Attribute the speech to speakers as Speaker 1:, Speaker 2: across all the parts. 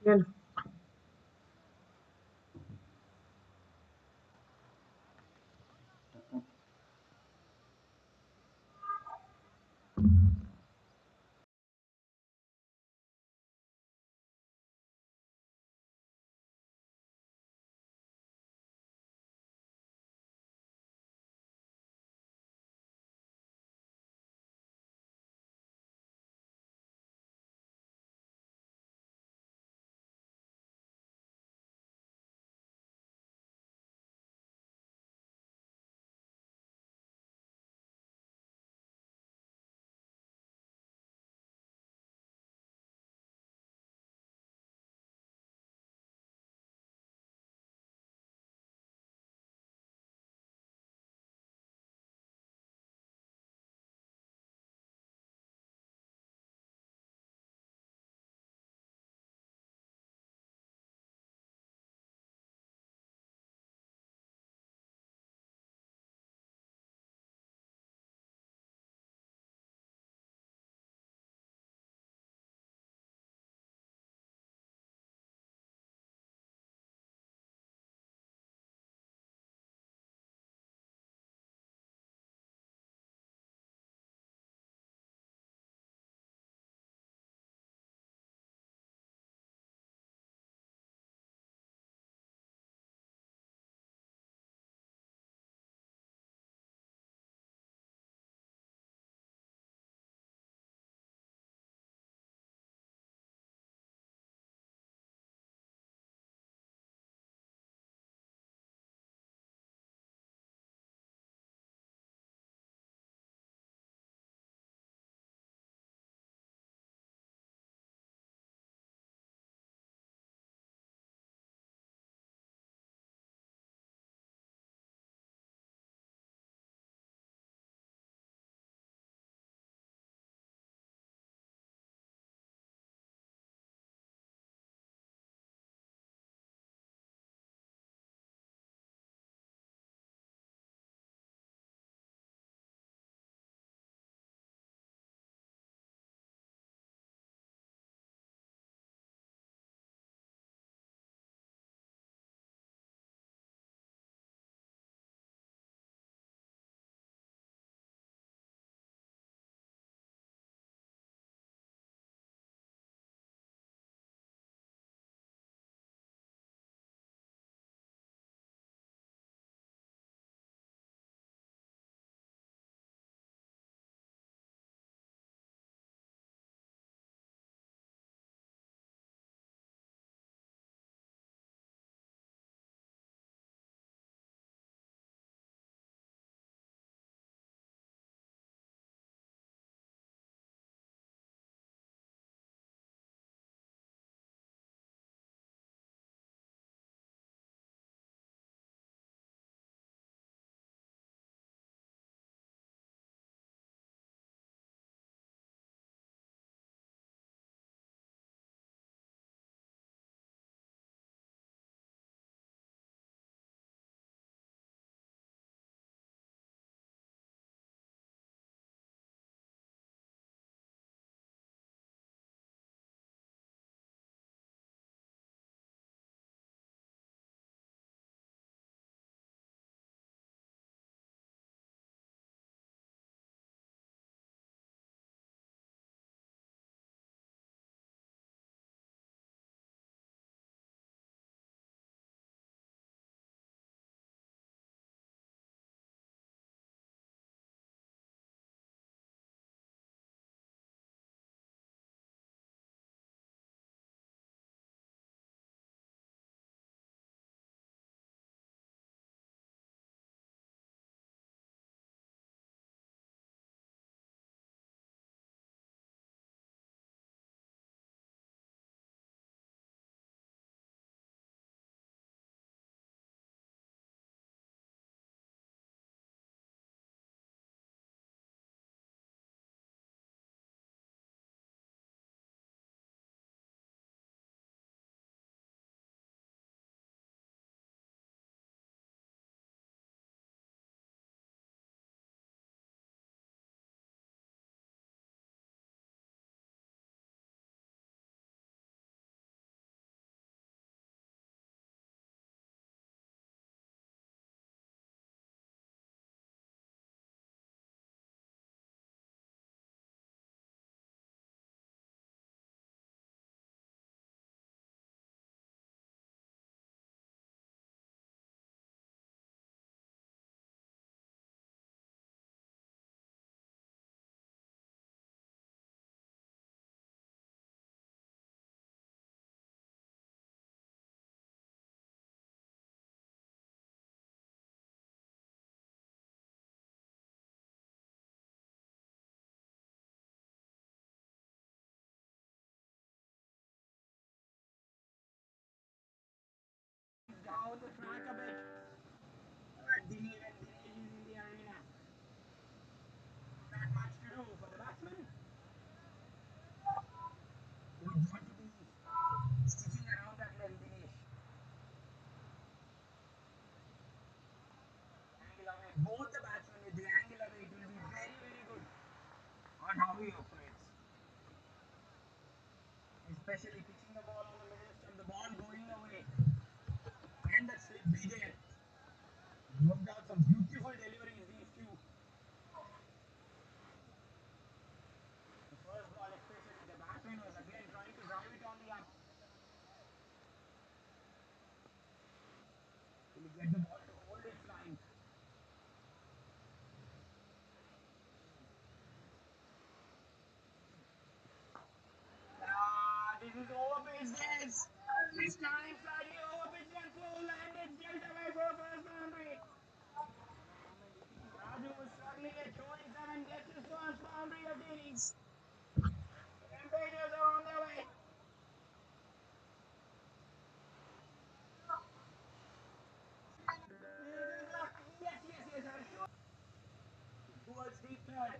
Speaker 1: يلا. how he operates, especially pitching the ball on the middle stump, the ball going away, and that slip be there. Worked out some beautiful deliveries, these two. The first ball, especially, the batsman was again trying to drive it on the up. Will he get the ball to hold its line? This is over business. This time slightly over pitch and slow landed just away for first boundary. Raju was struggling at showing seven, gets his first boundary of the innings. Rampagers are on their way. Yes, yes, yes, I'm sure. Towards deep third.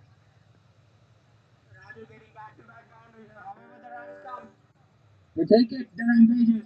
Speaker 1: Raju getting back-to-back boundaries. However, the runs come. They take it, the Rampagers.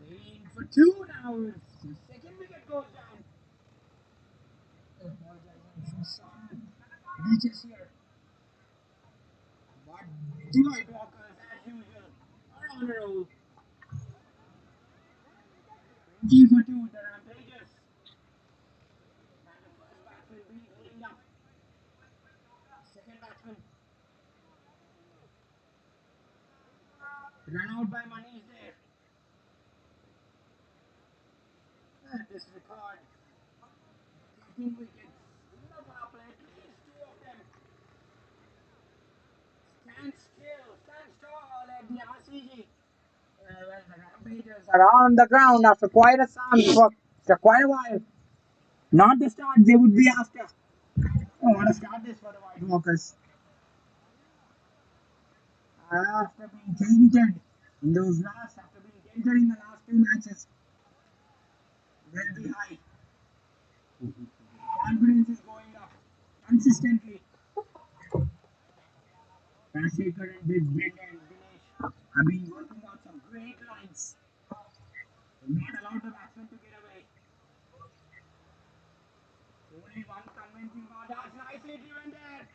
Speaker 1: They're in for two now. The second wicket goes down. Apologizing for some glitches here. But Dwight Walkers, as usual, are on a roll. 20 for 2, the Rampagers. And the first batsman being cleaned up. Second batsman run out by Manish there. And this record 13 wickets in the power play, at least two of them. Stand tall at the RCG. Well, the Rampagers are on the ground after quite a time, for quite a while. Not the start they would be after. Oh, what a start this for the White Walkers. After being tainted in those last, after being tainted in the last two matches, they'll be high. Confidence is going up consistently. Rashekar and Big Brit and Dinesh have been working out some great lines. Not allowed the batsman to get away. Only one convincing ball. That's nicely driven there.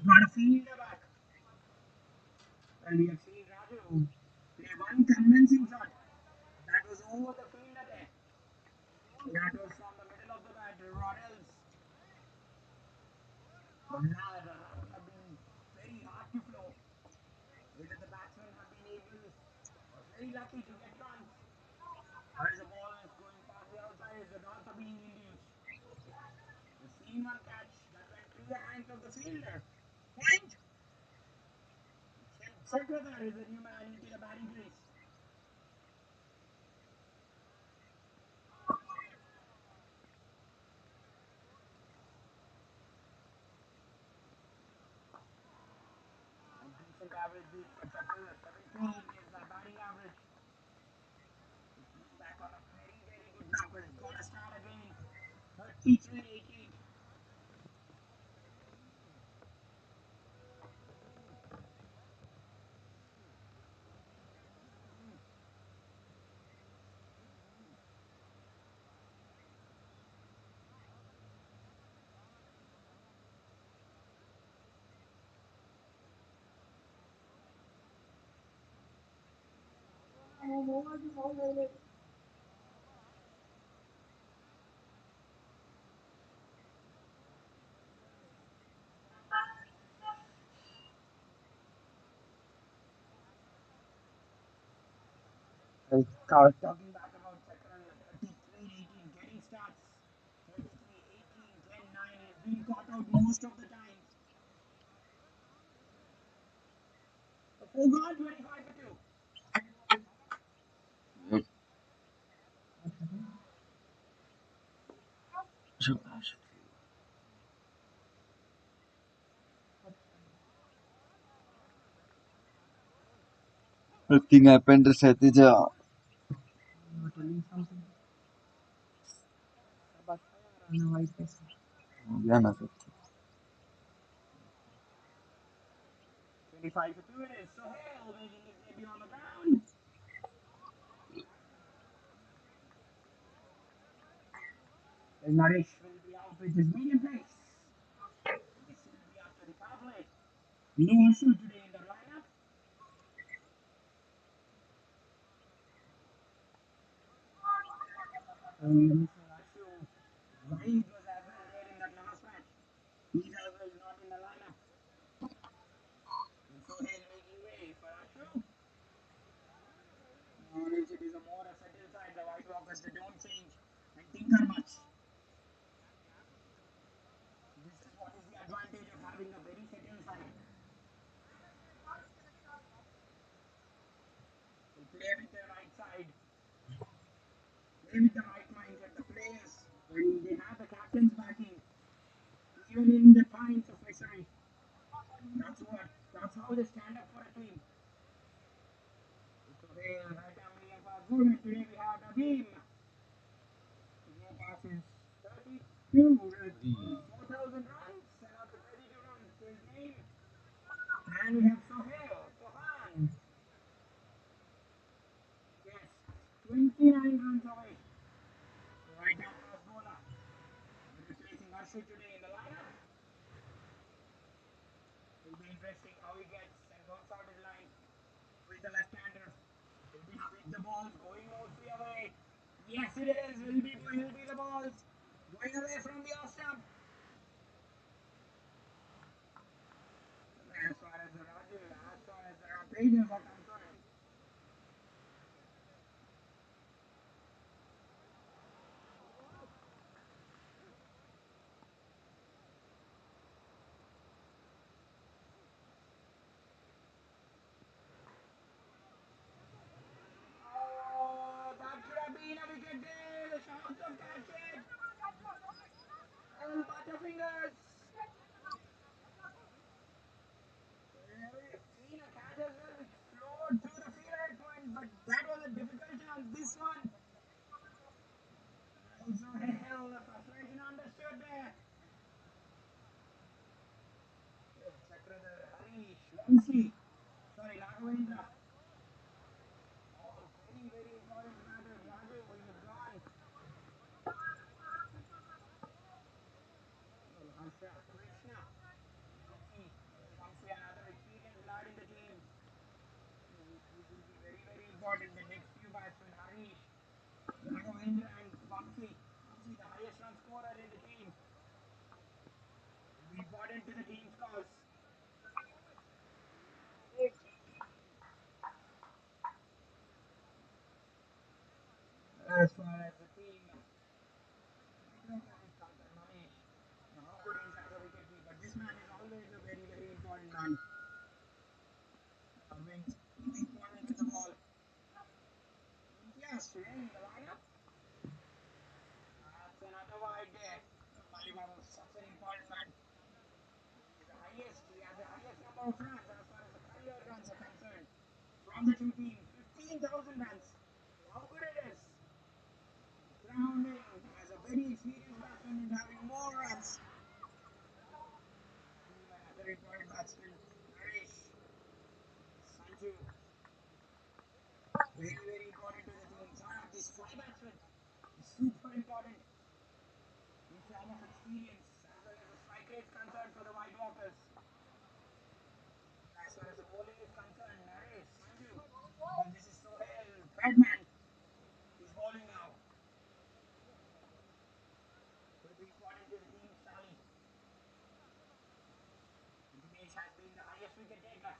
Speaker 1: Got a fielder back. And we have seen Raju play one convincing shot. That was over the fielder there. That was from the middle of the bat, Royals. The runs have been very hard to flow. Either the batsmen have been able or very lucky to get runs. Or the ball is going past the outside, the runs are being induced. The seam one catch that went through the hands of the fielder. Point! Chakrathar is the new man into the batting crease. And decent average this for Chakrathar. 17 is the batting average. He's back on a very, very good number. He's got to start again. 33-18. Talking back about Chakrathar. 33-18. Getting starts. 33-18. 10-9. He's been caught out most of the time. Foregone 25 for 2.
Speaker 2: Nothing happened, Satija.
Speaker 1: You were telling something? About fire on the white face.
Speaker 2: Yeah, na, sir.
Speaker 1: 25 for 2 it is. Sohail making his debut on the ground. And Naresh will be out with his medium pace. This will be after the power play. No issue today in the lineup. Mr. Ashu Wahid was as well there in that last match. He's as well not in the lineup. And Sohail making way for Ashu. Knowledge it is a more a settled side. The White Walkers they don't change and tinker much. This is what is the advantage of having a very settled side. They play with their right side, play with the right mindset. The players, when they have the captain's backing, even in the times of misery, that's how they stand up for a team. So hey, right now medium fast good. And today we have Nadeem. His no pass is 32, 4,000 runs, and after 32 runs to his name. And we have Sohan. Yes, 29 runs away. Right now fast bowler. Replacing Arshid today in the lineup. It'll be interesting how he gets and works out his line with the left-hander. With the balls going mostly away. Yes, it is. Will be the balls going away from the off stump. As far as the Rampagers are concerned, oh, that could have been a wicket there. The chance of catch it. Butterfingers. We've seen a catch as well which flowed through the field at point, but that was a difficult chance. This one also hell, the frustration understood there. Chakradhar, Harish, Vamsi, sorry, Raghavendra. All very, very important matters. Raju, he was gone. Well, Harsha, Krishna, Vamsi, Vamsi, another experienced lad in the team. He will be very, very important. The next few batsmen, Harish, Raghavendra, and Vamsi. Vamsi, the highest run scorer in the team. Will be important important to the team scores. As far as the team, Manish, how good is as a wicket keeper? This man is always a very, very important man. Wins important with the ball. Yes, in the lineup. That's another wide there. Malibabu, such an important man. He's the highest. He has the highest number of runs as far as the career runs are concerned. From the two teams, 15,000 runs. How good it is. Grounding as a very experienced batsman and having more runs. Another important batsman, Naresh, Sanju. Very, very important to the team. This fly batsman is super important in form of experience as well as the strike rate concerned for the White Walkers. As far as the bowling is concerned, Naresh, Sanju. And this is Sohail, Threadman. He's bowling now. Could be important to the team, Sally. Dinesh has been the highest wicket taker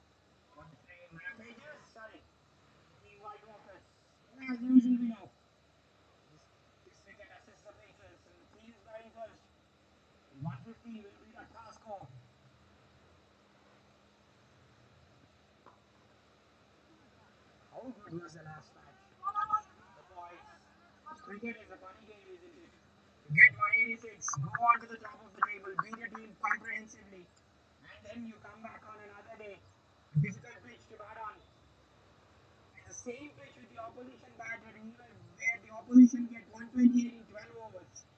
Speaker 1: for the team Rampagers. Sorry, the team White Walkers. And as usual, we know this wicket assists the Pacers and the team is batting first. 150 will be the task score. How good was the last match? The boys. Cricket is a funny game, isn't it? You get 186, go on to the top of the table, beat your team comprehensively, and then you come back on another day. Difficult pitch to bat on. And the same pitch with the opposition batter, even where the opposition get 128 in 12 overs.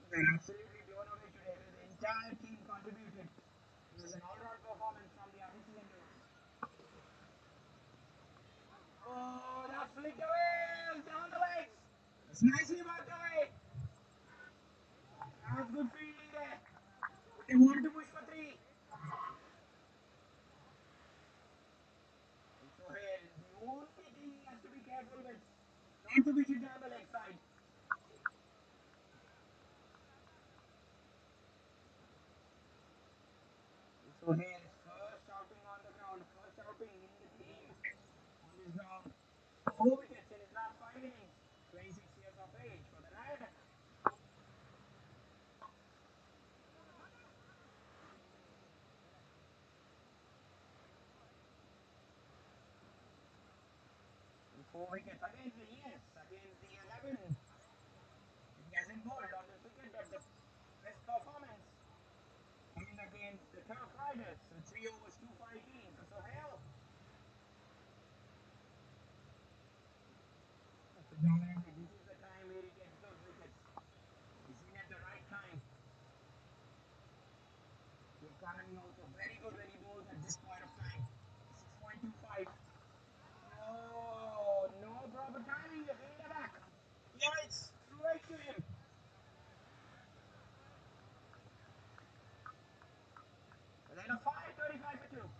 Speaker 1: They're absolutely blown away today. The entire team contributed. It was an all-round performance from the Abyssinians. Oh, that flicked away! Down the legs! It's nicely worked away! That was good fielding there. They want to push for three. So here, the only thing he has to be careful with, not to push it down the leg side. So here is first outing on the ground, first outing in the team on this ground. Four wickets in his last five innings. 26 years of age for the lad. Four wickets against the yes, against the 11. He hasn't bowled on this wicket, but the best performance coming against the Turf Riders. So 3 overs, 2 for 18 for Sohail. Predominantly, this is the time where he gets those wickets. He's in at the right time. The economy also very good when he bowls at this point of time. 6.25. Oh, no proper timing. The fielder back. Yeah, it's right to him. And then a 5:35 for 2.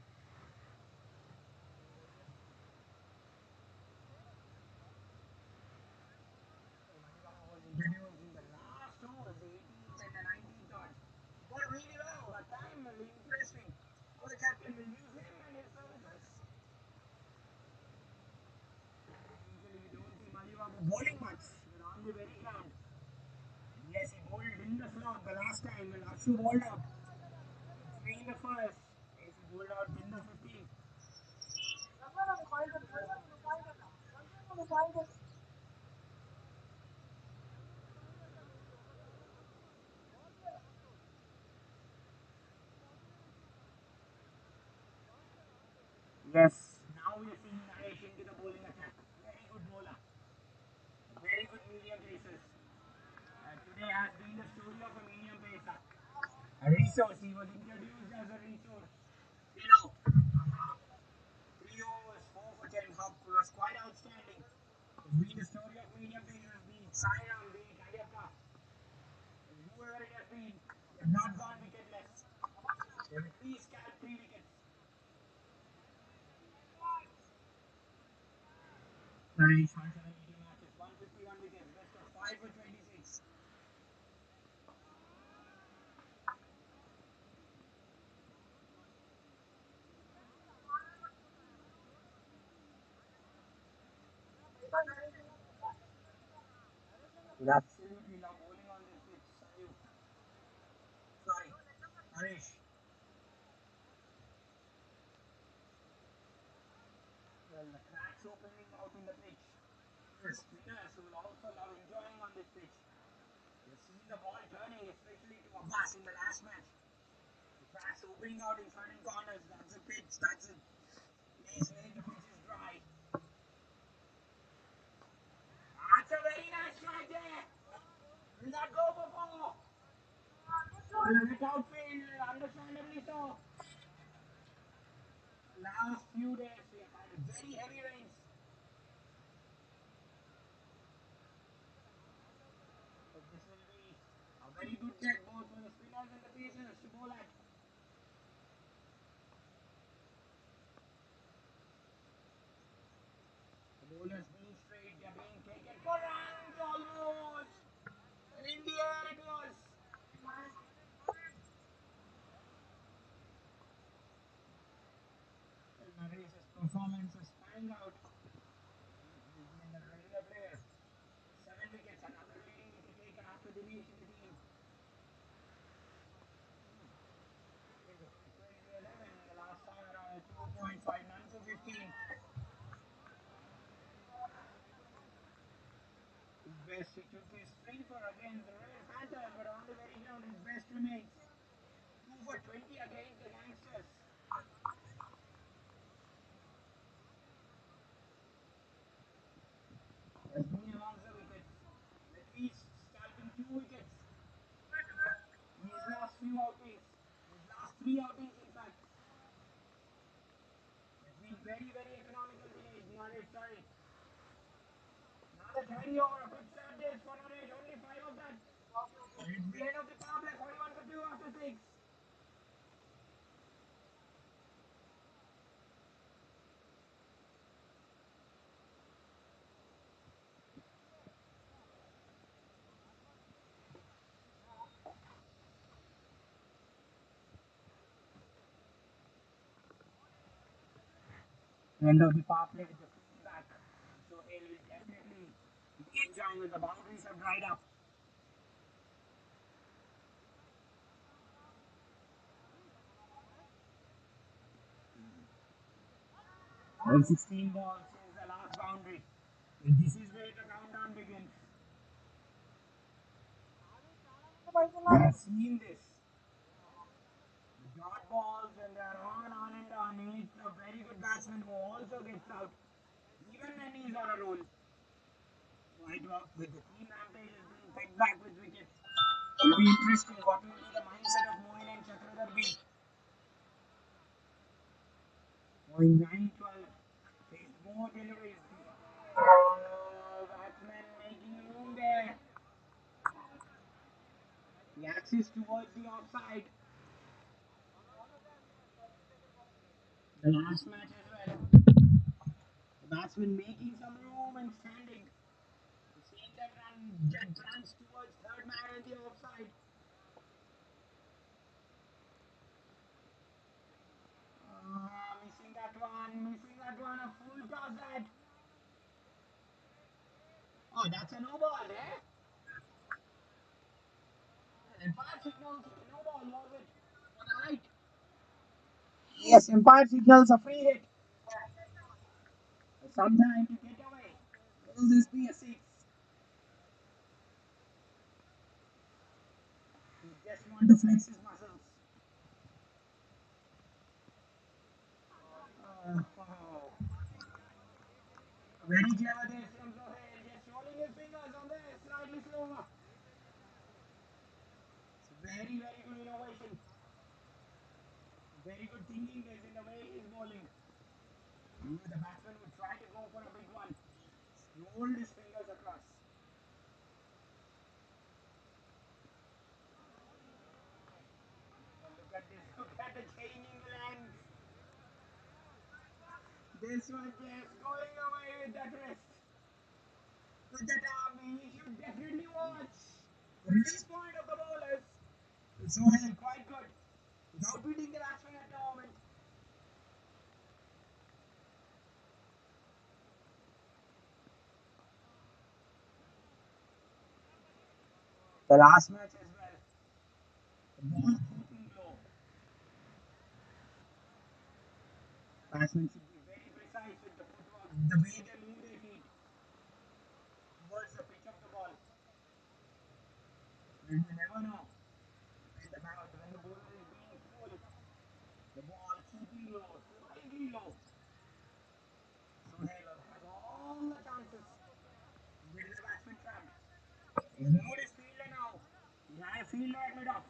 Speaker 1: Malibabu was introduced in the last overs, the 18th and the 19th odd. Bowled really well. That time impressed me. How the captain will use him and his services. Usually you don't see Malibabu bowling much. But on the very ground. Yes, he bowled in the slot the last time when Arshu bowled out. 3 in the first. Yes, he bowled out in the 15th. Yes, now we are seeing Naresh into the bowling attack. Very good bowler. Very good medium paces. Today has been the story of a medium pacer. A resource. He was introduced as a resource. You know, 3 overs, 4 for 10 hop was quite outstanding. It's been the story of medium pacers, be it Sairam, be it Ayappa, whoever it has been. They have not gone wicketless. They have at least carried 3 wickets. Naresh, 180 matches, 151 wickets, best of 5 for 26. Would absolutely love bowling on this pitch. Sanju. Sorry, Harish. Well, the cracks opening out in the pitch. For spinners who will also love enjoying on this pitch. You've seen the ball turning, especially to Abbas in the last match. The cracks opening out in certain corners. That's a pitch. That's a place where the pitch is dry. That's a very nice strike there. Will that go for four? Well, a bit outfield, understandably so. Last few days we have had very heavy rains. So this will be a very good deck both for the spinners and the pacers to bowl at. The bowlers being straight, they're being taken for runs almost. In the air it was. Well, Nareesh's performance is spanning out. He's been a regular player. 7 wickets, another leading wicket taker after Dinesh in the team. He's a T20 11 in the last time around 2.5 none for 15. His best, he took his 3 for against the Royal Panthers, but on the very ground his best remains. 2 for 20 against the Gangsters. Has been amongst the wickets. At least scalping 2 wickets in his last few outings. His last 3 outings, in fact. Has been very, very economical today. Naresh, sorry. Another tidy over, a good start this for Naresh. Only 5 of that. It's the end of the power play. 41 for 2 after 6. End of the power play with the feedback. So Hale will definitely be enjoying it. The boundaries have dried up. Well, 16 balls since the last boundary. And this is where the countdown begins. We have seen this. The dot balls and they are on and on. It's a very good batsman who also gets out. Even when he's on a roll. Right up with the team Rampagers being pegged back with wickets. It will be interesting what will be the mindset of Moin and Chakradhar be. Moin 9-12. Faced more deliveries. Oh, batsman making room there. The axis towards the offside. The last match as well. The batsman making some room and standing. Seeing that run get runs towards third man and the offside. Missing that one, missing that one. A full toss that. Oh, that's a no ball there. Empire signals no ball, was it? For the height. Yes, Empire signals a free hit. Some time to get away. Will this be a six? He just want to flex his muscles. Oh. Very clever there from Zohair. Just rolling his fingers on there, slightly slower. It's very, very good innovation. Very good thinking there in the way he's bowling. Knew the batsman would try to go for a big one. Rolled his fingers across. And look at this. Look at the changing length. This one just going away with that wrist. With that arm, he should definitely watch. The release point of the bowlers. Sohail quite good. Without beating the batsman at the moment. The last match as well. The ball keeping low. Batsmen should be very precise with the footwork. The way they move their feet towards the pitch of the ball. And you never know when the bowler is being full, the ball keeping low, slightly low. So Taylor has all the chances to get the batsman trapped. He's moved his fielder now. He had a fielder at mid off.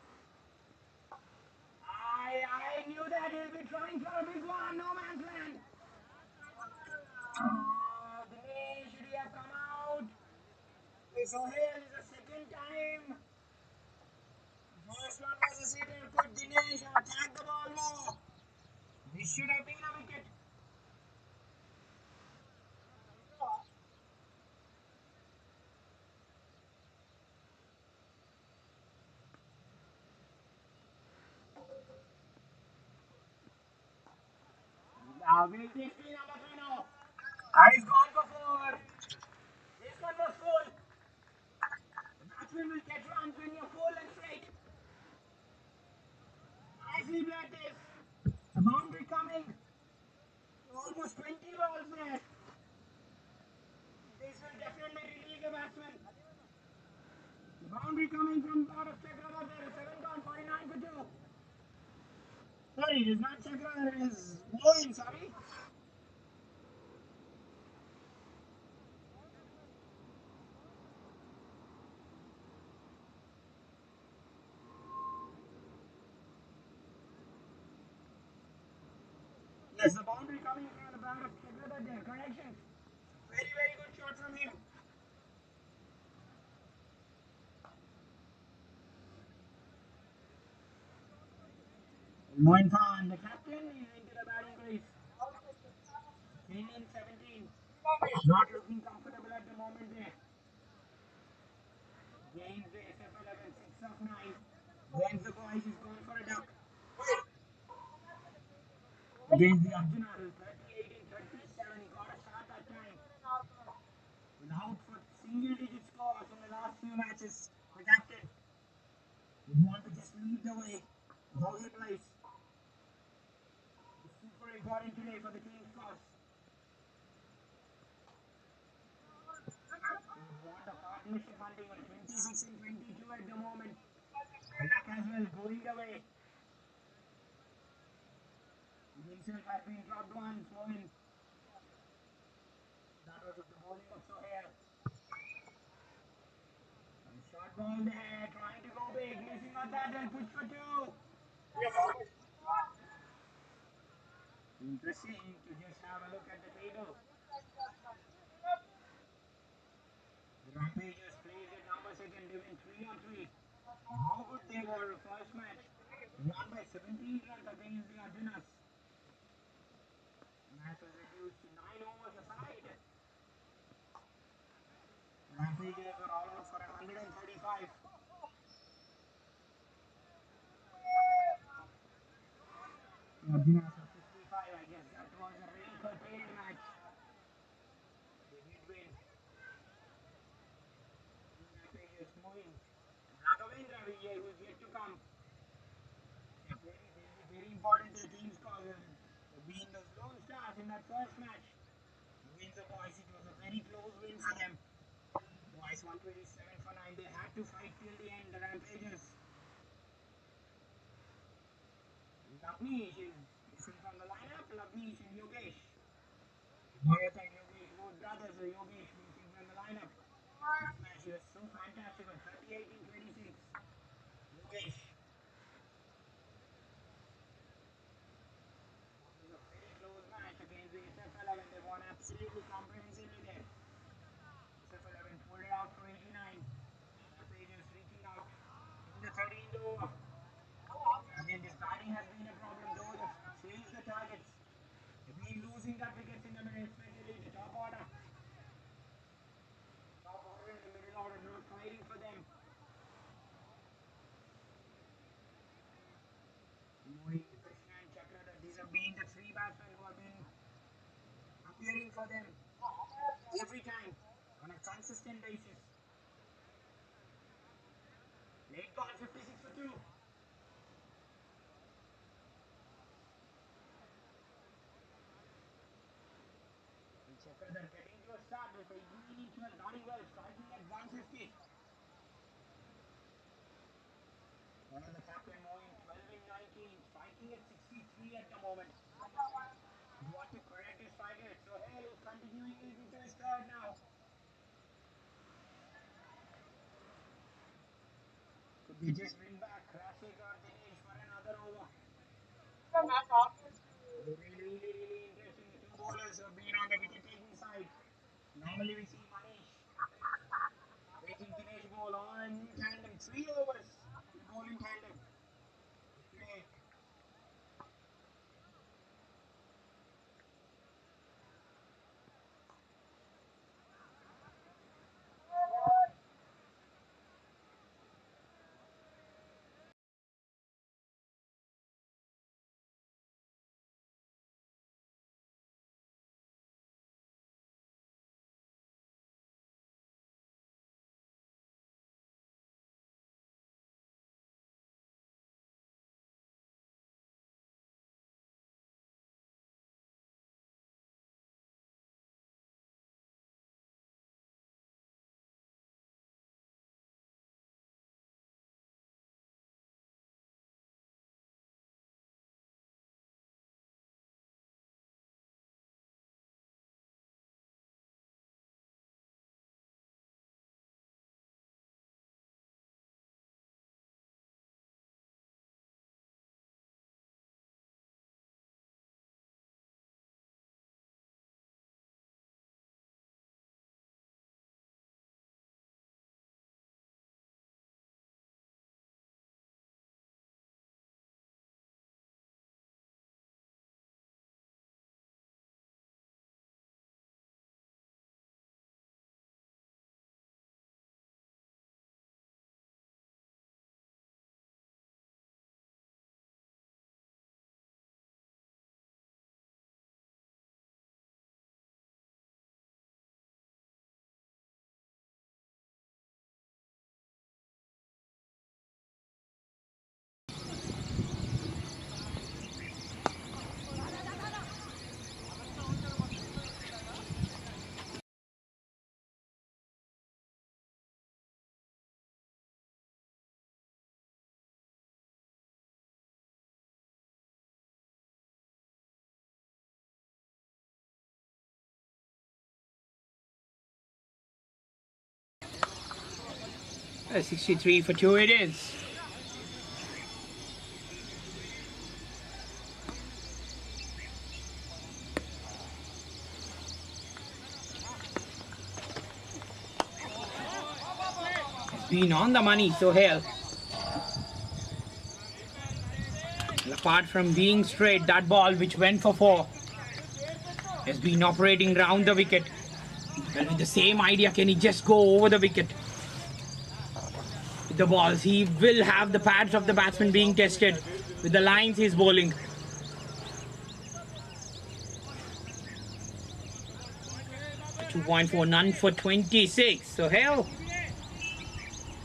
Speaker 1: I knew that he'll be trying for a big one. No man's land. The name should he have come out? So here is the second time. First one was a sitter. Could Dinesh attack the ball more? This should have been a wicket. Now will this be number 3 now? And he's gone for 4. This one was full. The batsman will get runs when you're full and straight. Nicely blocked this. The boundary coming. Almost 20 balls there. This will definitely relieve the batsman. The boundary coming from out of Chakravarti there. 7 gone, 49 for 2. Sorry, it is not Chakravarti, it is Moin, sorry. Yes, the boundary coming from the bat of Chakravarti there. Correction. Very, very good shot from him. Moin Khan, the captain, is into the batting crease. In 17. Not looking comfortable at the moment there. Gains the SF11, 6 of 9. Gains the boys, he's gone for a duck. Against the Arjuna, 38 in 37. He got a shot that time. Without for single digit scores in the last few matches. The captain would want to just lead the way of how he plays. It's super important today for the team's cause. He would want a partnership hunting on 26 and 22 at the moment. Luck as well going away. He himself has been dropped once. Moin. That was with the bowling of Sohail. Short ball there, trying to go big, missing on that, they'll push for 2. Interesting to just have a look at the table. The Rampagers plays at number 2nd, they win 3 on 3. How good they were first match. Won by 17 runs against the Arjunas. The match was reduced to 9 overs aside. The Rampagers were all out for 135. The Arjunas were 55, I guess. That was a really curtailed match. They did win. The Rampagers moving. Raghavendra Vijay, who is yet to come. Very important to the team's cause. Being the lone stars in that first match. Wins the boys, it was a very close win for them. Boys 127 for 9. They had to fight till the end. The Rampagers. Lavnish is missing from the lineup. Lavnish and Yogesh. Bharat and Yogesh, both brothers. Yogesh missing from the lineup. This match was so fantastic. 38 in 26. Yogesh. It was a very close match against the SFL when they won absolutely comprehensively there. SF11 pulled it out for 89. Rampagers reaching out in the 13th over. Again, this batting has been a problem though. They've changed the targets. They've been losing their wickets in the middle, especially the top order. Top order and the middle order not fighting for them. Moin, Krishna and Chakra, these have been the 3 batsmen who have been appearing for them every time on a consistent basis. Late ball 56 for 2. Checker they're getting to a start with 18 12, not well, striking at 150. One of the captain moving 12 in 19, striking at 63 at the moment. What to correct his striker. So Hale is continuing into his third now. Could we just bring back Rashid or Dinesh for another over? Really interesting. The two bowlers have been on the wicket taking side. Normally we see Manish taking Dinesh ball on tandem. 3 overs. Ball in tandem. Today. A 63 for 2 it is. It's been on the money, Sohail. And apart from being straight, that ball which went for 4 has been operating round the wicket. And with the same idea, can he just go over the wicket? With the balls, he will have the pads of the batsman being tested. With the lines he's bowling. The 2.4, none for 26. So hell.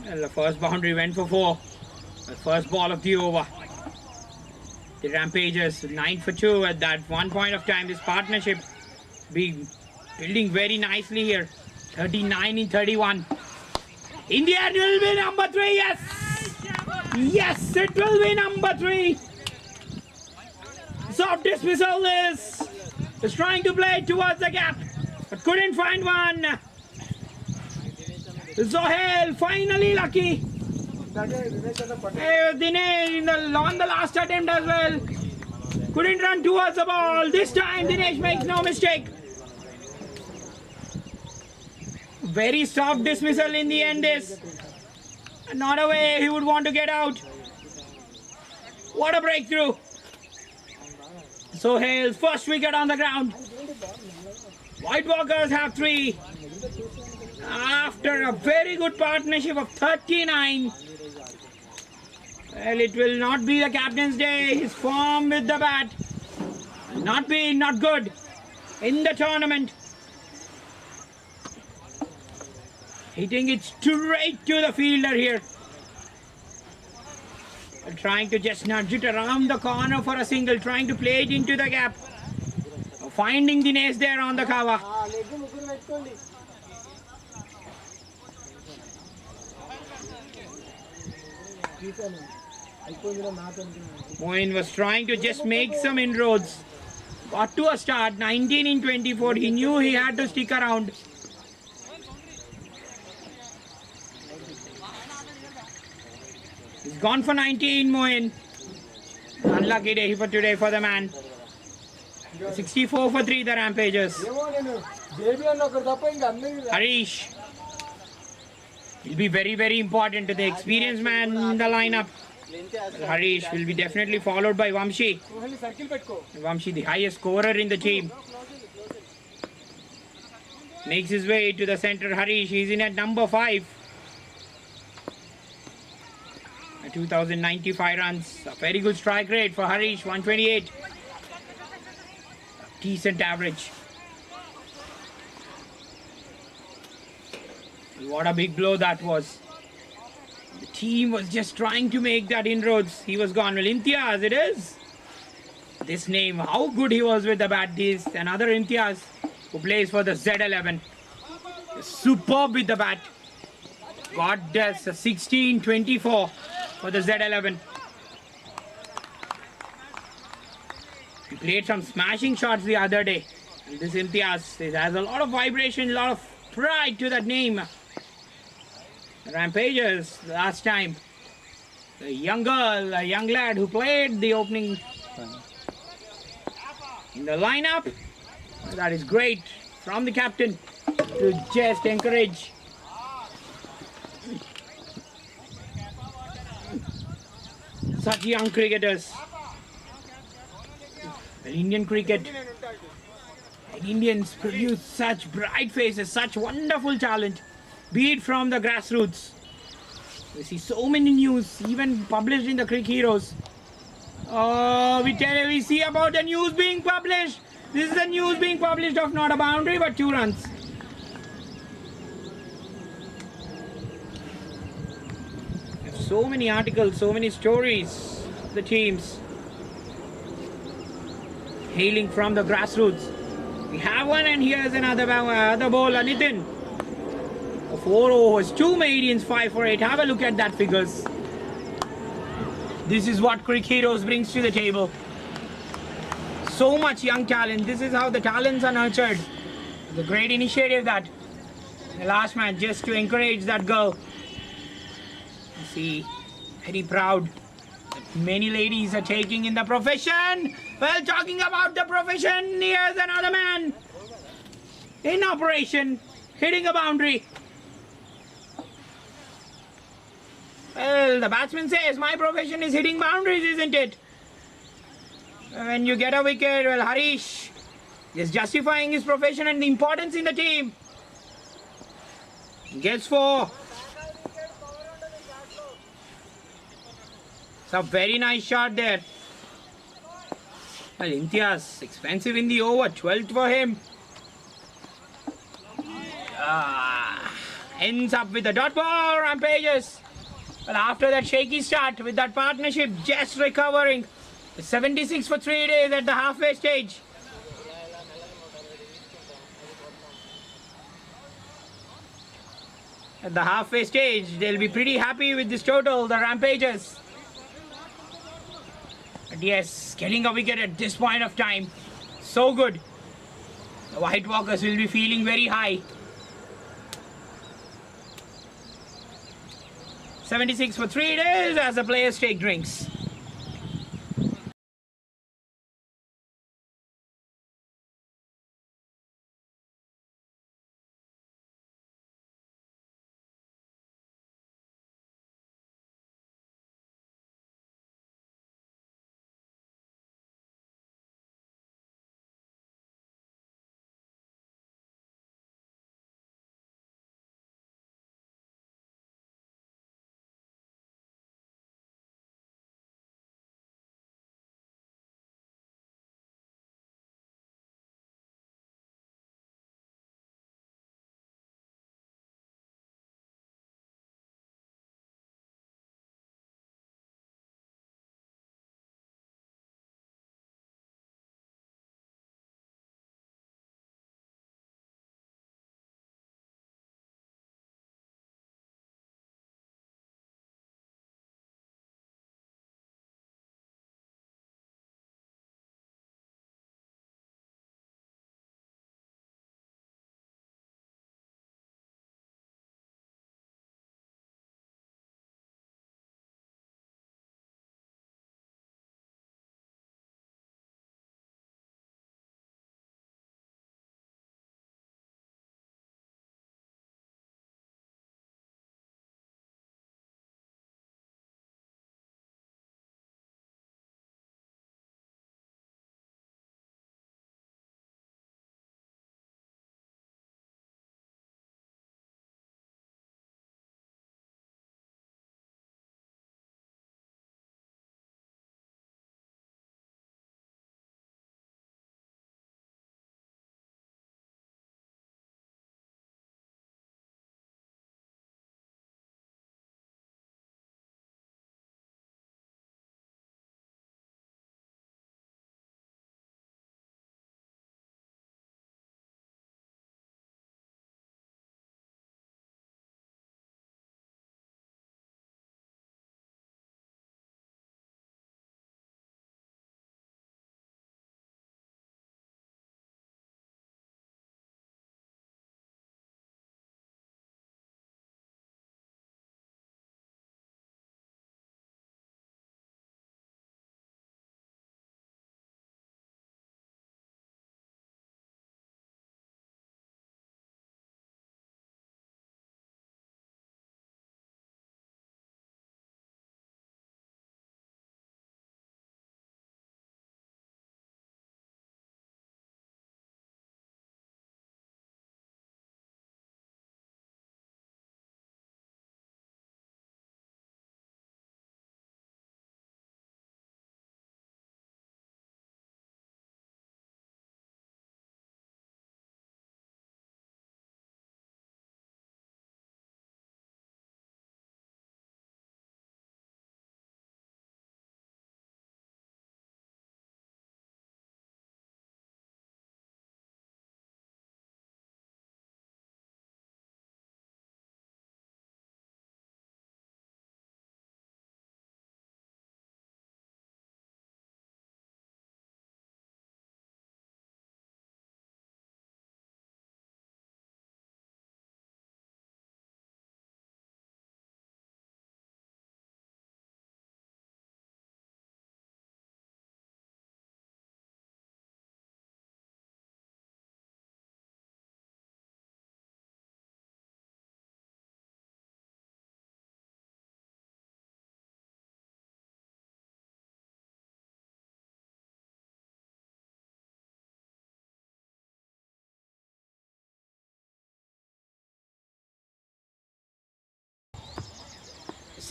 Speaker 1: Well, the first boundary went for 4. The first ball of the over. The Rampagers 9 for 2 at that one point of time. This partnership being building very nicely here. 39 in 31. India will be number 3. Yes. Yes, it will be number 3. Soft dismissal is trying to play towards the gap, but couldn't find one. Zohail finally lucky. Dinesh on the last attempt as well. Couldn't run towards the ball. This time Dinesh makes no mistake. Very soft dismissal in the end is not a way he would want to get out. What a breakthrough. Sohail's first wicket on the ground. White Walkers have 3. After a very good partnership of 39. Well, it will not be the captain's day. His form with the bat not good in the tournament. Hitting it straight to the fielder here. Trying to just nudge it around the corner for a single, trying to play it into the gap. Finding the nest there on the cover. Moin was trying to just make some inroads. Got to a start, 19 in 24. He knew he had to stick around. He's gone for 19, Moin. Unlucky day for today for the man. 64 for 3, the Rampagers. Harish will be very, very important to the experienced man in the lineup. Harish will be definitely followed by Vamshi. Vamshi, the highest scorer in the team. Makes his way to the center. Harish, he's in at number 5. 2095 runs. A very good strike rate for Harish, 128. Decent average. What a big blow that was. The team was just trying to make that inroads. He was gone. Well, Imtiaz, it is. This name, how good he was with the bat. This another Imtiaz who plays for the Z11. Superb with the bat. Got this 16-24 for the Z11. He played some smashing shots the other day. And this Imtiaz has a lot of vibration, a lot of pride to that name. Rampagers last time. The young girl, a young lad who played the opening in the lineup. That is great from the captain to just encourage. Such young cricketers. Well, Indian cricket, Indians produce such bright faces, such wonderful talent, be it from the grassroots. We see so many news, even published in the Cricket Heroes. We see about the news being published. This is the news being published of not a boundary but 2 runs. So many articles, so many stories, the teams hailing from the grassroots. We have one, and here's another bowler, Nitin. 4 overs, 2 maidens, 5 for 8. Have a look at that figures. This is what Cricket Heroes brings to the table. So much young talent. This is how the talents are nurtured. It's a great initiative that the last man just to encourage that girl. You see, very proud that many ladies are taking in the profession. Well, talking about the profession, here's another man in operation, hitting a boundary. Well, the batsman says, my profession is hitting boundaries, isn't it? When you get a wicket, well, Harish is justifying his profession and the importance in the team. Gets 4. It's a very nice shot there. Well, Imtiaz, expensive in the over, 12th for him. Ends up with a dot ball, Rampagers. Well, after that shaky start with that partnership just recovering. 76 for 3 days at the halfway stage. At the halfway stage, they'll be pretty happy with this total, the Rampagers. But yes, getting a wicket at this point of time, so good. The White Walkers will be feeling very high. 76 for 3 days as the players take drinks.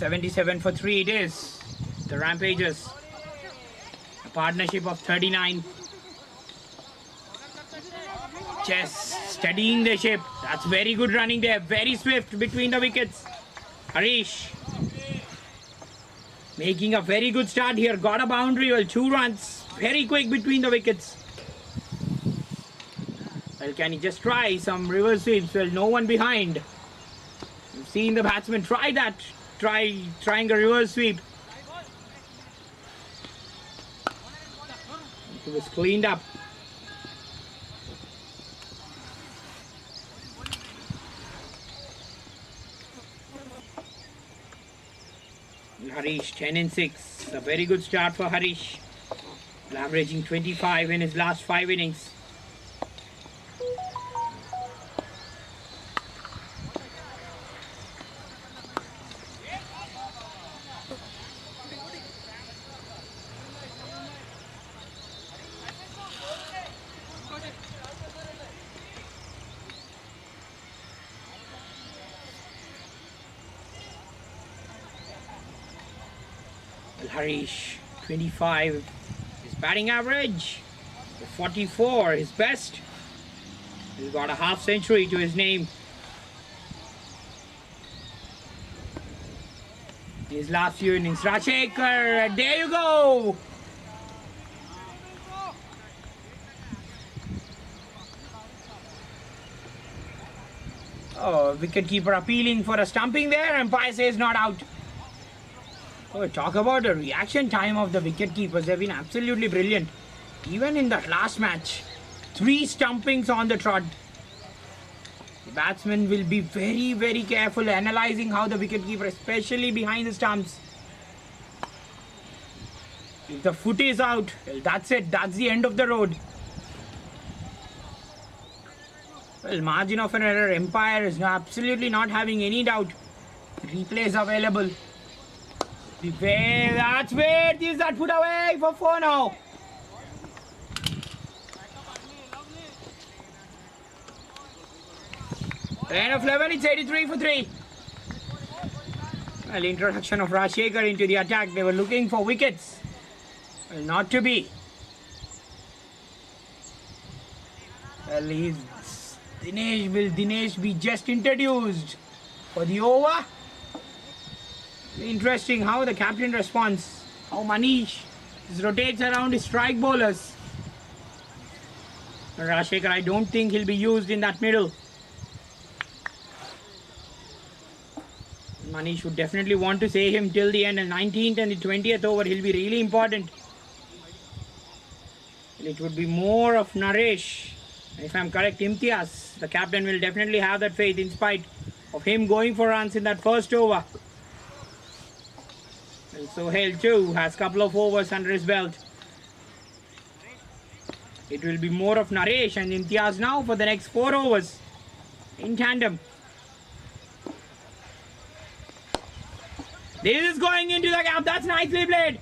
Speaker 1: 77 for 3 it is. The Rampagers. A partnership of 39. Chess studying the ship. That's very good running there. Very swift between the wickets. Harish making a very good start here. Got a boundary. Well, 2 runs. Very quick between the wickets. Well, can he just try some reverse sweeps? Well, no one behind. You've seen the batsman try that. Trying a reverse sweep. It was cleaned up. Harish 10 and 6. A very good start for Harish. Averaging 25 in his last 5 innings. Harish 25 his batting average, 44 his best. He's got a half century to his name. His last few innings. Rampagers, there you go. Oh, wicketkeeper appealing for a stumping there. Umpire says not out. Oh, talk about the reaction time of the wicketkeepers. They've been absolutely brilliant. Even in that last match, 3 stumpings on the trot. The batsman will be very, very careful analysing how the wicketkeeper, especially behind the stumps. If the foot is out, well, that's it. That's the end of the road. Well, margin of an error. Umpire is absolutely not having any doubt. Replays available. That's where is that put away for 4 now. End of 11, it's 83 for 3. Well, introduction of Rampagers into the attack. They were looking for wickets. Well, not to be. Well, will Dinesh be just introduced for the over? Interesting how the captain responds. How Manish rotates around his strike bowlers. Rampagers, I don't think he'll be used in that middle. Manish would definitely want to save him till the end. And 19th and the 20th over, he'll be really important. It would be more of Naresh. If I'm correct, Imtiaz. The captain will definitely have that faith in spite of him going for runs in that first over. Sohail too has a couple of overs under his belt. It will be more of Naresh and Imtiaz now for the next 4 overs in tandem. This is going into the gap. That's nicely played.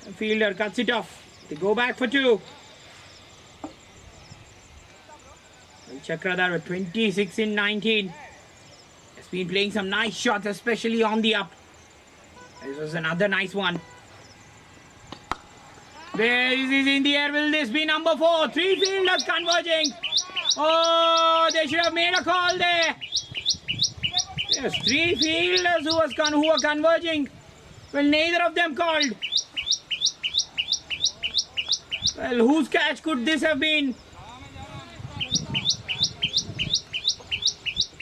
Speaker 1: The fielder cuts it off. They go back for 2. Chakradhar with 26 in 19. Been playing some nice shots, especially on the up. This was another nice one. There is in the air. Will this be number 4? 3 fielders converging. Oh, they should have made a call there. Yes, 3 fielders who were converging. Well, neither of them called. Well, whose catch could this have been?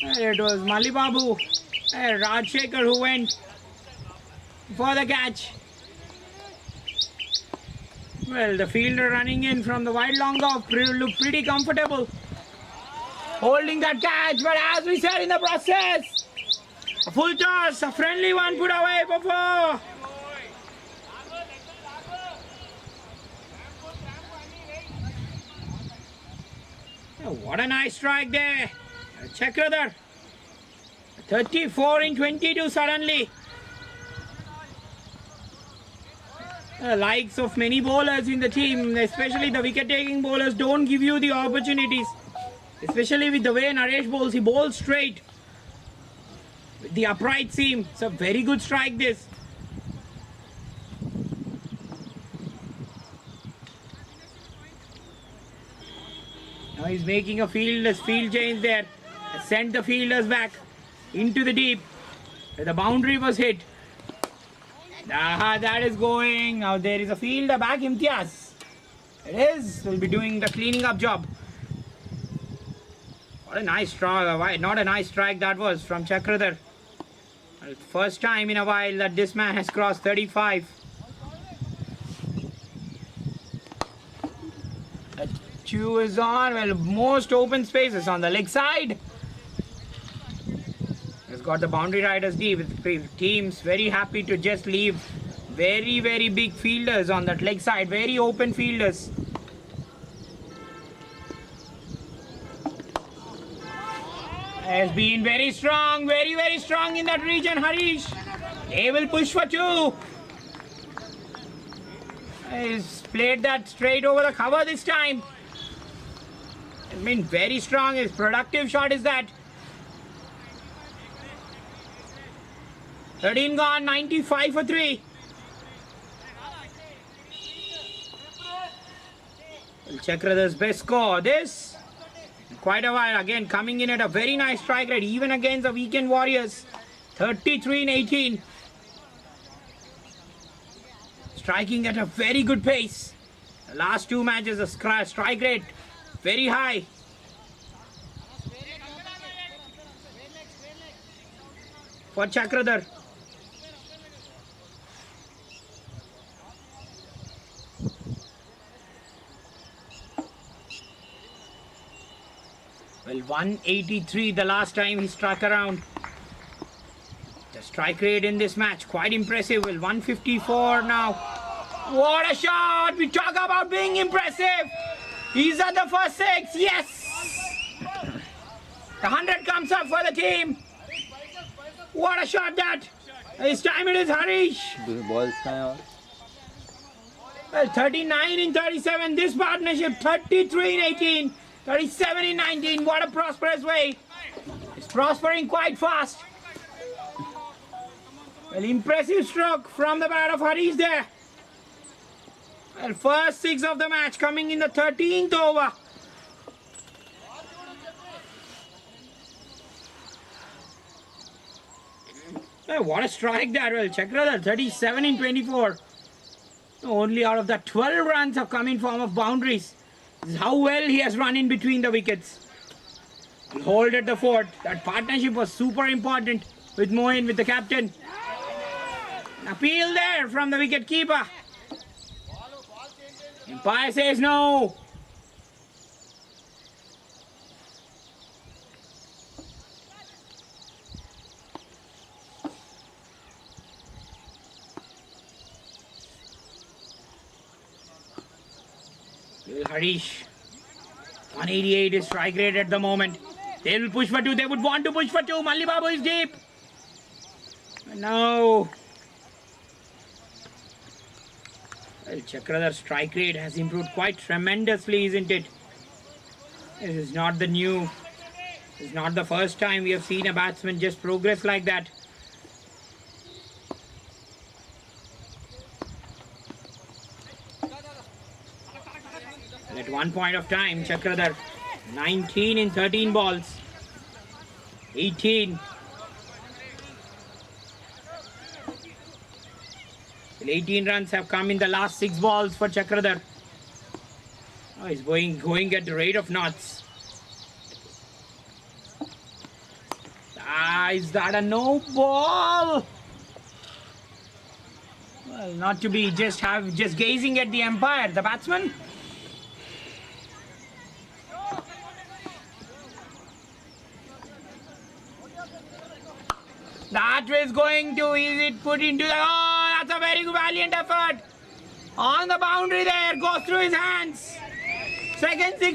Speaker 1: It was Malibabu, Rampagers who went for the catch. Well, the fielder running in from the wide long off looked pretty comfortable. Holding that catch, but as we said in the process, a full toss, a friendly one put away for 4. Oh, what a nice strike there. Chakradhar. 34 in 22 suddenly. The likes of many bowlers in the team, especially the wicket-taking bowlers, don't give you the opportunities. Especially with the way Naresh bowls, he bowls straight. With the upright seam. It's a very good strike this. Now he's making a field change there. Sent the fielders back into the deep. The boundary was hit. That is going. Now there is a fielder back, Imtiaz. It is. Will be doing the cleaning up job. What a nice strike. Not a nice strike that was from Chakradhar. First time in a while that this man has crossed 35. The chew is on. Well, most open spaces on the leg side. Has got the boundary riders deep. Teams very happy to just leave very, very big fielders on that leg side. Very open fielders. Has been very strong, very, very strong in that region, Harish. They will push for two. He's played that straight over the cover this time. Has been very strong. His productive shot is that. 13 gone, 95 for 3. Chakradhar's best score. This. Quite a while again, coming in at a very nice strike rate, even against the weekend Warriors. 33 in 18. Striking at a very good pace. The last two matches, the strike rate very high. For Chakradhar. Well, 183 the last time he struck around. The strike rate in this match, quite impressive. Well, 154 now. What a shot! We talk about being impressive. He's at the first 6. Yes! The 100 comes up for the team. What a shot that! This time it is Harish.
Speaker 2: Balls kind
Speaker 1: Well, 39 in 37. This partnership, 33 in 18. 37 in 19. What a prosperous way. It's prospering quite fast. Well, impressive stroke from the bat of Harish there. Well, first 6 of the match coming in the 13th over. Well, what a strike that. Well, Chakradhar 37 in 24. Only out of that 12 runs have come in form of boundaries. This is how well he has run in between the wickets. He'll hold at the fort. That partnership was super important with Moin, with the captain. An appeal there from the wicket keeper. Empire says no. Harish. 188 is strike rate at the moment. They will push for 2. They would want to push for 2. Malli Babu is deep. No. Well, Chakradhar's strike rate has improved quite tremendously, isn't it? This is not the first time we have seen a batsman just progress like that. At one point of time, Chakradhar 19 in 13 balls. 18. 18 runs have come in the last 6 balls for Chakradhar. Oh, he's going at the rate of knots. Is that a no ball? Well, not to be just gazing at the umpire, the batsman. That was going to, is it put into the, oh, that's a very valiant effort. On the boundary there, goes through his hands. Second 6.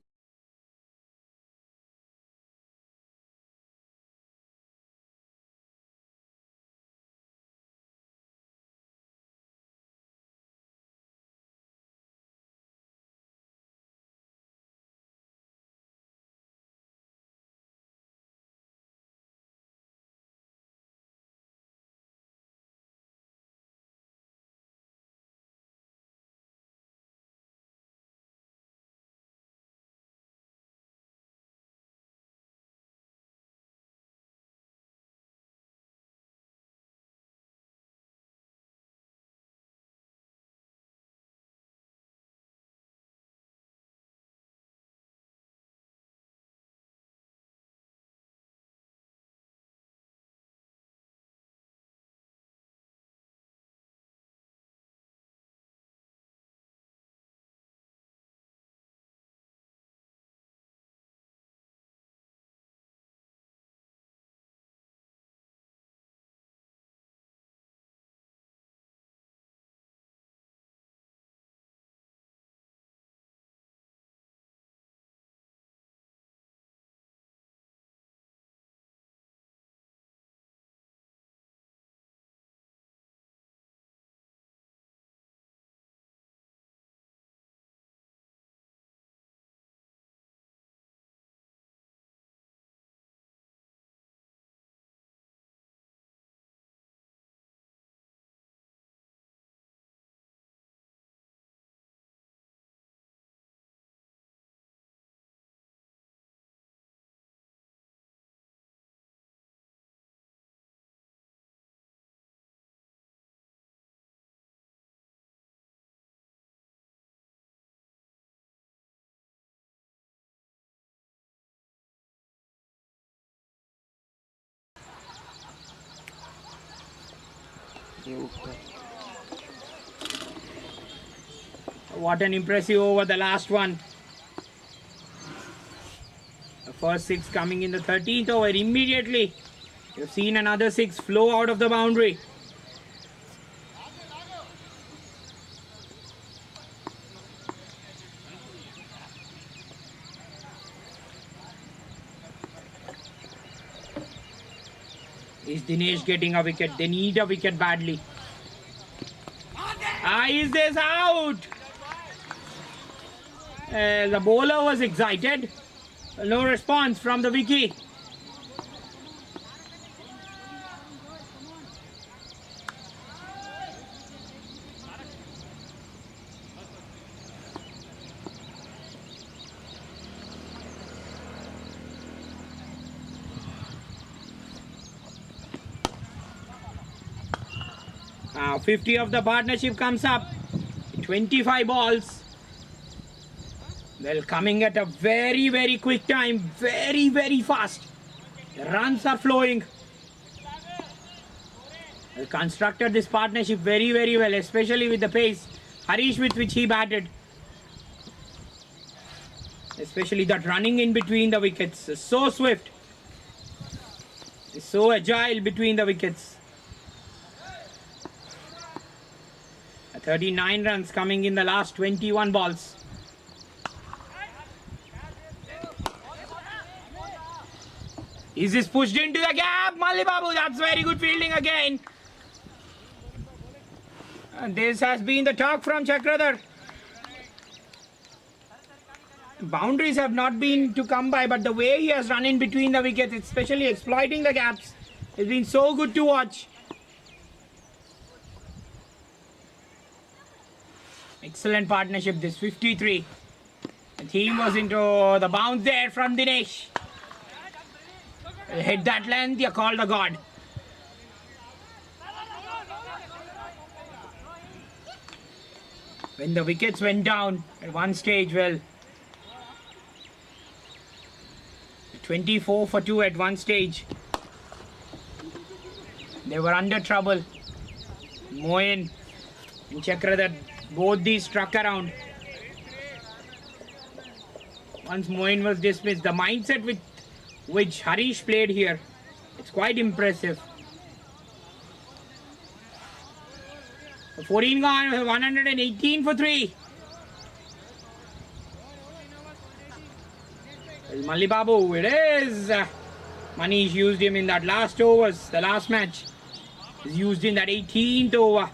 Speaker 1: What an impressive over the last one. The first 6 coming in the 13th over. Immediately, you've seen another 6 flow out of the boundary. Is Dinesh getting a wicket? They need a wicket badly. Is this out? The bowler was excited. No response from the wicket. 50 of the partnership comes up. 25 balls. Well, coming at a very, very quick time. Very, very fast. The runs are flowing. They constructed this partnership very, very well, especially with the pace, Harish, with which he batted. Especially that running in between the wickets. So swift. So agile between the wickets. 39 runs coming in the last 21 balls. Is this pushed into the gap? Malli Babu, that's very good fielding again. And this has been the talk from Chakradhar. Boundaries have not been to come by, but the way he has run in between the wickets, especially exploiting the gaps, has been so good to watch. Excellent partnership, this 53. The team was into the bounce there from Dinesh. Hit that length, you called the god. When the wickets went down at one stage, well, 24 for 2 at one stage. They were under trouble. Moin and Chakradhar, both these struck around. Once Moin was dismissed, the mindset with which Harish played here, it's quite impressive. 14 gone, 118 for 3. Well, Malli Babu, it is. Manish used him in that last overs, the last match. He's used in that 18th over.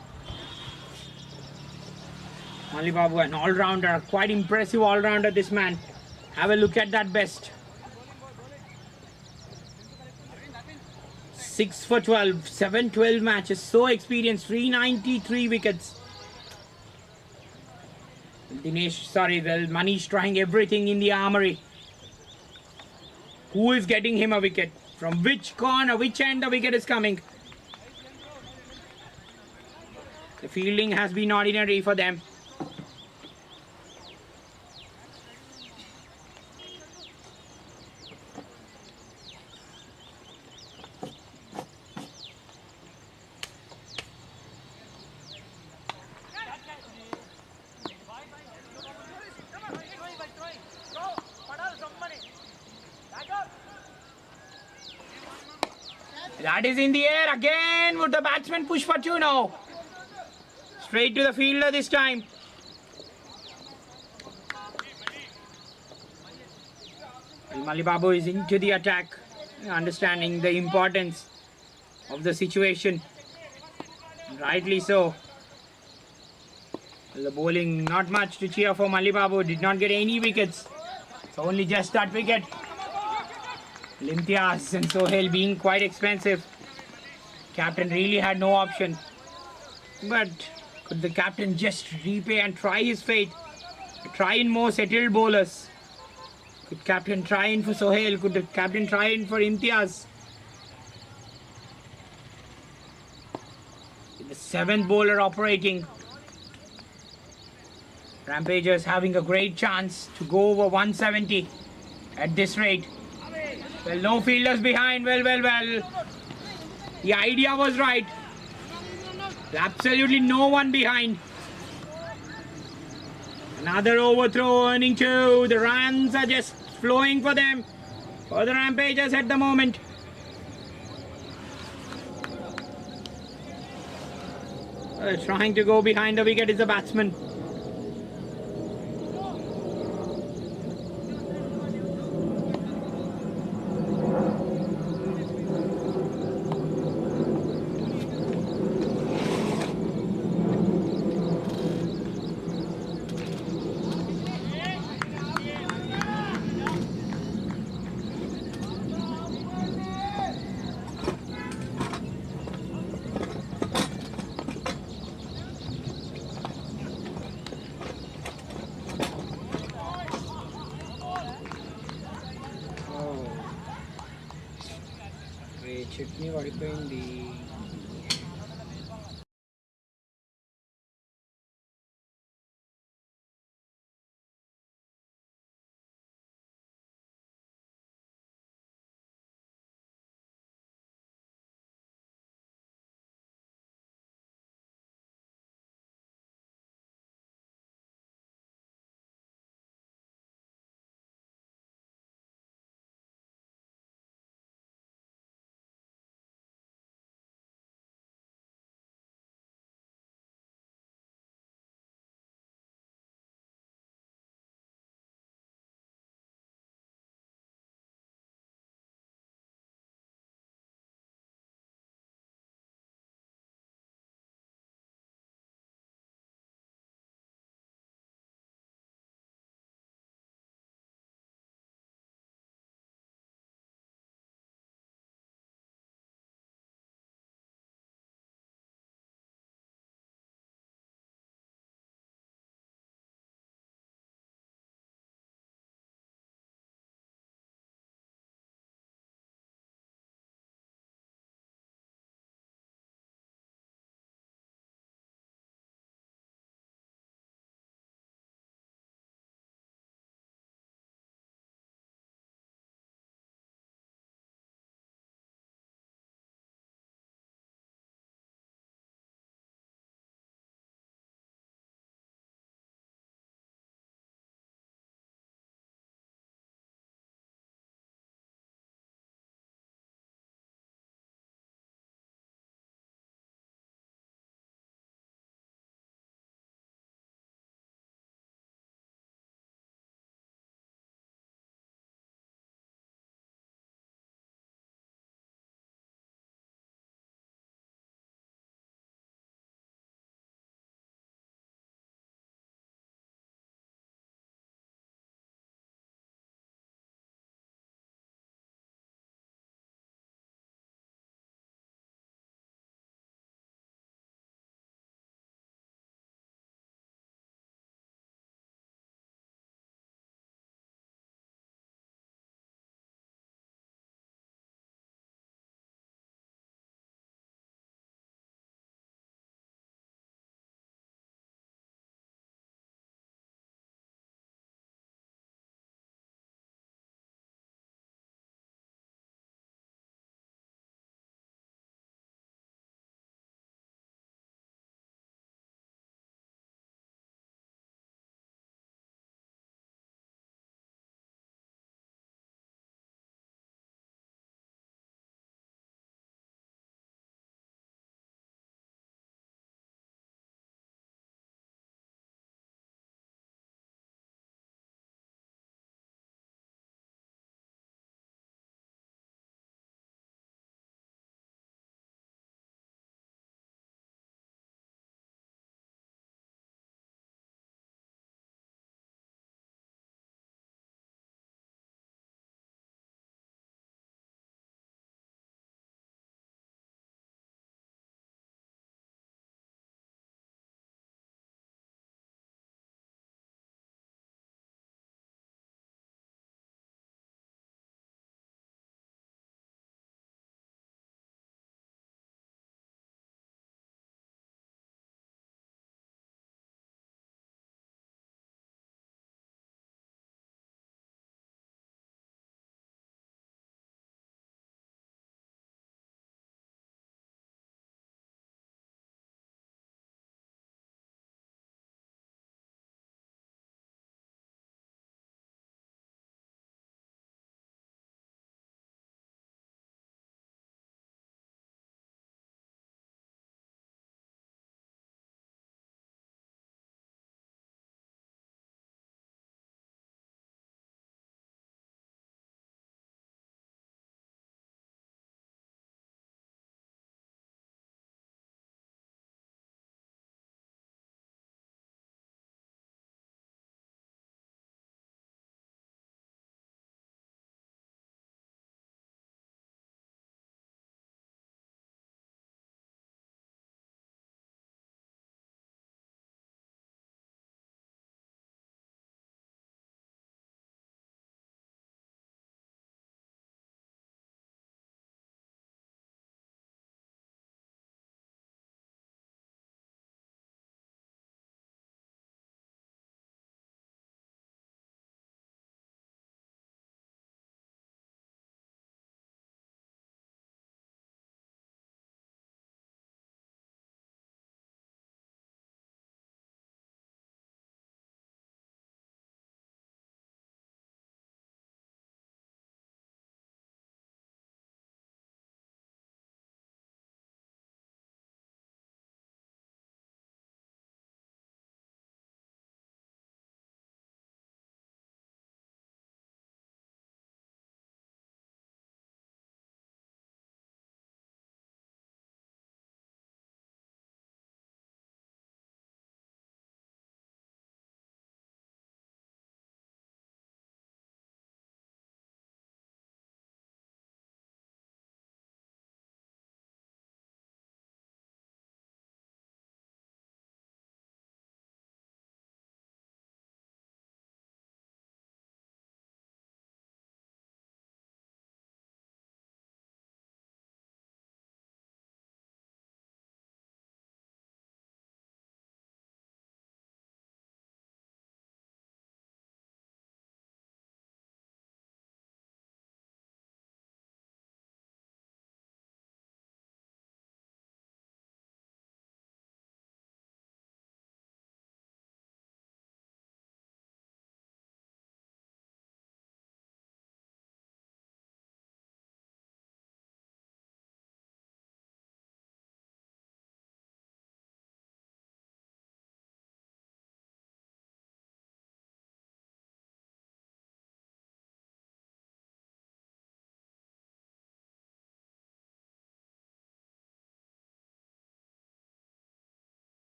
Speaker 1: Malli Babu, an all-rounder, quite impressive all-rounder, this man. Have a look at that best. 6 for 12, 7-12 matches, so experienced, 393 wickets. Manish trying everything in the armory. Who is getting him a wicket? From which corner, which end the wicket is coming? The fielding has been ordinary for them. That is in the air again. Would the batsman push for 2 now? Straight to the fielder this time. Malli Babu is into the attack, understanding the importance of the situation. Rightly so. The bowling, not much to cheer for. Malli Babu did not get any wickets. It's only just that wicket. Limtias and Sohail being quite expensive. Captain really had no option. But could the captain just repay and try his fate? Try in more settled bowlers. Could captain try in for Sohail? Could the captain try in for Imtiaz? The 7th bowler operating. Rampagers having a great chance to go over 170 at this rate. Well, no fielders behind. Well. The idea was right. Absolutely no one behind. Another overthrow earning two. The runs are just flowing for them. For the Rampagers at the moment. Trying to go behind the wicket is the batsman. Chutney పడిపోయింది.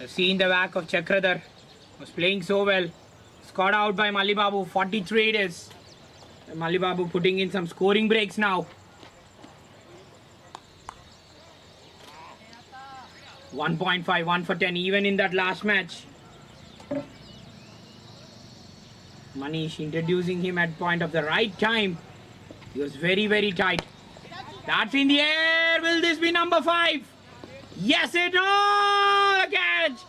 Speaker 1: Seen the back of Chakradhar. Was playing so well. Scored out by Malibabu. 43 it is. Malibabu putting in some scoring breaks now. 1.5, 1 for 10 even in that last match. Manish introducing him at point of the right time. He was very, very tight. That's in the air. Will this be number 5? Yes, it is. The catch.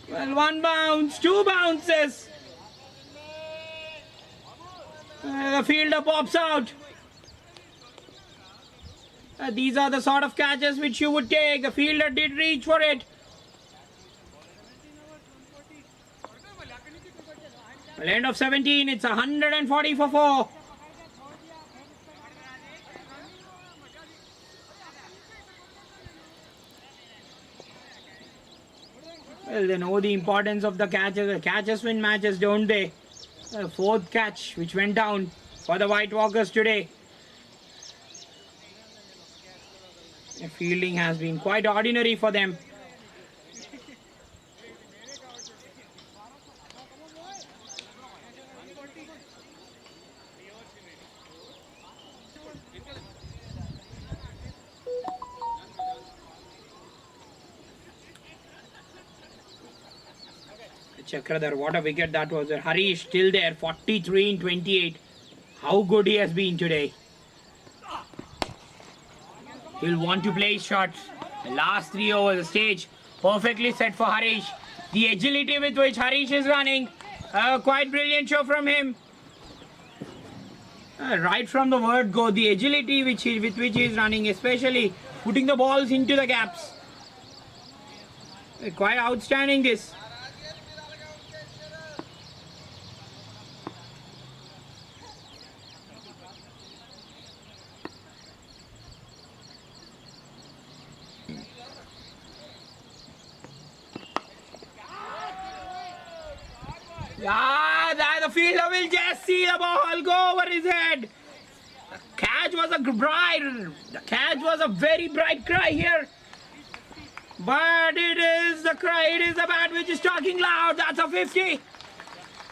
Speaker 1: Well, 1 bounce, 2 bounces. The fielder pops out. These are the sort of catches which you would take. The fielder did reach for it. Well, end of 17, it's 140 for 4. Well, they know the importance of the catches. The catches win matches, don't they? The 4th catch which went down for the White Walkers today. The fielding has been quite ordinary for them. Chakradhar, what a wicket that was. Harish still there, 43 in 28. How good he has been today. He'll want to play his shots. The last 3 overs, the stage perfectly set for Harish. The agility with which Harish is running, quite brilliant show from him. Right from the word go, the agility with which he is running, especially putting the balls into the gaps. Quite outstanding this. The fielder will just see the ball go over his head. The catch was a very bright cry here. But it is the cry, it is the bat which is talking loud. That's a 50.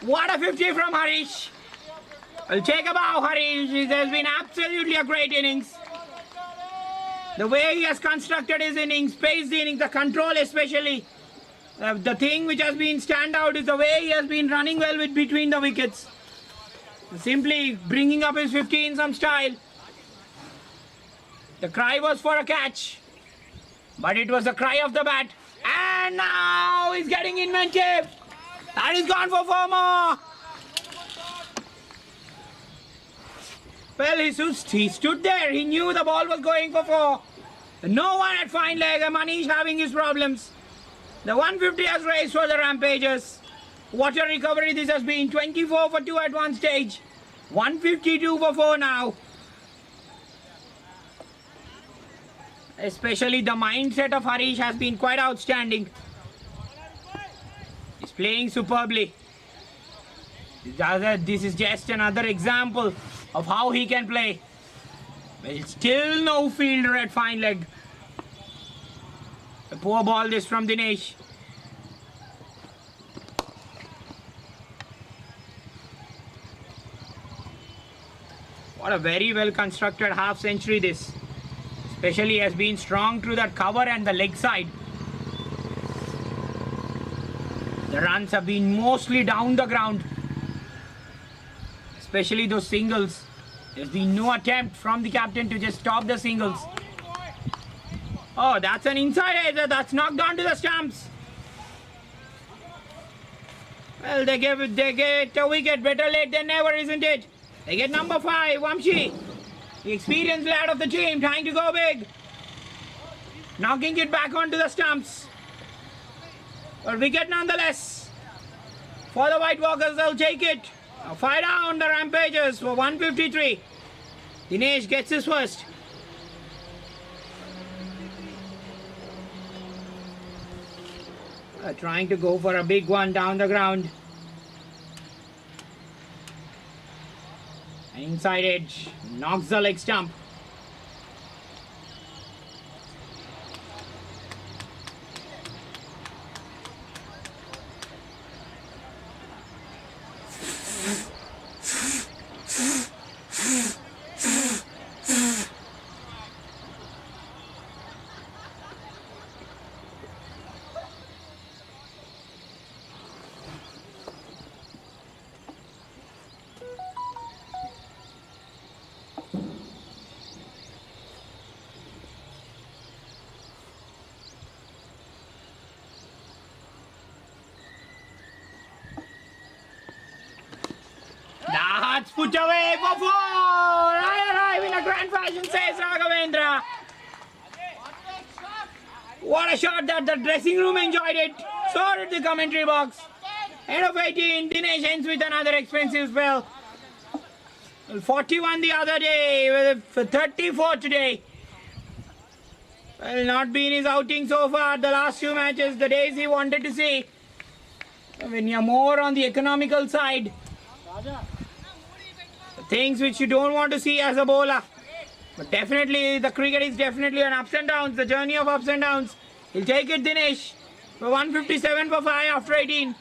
Speaker 1: What a 50 from Harish. I'll take a bow, Harish. It has been absolutely a great innings. The way he has constructed his innings, paced the innings, the control especially. The thing which has been stand out is the way he has been running well with between the wickets. Simply bringing up his 50 in some style. The cry was for a catch, but it was the cry of the bat. And now he's getting inventive. And he's gone for 4 more. Well, he stood there. He knew the ball was going for 4. No one at fine leg. Manish having his problems. The 150 has raised for the Rampagers. What a recovery this has been. 24 for 2 at one stage. 152 for 4 now. Especially the mindset of Harish has been quite outstanding. He's playing superbly. This is just another example of how he can play. Well, still no fielder at fine leg. A poor ball this from Dinesh. What a very well constructed half century this. Especially has been strong through that cover and the leg side. The runs have been mostly down the ground. Especially those singles. There's been no attempt from the captain to just stop the singles. Oh, that's an inside edge. That's knocked onto the stumps. Well, they get a wicket. Better late than never, isn't it? They get number 5, Vamshi. The experienced lad of the team, trying to go big. Knocking it back onto the stumps. But wicket nonetheless. For the White Walkers, they'll take it. Now 5 down, the Rampagers for 153. Dinesh gets his first. Trying to go for a big one down the ground. Inside edge, knocks the leg stump. That's put away for 4. I arrive in a grand fashion, says Raghavendra. What a shot that the dressing room enjoyed it. So did the commentary box. Head of 18, Dinesh ends with another expensive spell. 41 the other day, with 34 today. Well, not been his outing so far. The last few matches, the days he wanted to see. When you're more on the economical side, the things which you don't want to see as a bowler. But definitely, the cricket is definitely an ups and downs, the journey of ups and downs. He'll take it, Dinesh, for 157 for 5 after 18.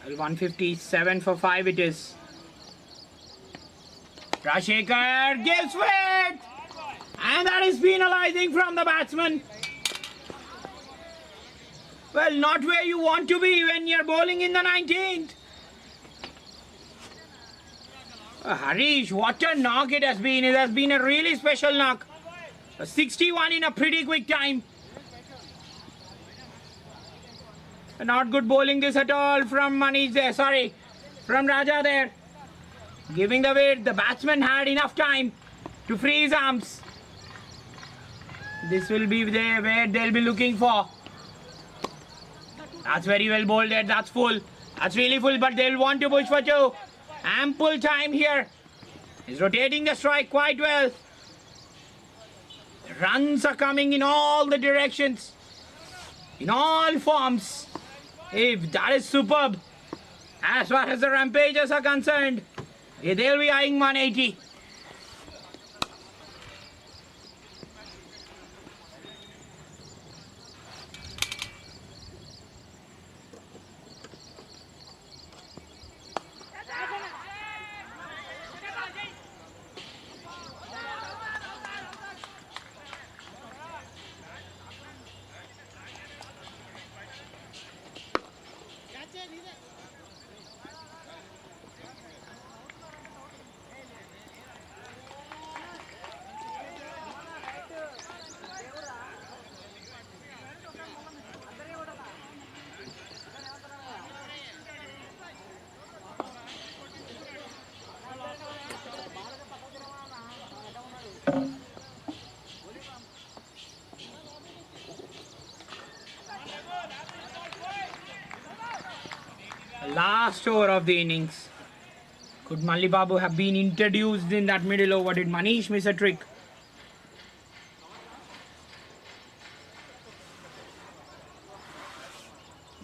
Speaker 1: Well, 157 for 5 it is. Rashekar gives it! And that is penalizing from the batsman. Well, not where you want to be when you're bowling in the 19th. Harish, what a knock it has been. It has been a really special knock. A 61 in a pretty quick time. Not good bowling this at all from Manish there. Sorry, from Raja there. Giving the weight. The batsman had enough time to free his arms. This will be there where they'll be looking for. That's very well bowled there. That's full. That's really full, but they'll want to push for 2. Ample time here. He's rotating the strike quite well. The runs are coming in all the directions. In all forms. If that is superb. As far as the Rampagers are concerned, they'll be eyeing 180. Last over of the innings. Could Malli Babu have been introduced in that middle over? Did Manish miss a trick?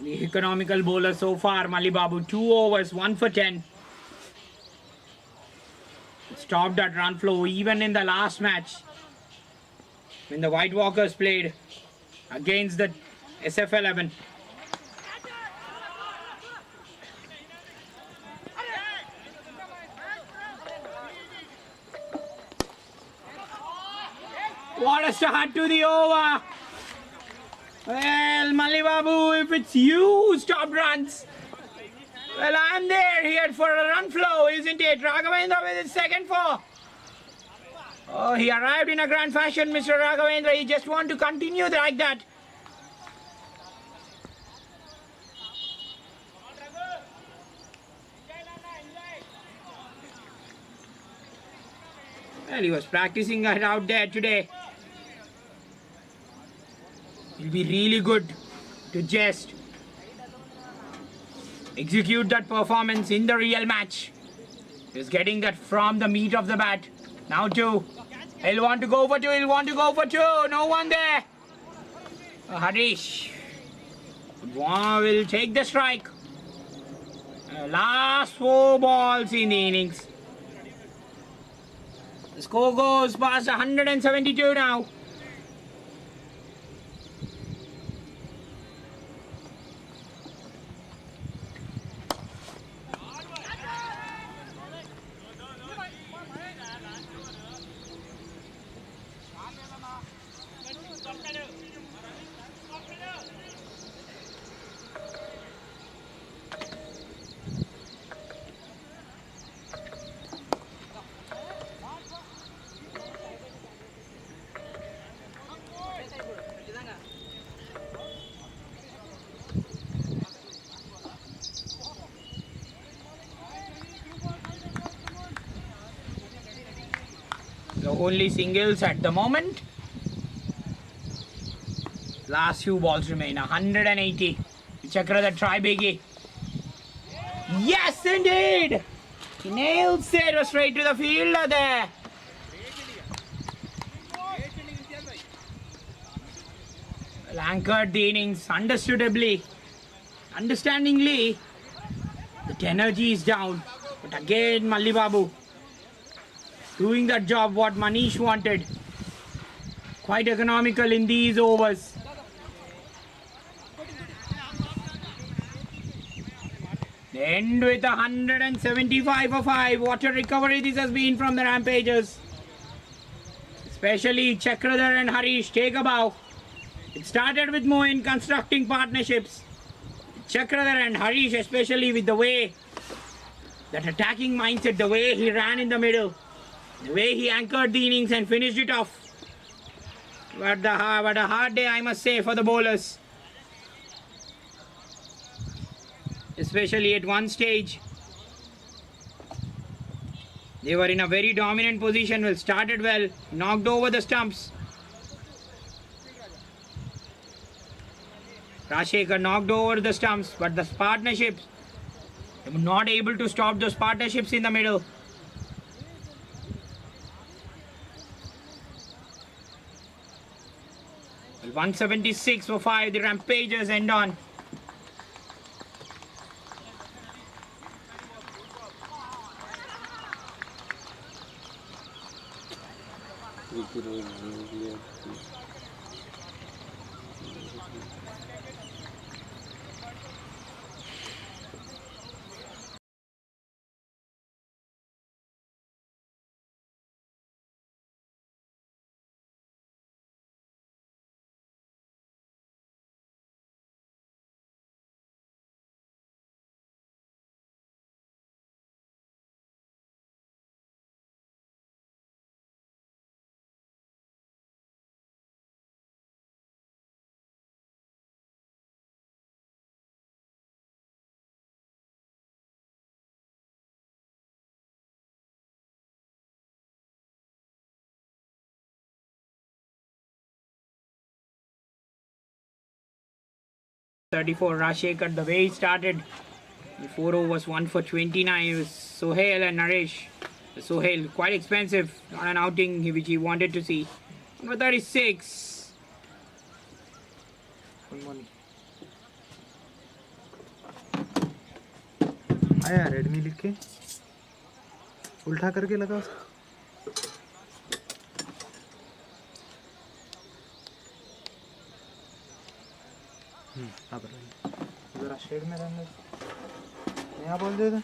Speaker 1: The economical bowler so far, Malli Babu, 2 overs, 1 for 10. Stopped that run flow even in the last match when the White Walkers played against the SF11. What a start to the over! Well, Malli Babu, if it's you who stopped runs, well, I'm there here for a run flow, isn't it? Raghavendra with his second four. Oh, he arrived in a grand fashion, Mr. Raghavendra. He just want to continue like that. Well, he was practicing it out there today. It'll be really good to just execute that performance in the real match. He's getting that from the meat of the bat. Now two. He'll want to go for two. He'll want to go for two. No one there. Harish will take the strike. Last 4 balls in the innings. The score goes past 172 now. The only singles at the moment. Last few balls remain. 180. Chakra the try biggie. Yes, indeed. He nails it straight to the fielder there. Well, anchored the innings understandingly. The energy is down. But again, Malli Babu doing that job what Manish wanted. Quite economical in these overs. They end with 175 for 5. What a recovery this has been from the Rampagers. Especially Chakradhar and Harish take a bow. It started with Mohin constructing partnerships. Chakradhar and Harish, especially with the way that attacking mindset, the way he ran in the middle, the way he anchored the innings and finished it off. But a hard day, I must say, for the bowlers. Especially at one stage, they were in a very dominant position. Well, started well, knocked over the stumps. Rashekar knocked over the stumps, but the partnerships, they were not able to stop those partnerships in the middle. Well, 176 for 5, the Rampagers end on. Rashekar, the way he started, the 4 overs, 1 for 29. It was Sohail and Naresh. Sohail, quite expensive, not an outing which he wanted to see. 1 for 36.
Speaker 3: आया Redmi लिख के उल्टा करके लगा उसको जरा shade में रहने नया बोल दे दे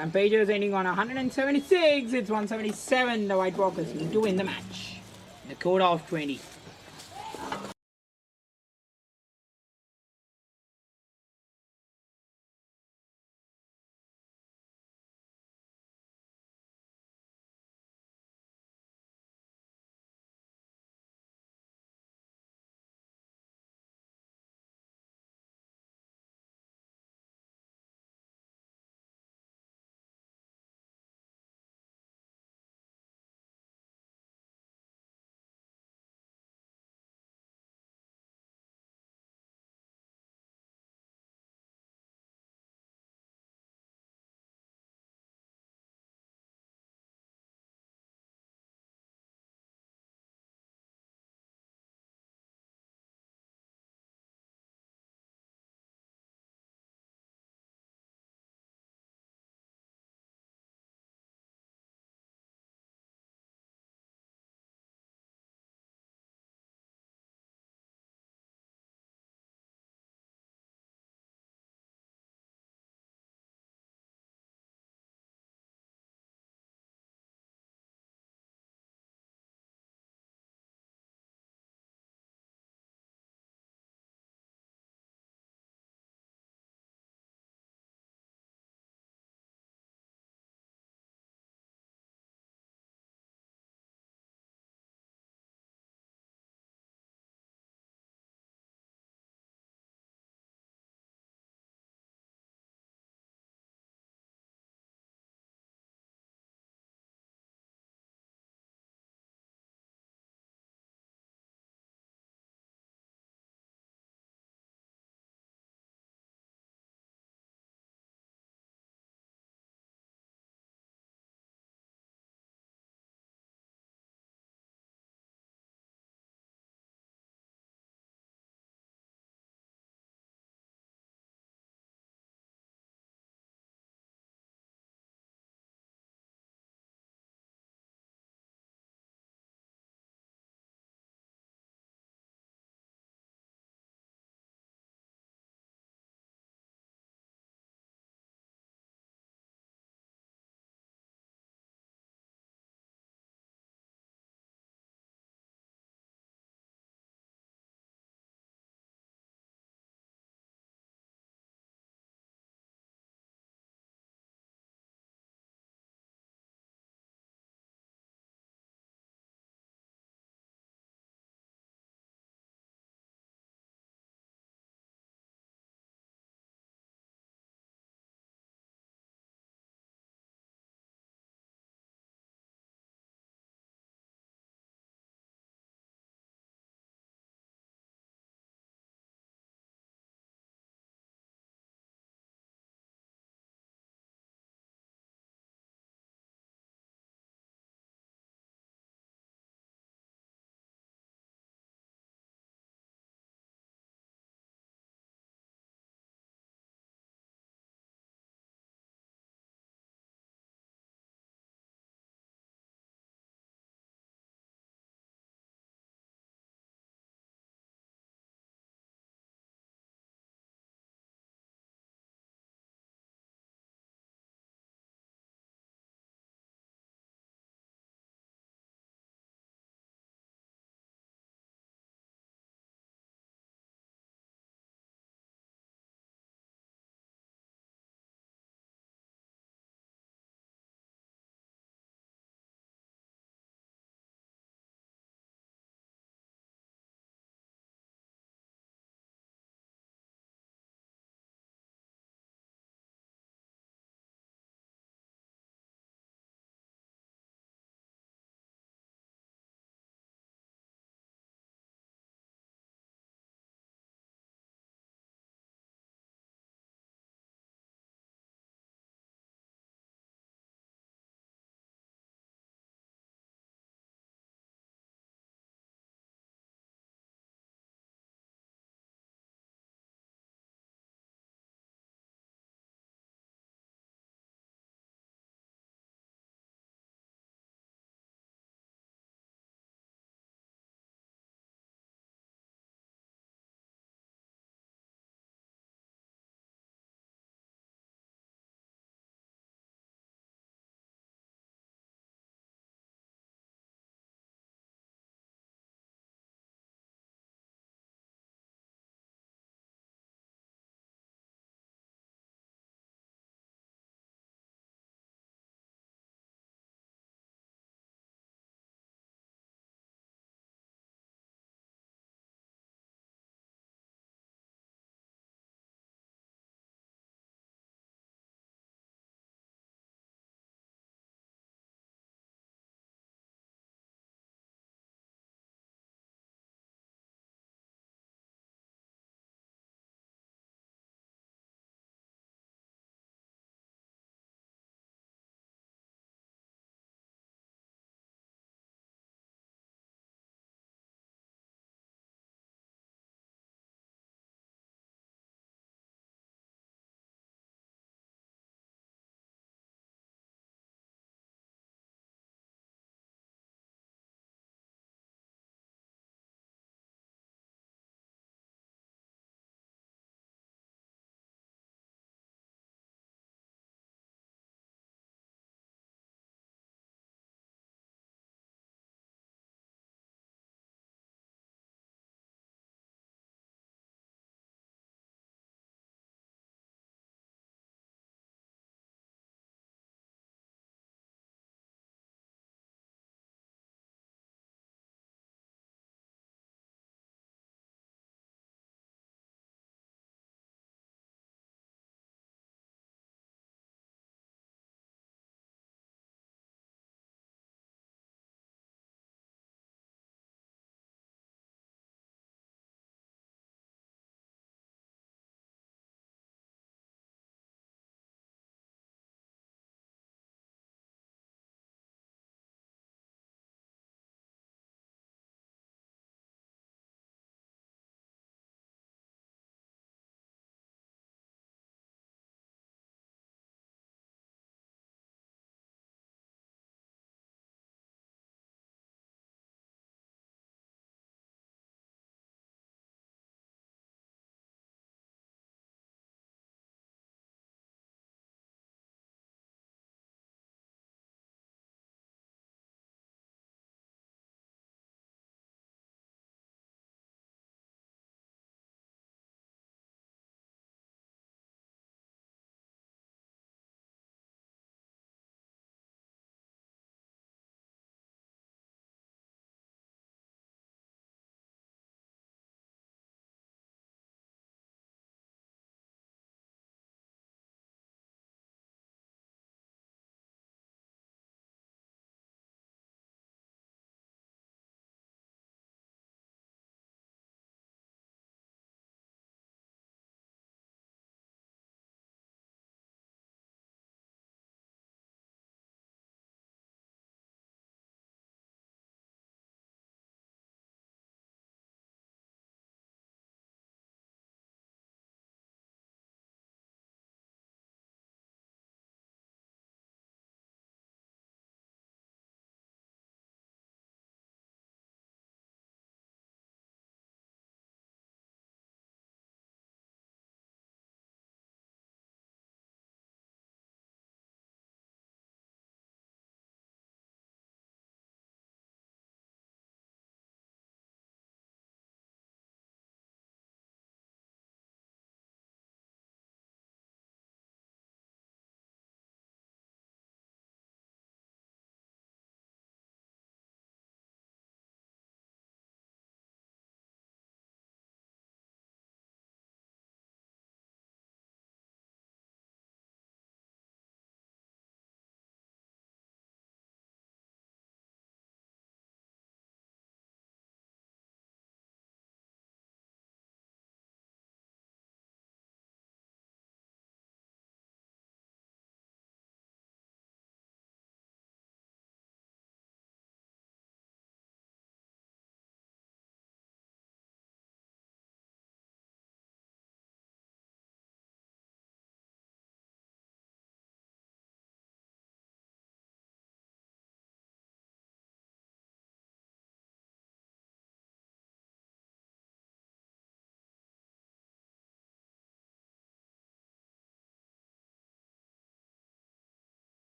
Speaker 1: Rampagers ending on 176. It's 177. The White Walkers need to win the match. The quota of 20.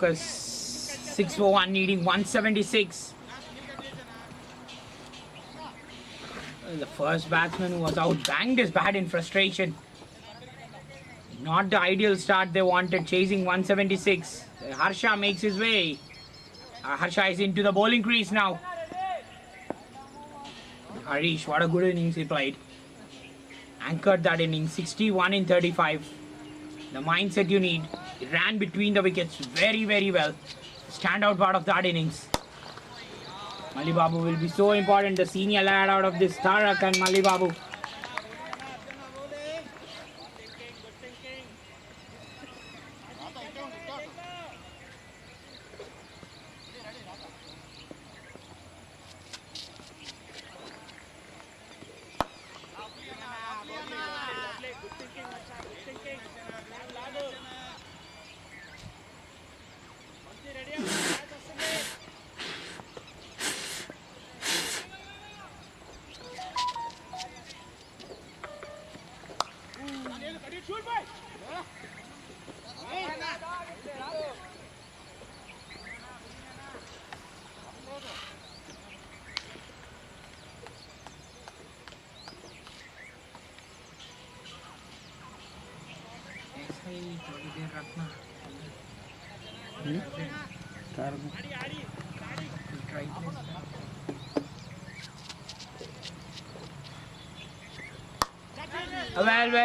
Speaker 1: Yorkers 6 for 1, needing 176. The first batsman who was out banged his bat in frustration. Not the ideal start they wanted, chasing 176. Harsha makes his way. Harsha is into the bowling crease now. Harish, what a good innings he played. Anchored that inning, 61 in 35. The mindset you need. He ran between the wickets very, very well. Standout part of that innings. Mali Babu will be so important, the senior lad out of this, Tarak and Mali Babu.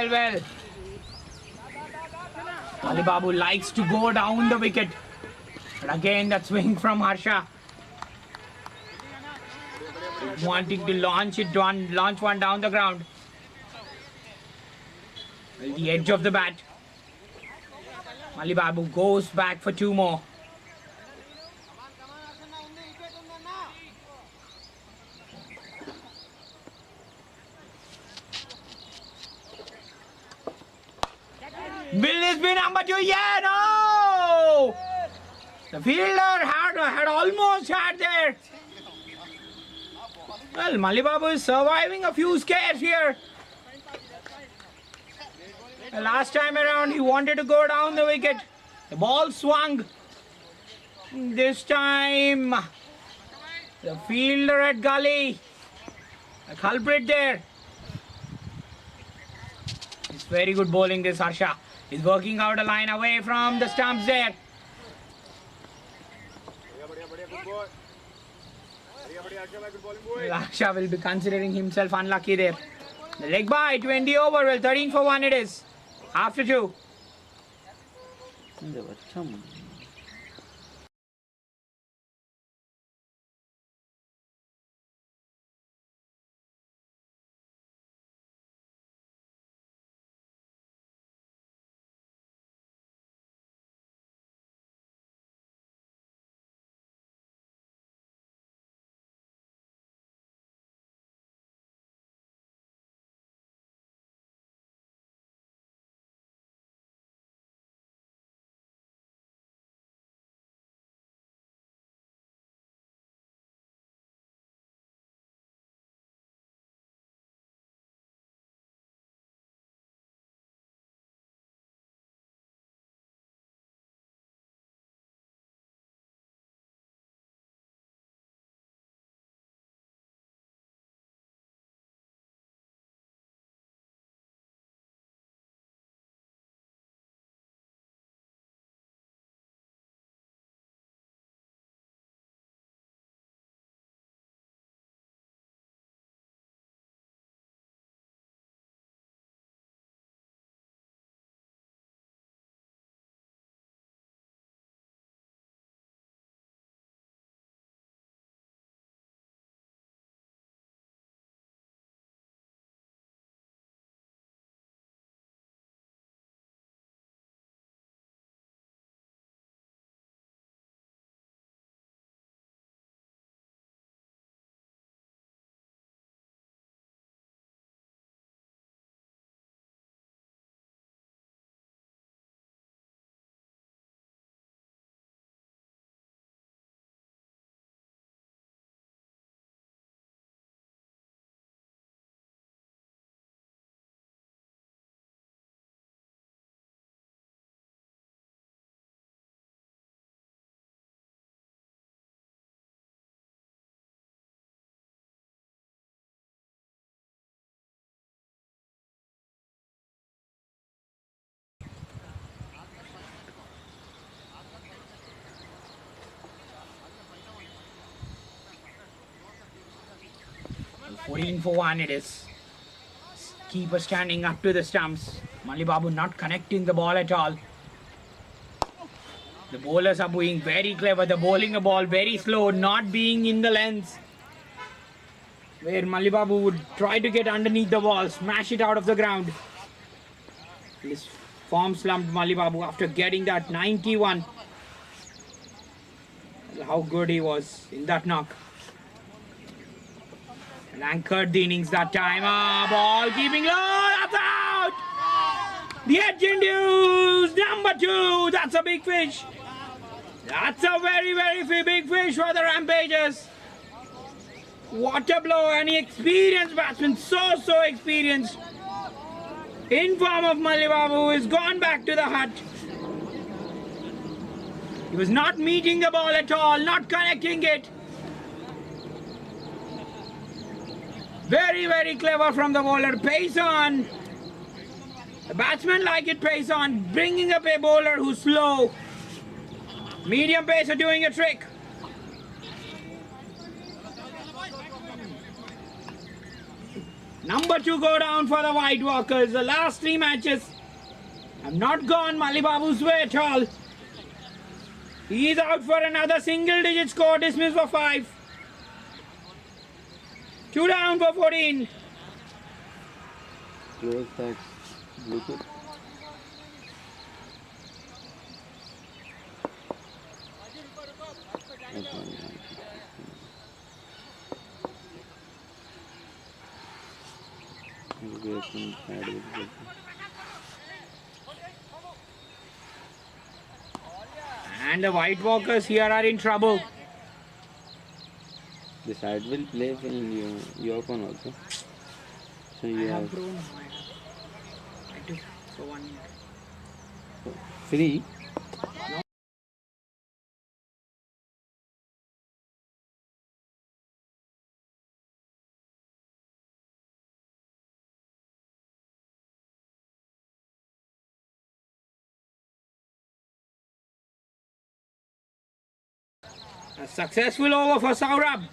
Speaker 1: Well. Ali Babu likes to go down the wicket. But again, that swing from Harsha. Wanting to launch one down the ground. Well, the edge of the bat. Ali Babu goes back for 2 more. Will this be number 2? Yeah, no! The fielder had almost had there. Well, Mali Babu is surviving a few scares here. The last time around, he wanted to go down the wicket. The ball swung. This time, the fielder at gully. A culprit there. It's very good bowling, this Harsha. He's working out a line away from the stumps there. Harsha will be considering himself unlucky there. The leg by 20 over. Well, 13 for 1 it is. After 2. 14 for 1 it is. Keeper standing up to the stumps. Malli Babu not connecting the ball at all. The bowlers are being very clever. They're bowling the ball very slow, not being in the lens. Where Malli Babu would try to get underneath the ball, smash it out of the ground. His form slumped Malli Babu after getting that 91. How good he was in that knock. And anchored the innings that time. Ball keeping low. That's out. The edge induced. Number 2. That's a big fish. That's a very, very big fish for the Rampagers. What a blow. Any experienced batsman, so experienced. In form of Malli Babu, is gone back to the hut. He was not meeting the ball at all, not connecting it. Very clever from the bowler. Pace on. The batsman like it, pace on. Bringing up a bowler who's slow. Medium pace are doing a trick. Number 2 go down for the White Walkers. The last 3 matches have not gone Malli Babu's way at all. He is out for another single-digit score. Dismissed for 5. 2 down for 14.
Speaker 2: Close that Bluetooth.
Speaker 1: And the White Walkers here are in trouble.
Speaker 2: The side will play in your phone also. So you have
Speaker 1: Bro, I took for 1 year.
Speaker 2: free.
Speaker 1: A successful over for Saurabh.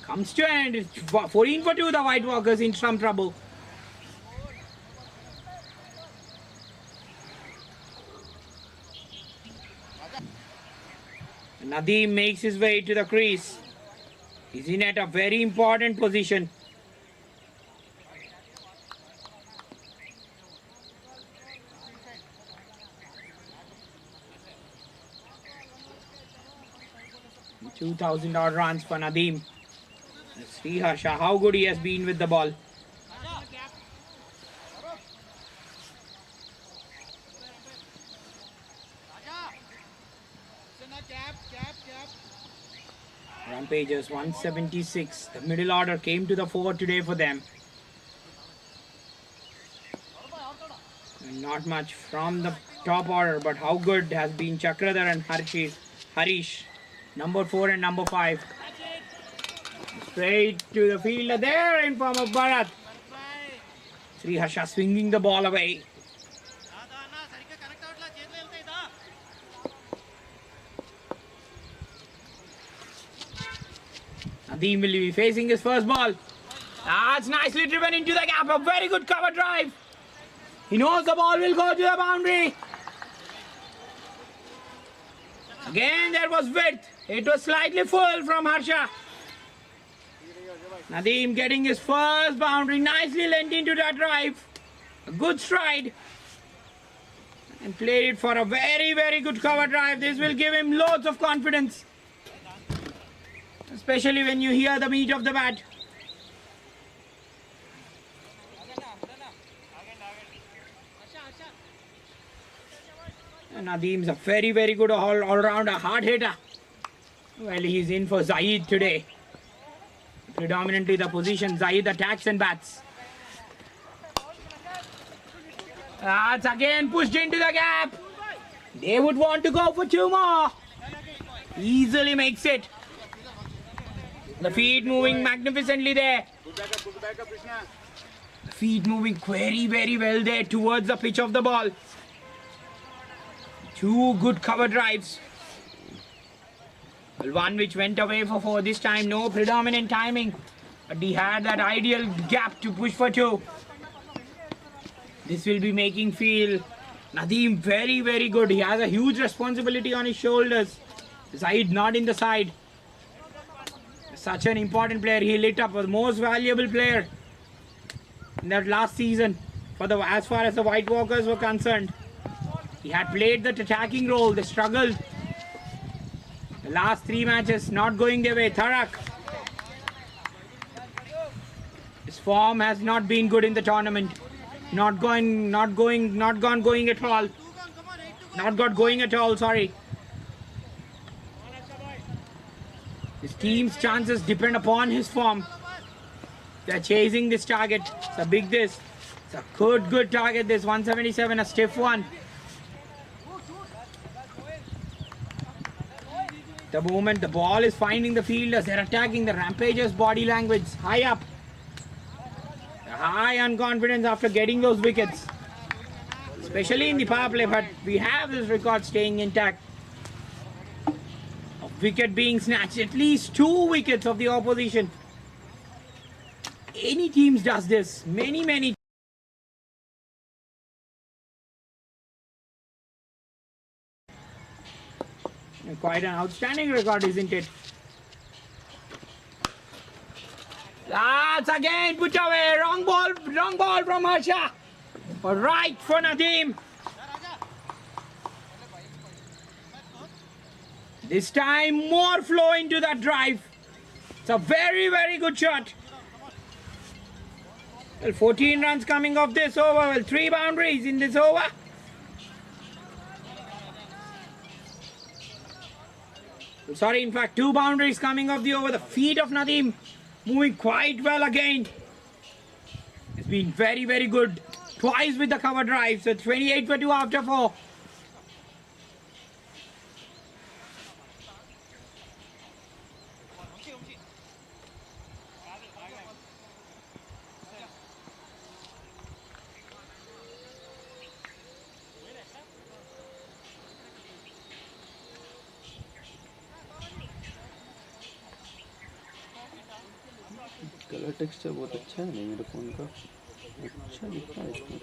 Speaker 1: Comes to an end. It's 14 for 2. The White Walkers in some trouble. Nadeem makes his way to the crease. He's in at a very important position. $2,000 odd runs for Nadeem. Sriharsha, how good he has been with the ball. Rampagers 176. The middle order came to the fore today for them. And not much from the top order, but how good has been Chakradhar and Harish. Number 4 and number 5. Straight to the fielder there in form of Bharat. Sriharsha swinging the ball away. Nadeem will be facing his first ball. That's nicely driven into the gap. A very good cover drive. He knows the ball will go to the boundary. Again there was width. It was slightly full from Harsha. Nadeem getting his first boundary. Nicely lent into that drive. A good stride. And played it for a very good cover drive. This will give him loads of confidence. Especially when you hear the beat of the bat. And Nadeem's a very good all-rounder, hard hitter. Well, he's in for Zaid today. Predominantly the position Zaid attacks and bats. That's again pushed into the gap. They would want to go for 2 more. Easily makes it. The feet moving magnificently there. The feet moving very well there towards the pitch of the ball. 2 good cover drives. Well, one which went away for 4 this time. No predominant timing. But he had that ideal gap to push for two. This will be making feel Nadeem very, very good. He has a huge responsibility on his shoulders. Zaid not in the side. Such an important player. He lit up the most valuable player in that last season as far as the White Walkers were concerned. He had played that attacking role. They struggled. The last 3 matches not going their way. Tarak. His form has not been good in the tournament. Not gone going at all. Not got going at all, sorry. His team's chances depend upon his form. They're chasing this target. It's a big this. It's a good target this. 177, a stiff one. The moment the ball is finding the fielders, they're attacking the Rampagers' body language. High up. High on confidence after getting those wickets. Especially in the power play, but we have this record staying intact. A wicket being snatched. At least 2 wickets of the opposition. Any teams does this. Many. Quite an outstanding record, isn't it? That's again put away. Wrong ball from Harsha. Right for Nadeem. This time more flow into that drive. It's a very good shot. Well, 14 runs coming off this over. Well, 3 boundaries in this over. Sorry, in fact, 2 boundaries coming off the over. The feet of Nadeem moving quite well again. It's been very good. Twice with the cover drive. So 28 for 2 after 4.
Speaker 2: Colour texture बहुत अच्छा है नहीं मेरे phone का अच्छा दिखता है इसमें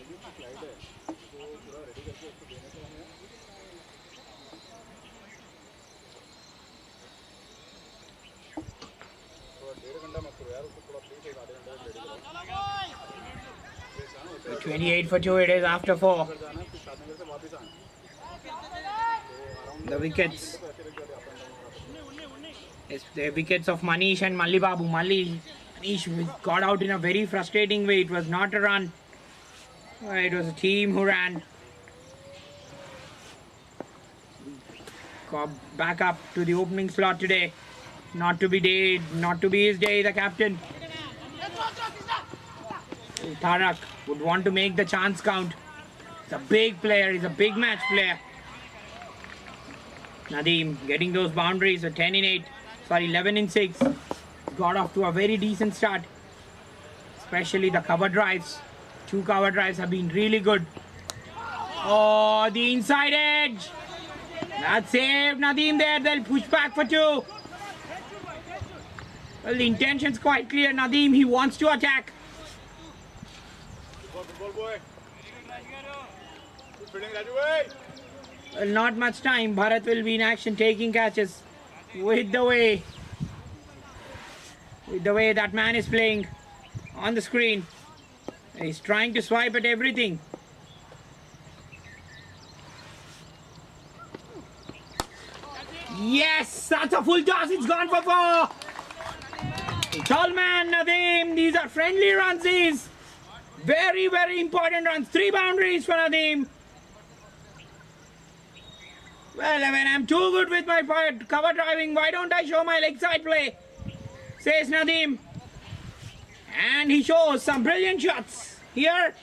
Speaker 1: 28 for 2 it is after 4. The wickets. It's the wickets of Manish and Malli Babu. Manish got out in a very frustrating way. It was not a run. It was a team who ran. Got back up to the opening slot today. Not to be his day, the captain. Tarak would want to make the chance count. He's a big player. He's a big match player. Nadeem getting those boundaries. So 10 in 8. Sorry, 11 in 6. Got off to a very decent start. Especially the cover drives. 2 cover drives have been really good. Oh, the inside edge. That's saved. Nadeem there. They'll push back for 2. Well, the intention's quite clear. Nadeem, he wants to attack. Well, not much time. Bharat will be in action taking catches. With the way that man is playing on the screen. He's trying to swipe at everything. Yes, that's a full toss. It's gone for 4. Tall man, Nadeem. These are friendly runs. These very important runs. 3 boundaries for Nadeem. Well, when I'm too good with my cover driving, why don't I show my leg side play? Says Nadeem. And he shows some brilliant shots here.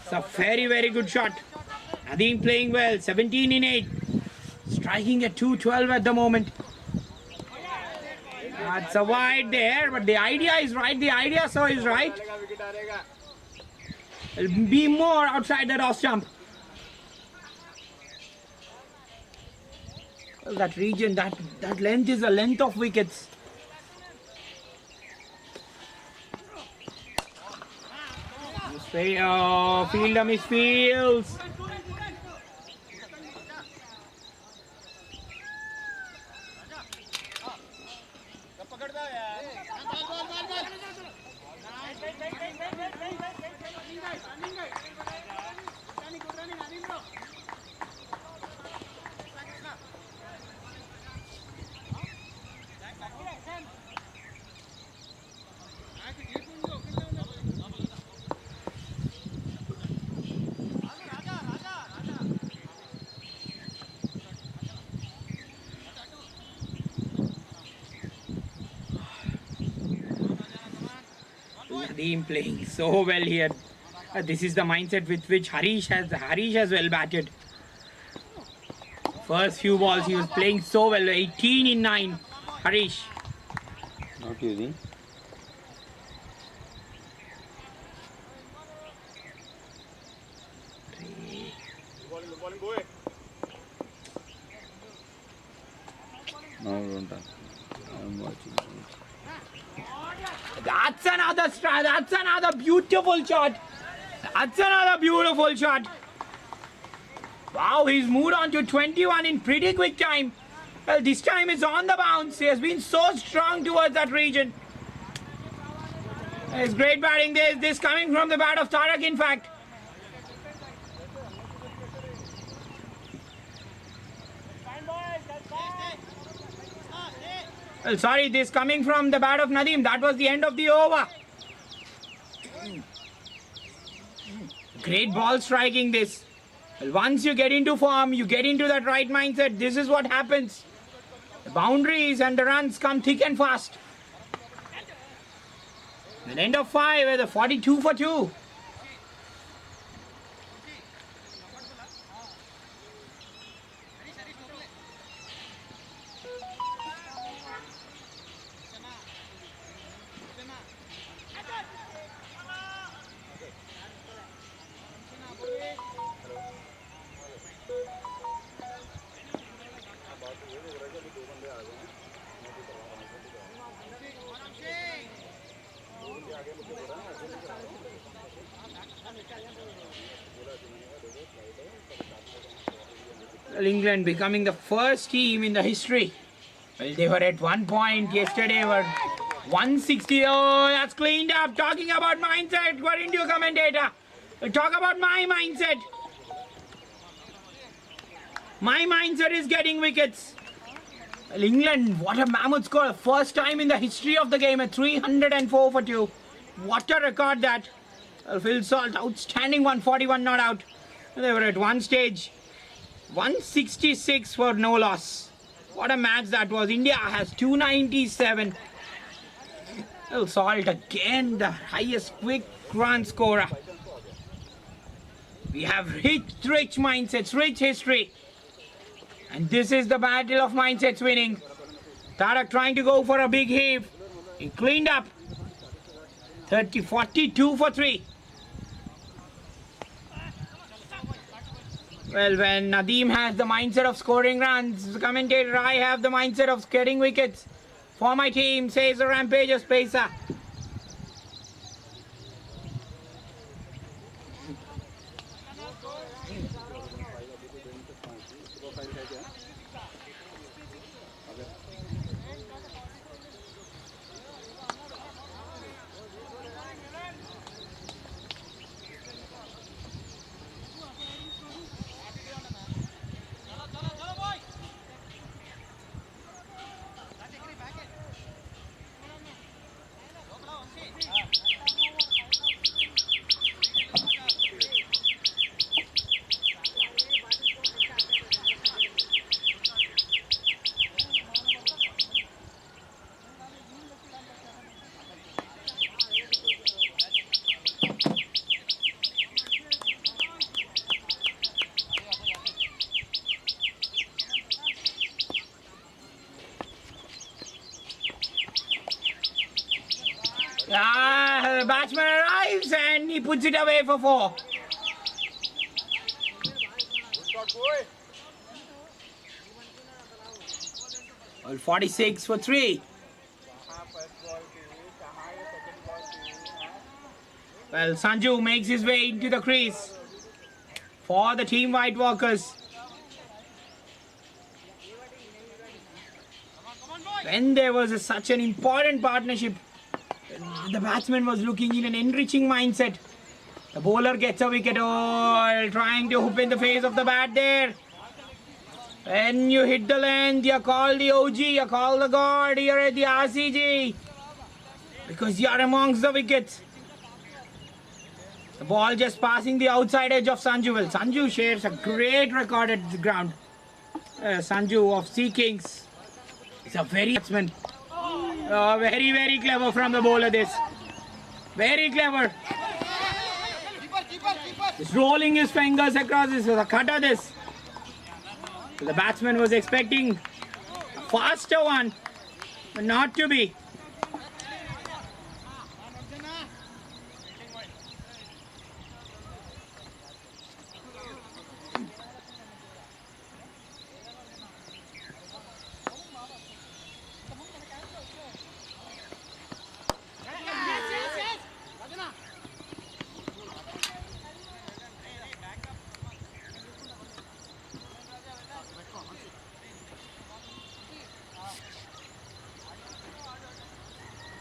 Speaker 1: It's a very good shot. Nadeem playing well. 17 in 8. Striking at 212 at the moment. That's a wide there, but the idea is right. The idea so is right. It'll be more outside that off stump. Well, that region, that length is the length of wickets. Fielder misfields. Nadeem playing so well here. This is the mindset with which Harish has well batted. First few balls he was playing so well. 18 in 9. Harish.
Speaker 2: Not using. No, don't. I'm watching.
Speaker 1: That's another strike. That's another beautiful shot. That's another beautiful shot. Wow, he's moved on to 21 in pretty quick time. Well, this time is on the bounce. He has been so strong towards that region. It's great batting. This coming from the bat of Tarak, in fact. Well, sorry, this coming from the bat of Nadeem. That was the end of the over. Great ball striking this. Well, once you get into form, you get into that right mindset, this is what happens. The boundaries and the runs come thick and fast. An end of 5 with a 42 for 2. Well, England becoming the first team in the history. Well, they were at one point yesterday, were 160. Oh, that's cleaned up. Talking about mindset, according to your commentator. Talk about my mindset. My mindset is getting wickets. Well, England, what a mammoth score. First time in the history of the game at 304 for 2. What a record that. Well, Phil Salt, outstanding 141 not out. They were at one stage 166 for no loss. What a match that was. India has 297. Phil Salt again, the highest quick run scorer. We have rich mindsets, rich history. And this is the battle of mindsets winning. Tarak trying to go for a big heave. He cleaned up. 42 for 3. Well, when Nadeem has the mindset of scoring runs, the commentator, I have the mindset of getting wickets for my team, says the Rampagers pacer. The batsman arrives and he puts it away for 4. Well, 46 for 3. Well, Sanju makes his way into the crease for the team White Walkers. When there was such an important partnership, the batsman was looking in an enriching mindset. The bowler gets a wicket, trying to hoop in the face of the bat there. When you hit the length, you call the OG, you call the god here at the RCG. Because you are amongst the wickets. The ball just passing the outside edge of Sanju. Well, Sanju shares a great record at the ground. Sanju of Sea Kings. He's a very batsman. Very, very clever from the bowler this. Very clever. He's rolling his fingers across this. Was a cutter this. The batsman was expecting a faster one, but not to be.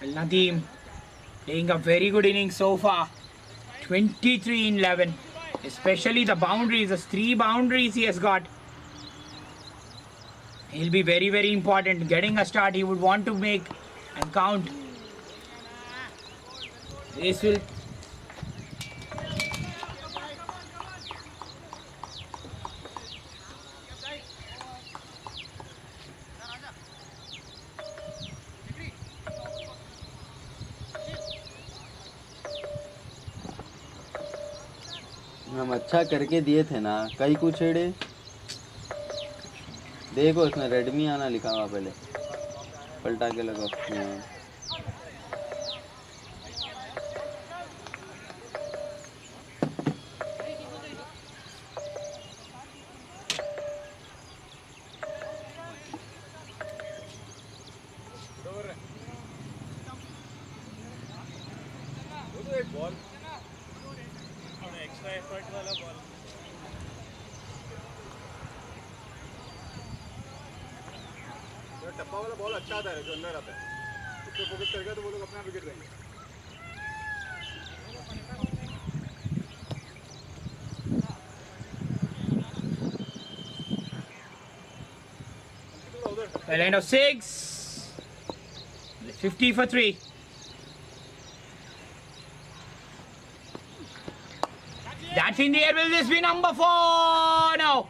Speaker 1: Well, Nadeem playing a very good inning so far. 23 in 11. Especially the boundaries, the 3 boundaries he has got. He'll be very, very important. Getting a start, he would want to make and count. This will...
Speaker 2: हम अच्छा करके दिए थे ना, कई कुछ छेड़े। देखो इसमें रेडमी आना लिखा हुआ, पहले पलटा के लगाओ।
Speaker 4: टप्पा वाला बॉल अच्छा आता है जो अंदर आता है, उसको फोकस करेगा तो वो लोग अपना विकेट लेंगे।
Speaker 1: Well, end of 6. 50 for 3. That's in the air. Will this be number 4? No.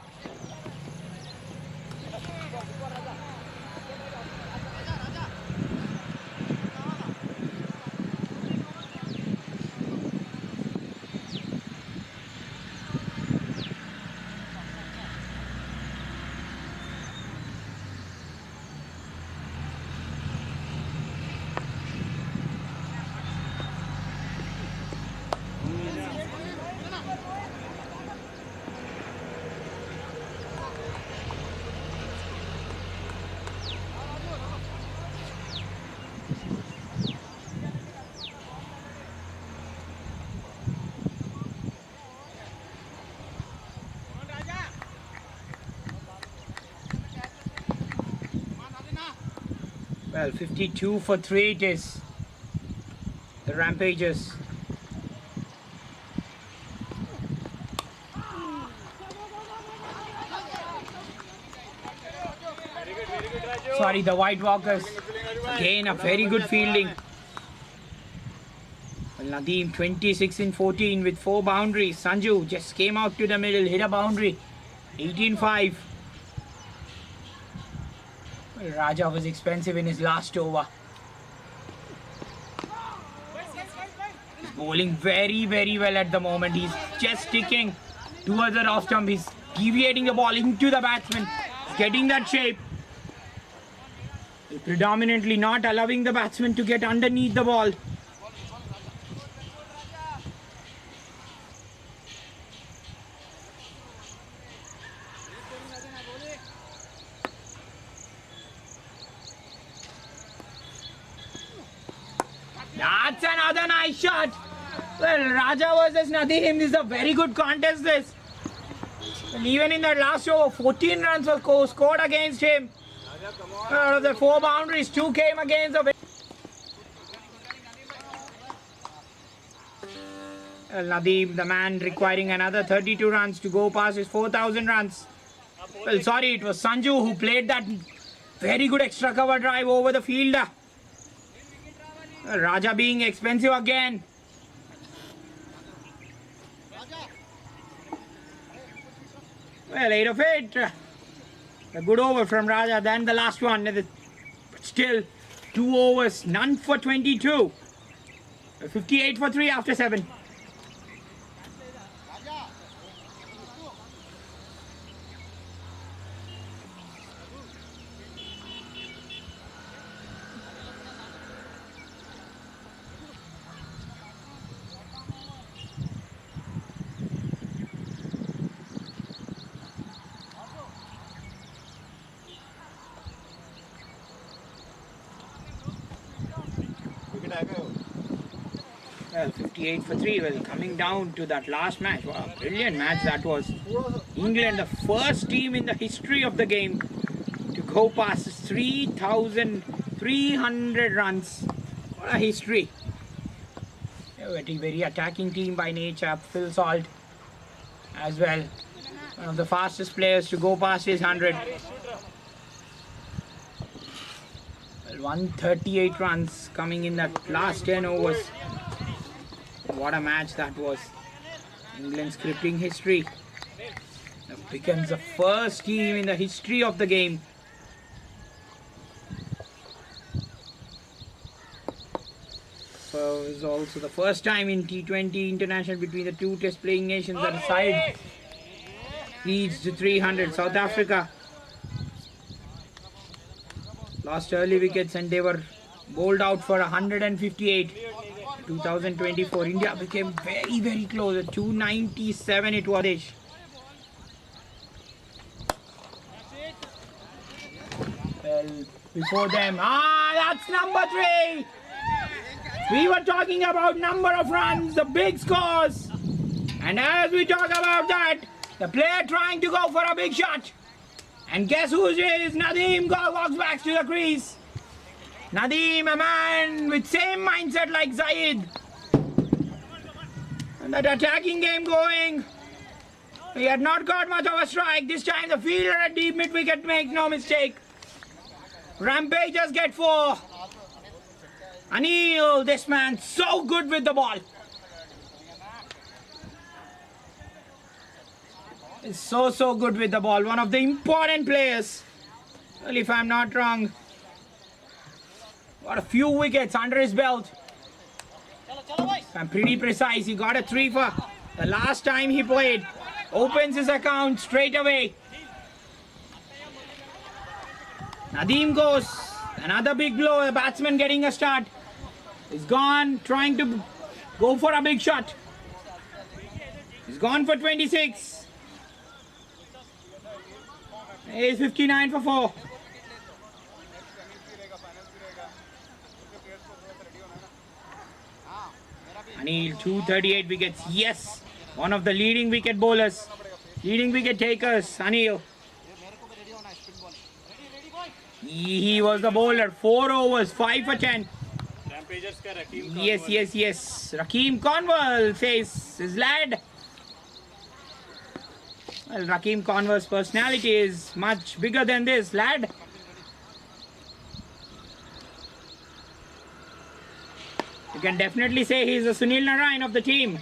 Speaker 1: Well, 52 for 3 it is. The Rampagers. Sorry, the White Walkers. Again, a very good fielding. Well, Nadeem 26 in 14 with 4 boundaries. Sanju just came out to the middle, hit a boundary. 18-5. Well, Raja was expensive in his last over. He's bowling very, very well at the moment. He's just sticking towards the off stump. He's deviating the ball into the batsman. Getting that shape. Predominantly not allowing the batsman to get underneath the ball. That's another nice shot. Well, Raja versus Nadeem, this is a very good contest this. Well, even in that last over, 14 runs were scored against him. Out of the 4 boundaries, 2 came against the... Well, Nadeem, the man requiring another 32 runs to go past his 4,000 runs. Well, sorry, it was Sanju who played that very good extra cover drive over the fielder. Raja being expensive again. Well, 8 of 8. A good over from Raja. Then the last one. But still, 2 overs. None for 22. 58 for 3 after 7. Well, 58 for 3. Well, coming down to that last match. Wow, brilliant match that was. England, the first team in the history of the game to go past 3,300 runs. What a history. A very attacking team by nature. Phil Salt as well. One of the fastest players to go past his 100. Well, 138 runs coming in that last 10 overs. What a match that was. England scripting history. It becomes the first team in the history of the game so it's also the first time in T20 international between the two test playing nations that a side reached 300. South Africa lost early wickets and they were bowled out for 158. 2024, India became very close at 297 it was. Well, before them, that's number 3. We were talking about number of runs, the big scores. And as we talk about that, the player trying to go for a big shot. And guess who it is? Nadeem walks back to the crease. Nadeem, a man with same mindset like Zaid. And that attacking game going. He had not got much of a strike. This time the fielder at deep mid wicket, make no mistake. Rampagers get 4. Anil, this man, so good with the ball. He's so good with the ball. One of the important players. Well, if I'm not wrong. Got a few wickets under his belt. I'm pretty precise. He got a 3 for the last time he played. Opens his account straight away. Nadeem goes. Another big blow. The batsman getting a start. He's gone, trying to go for a big shot. He's gone for 26. He's 59 for 4. Anil, 238 wickets. Yes, one of the leading wicket bowlers, leading wicket takers. Anil. He was the bowler. 4 overs, 5 for 10. Yes. Rakeem Conwell says his lad. Well, Rakeem Conwell's personality is much bigger than this, lad. You can definitely say he's the Sunil Narayan of the team.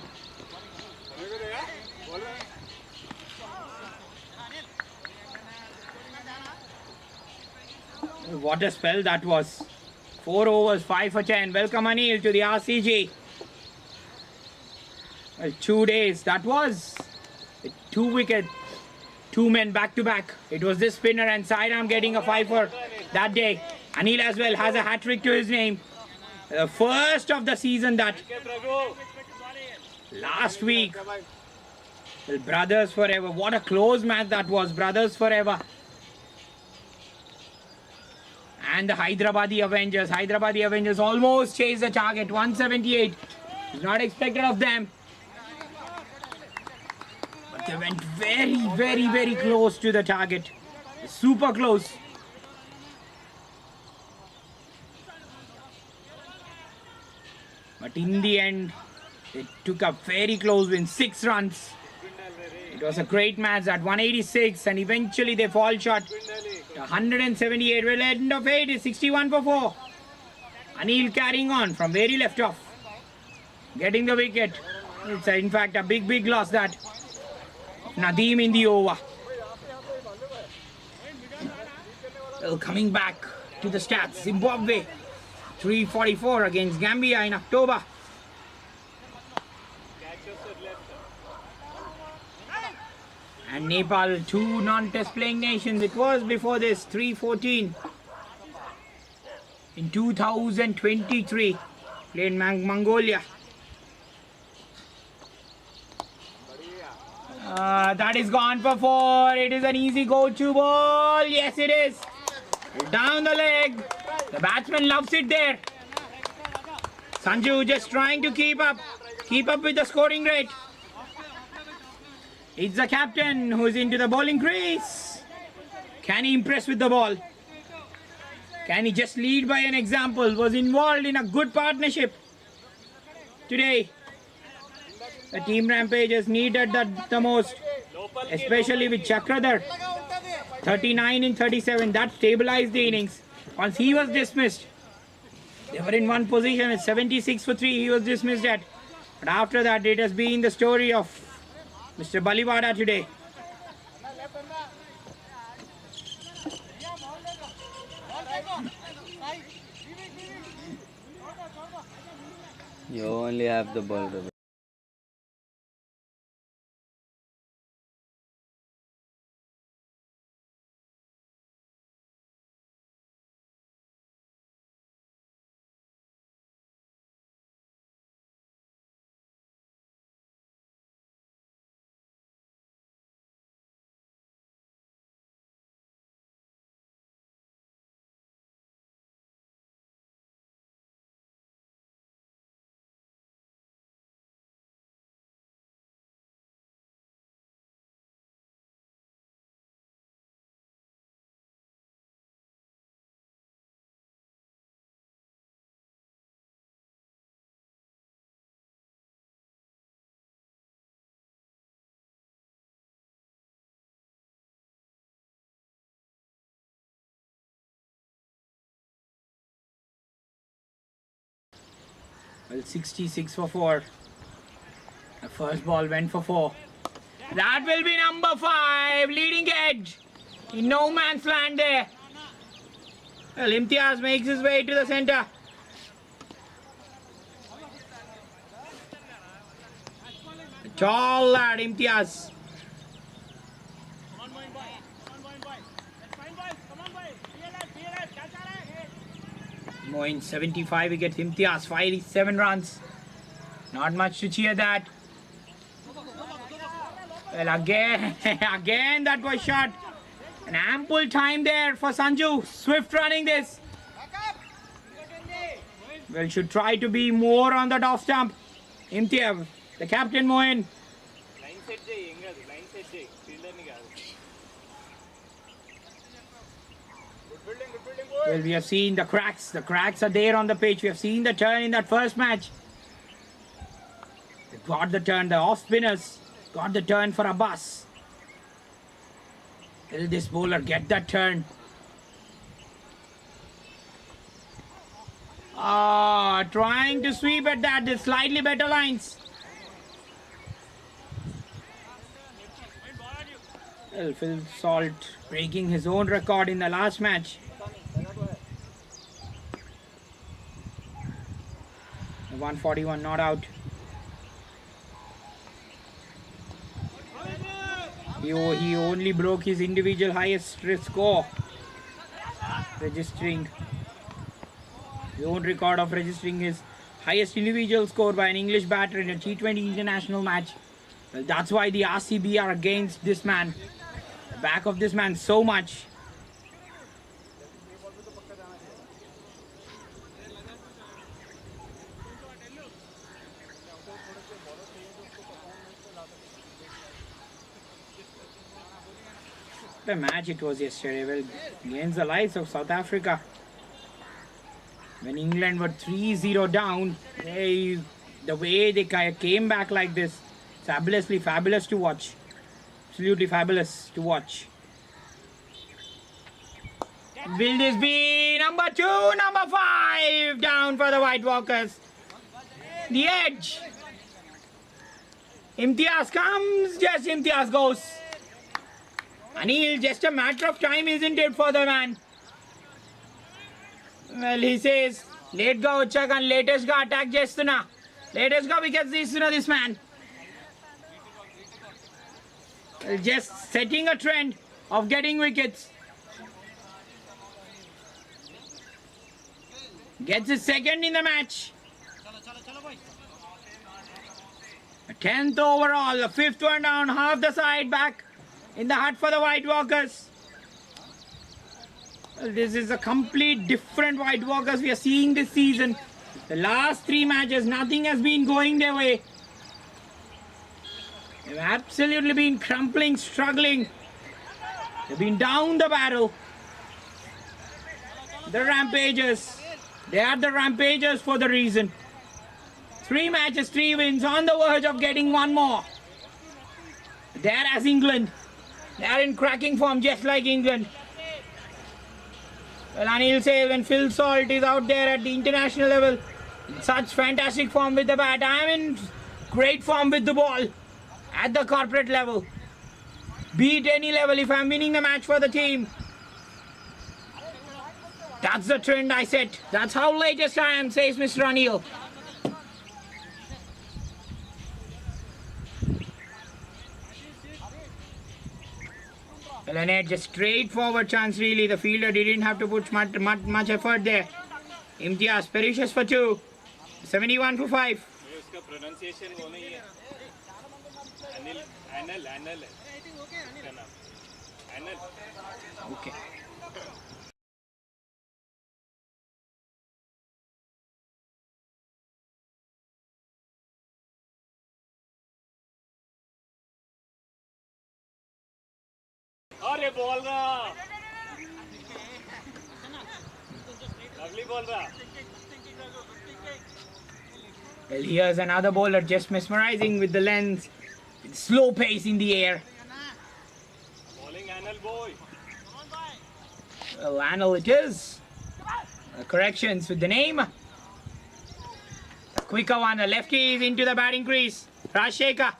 Speaker 1: What a spell that was. 4 overs, 5 for 10. Welcome Anil to the RCG. Well, 2 days. That was 2 wicket, 2 men back to back. It was this spinner and Sairam getting a 5 for that day. Anil as well has a hat-trick to his name. The first of the season that last week. Well, brothers forever. What a close match that was. Brothers forever. And the Hyderabadi Avengers almost chased the target. 178. It's not expected of them. But they went very close to the target. Super close. But in the end, they took a very close win. 6 runs. It was a great match at 186, and eventually they fall short. 178. Well, end of 8 is 61 for 4. Anil carrying on from where he left off. Getting the wicket. It's in fact a big loss that. Nadeem in the over. Well, coming back to the stats. Zimbabwe 344 against Gambia in October. And Nepal, 2 non-test playing nations. It was before this, 314. In 2023, played Mongolia. That is gone for 4. It is an easy go-to ball. Yes, it is. Down the leg. The batsman loves it there. Sanju just trying to keep up with the scoring rate. It's the captain who's into the bowling crease. Can he impress with the ball? Can he just lead by an example? Was involved in a good partnership today. The team Rampagers needed that the most, especially with Chakradhar. 39 in 37. That stabilized the innings. Once he was dismissed, they were in one position at 76 for 3. He was dismissed at. But after that, it has been the story of Mr. Baliwada today.
Speaker 2: You only have the ball, Ravi.
Speaker 1: Well, 66 for 4. The first ball went for 4. That will be number 5. Leading edge. In no man's land there. Well, Imtiaz makes his way to the centre. A tall lad, Imtiaz. Moin 75 wickets. Imtiaz 57 runs. Not much to cheer that. Well, again that was shot. An ample time there for Sanju. Swift running this. Well, should try to be more on that off stump. Imtiaz, the captain Moin. Well, we have seen the cracks. The cracks are there on the pitch. We have seen the turn in that first match. They got the turn. The off spinners got the turn for Abbas. Will this bowler get that turn? Trying to sweep at that. There's slightly better lines. Well, Phil Salt breaking his own record in the last match. The 141 not out. He only broke his individual highest score, registering his own record of registering his highest individual score by an English batter in a T20 international match. Well, that's why the RCB are against this man. The back of this man so much. What a match it was yesterday. Well, against the likes of South Africa. When England were 3-0 down, the way they came back like this, fabulously fabulous to watch. Absolutely fabulous to watch. Will this be number 2, number 5 down for the White Walkers? The edge. Imtiaz comes, just Imtiaz goes. Anil, just a matter of time, isn't it, for the man? Well, he says, let go, Chagan, latest go attack Jestuna. Latest go because this man. Just setting a trend of getting wickets. Gets his second in the match. A 10th overall, the 5th one down, half the side back in the hut for the White Walkers. Well, this is a complete different White Walkers we are seeing this season. The last 3 matches, nothing has been going their way. They've absolutely been crumpling, struggling. They've been down the barrel. The Rampagers. They are the Rampagers for the reason. 3 matches, 3 wins, on the verge of getting 1 more. There as England. They are in cracking form just like England. Well, Anil says when Phil Salt is out there at the international level, in such fantastic form with the bat, I am in great form with the ball at the corporate level. Beat any level if I am winning the match for the team. That's the trend I set. That's how latest I am, says Mr. Anil. Well, an just straightforward chance really. The fielder didn't have to put much effort there. Imtiaz perishes for 2. 71 for 5.
Speaker 4: उसका pronunciation वो नहीं है. Anil उसका नाम. Anil.
Speaker 1: Okay.
Speaker 4: अरे बोल रहा. Lovely बोल रहा.
Speaker 1: Well, here's another bowler just mesmerizing with the length, with slow pace in the air.
Speaker 4: Bowling Anil boy.
Speaker 1: Well, Anil it is. Corrections with the name. A quicker one, the lefty is into the batting crease. Rajshekhar.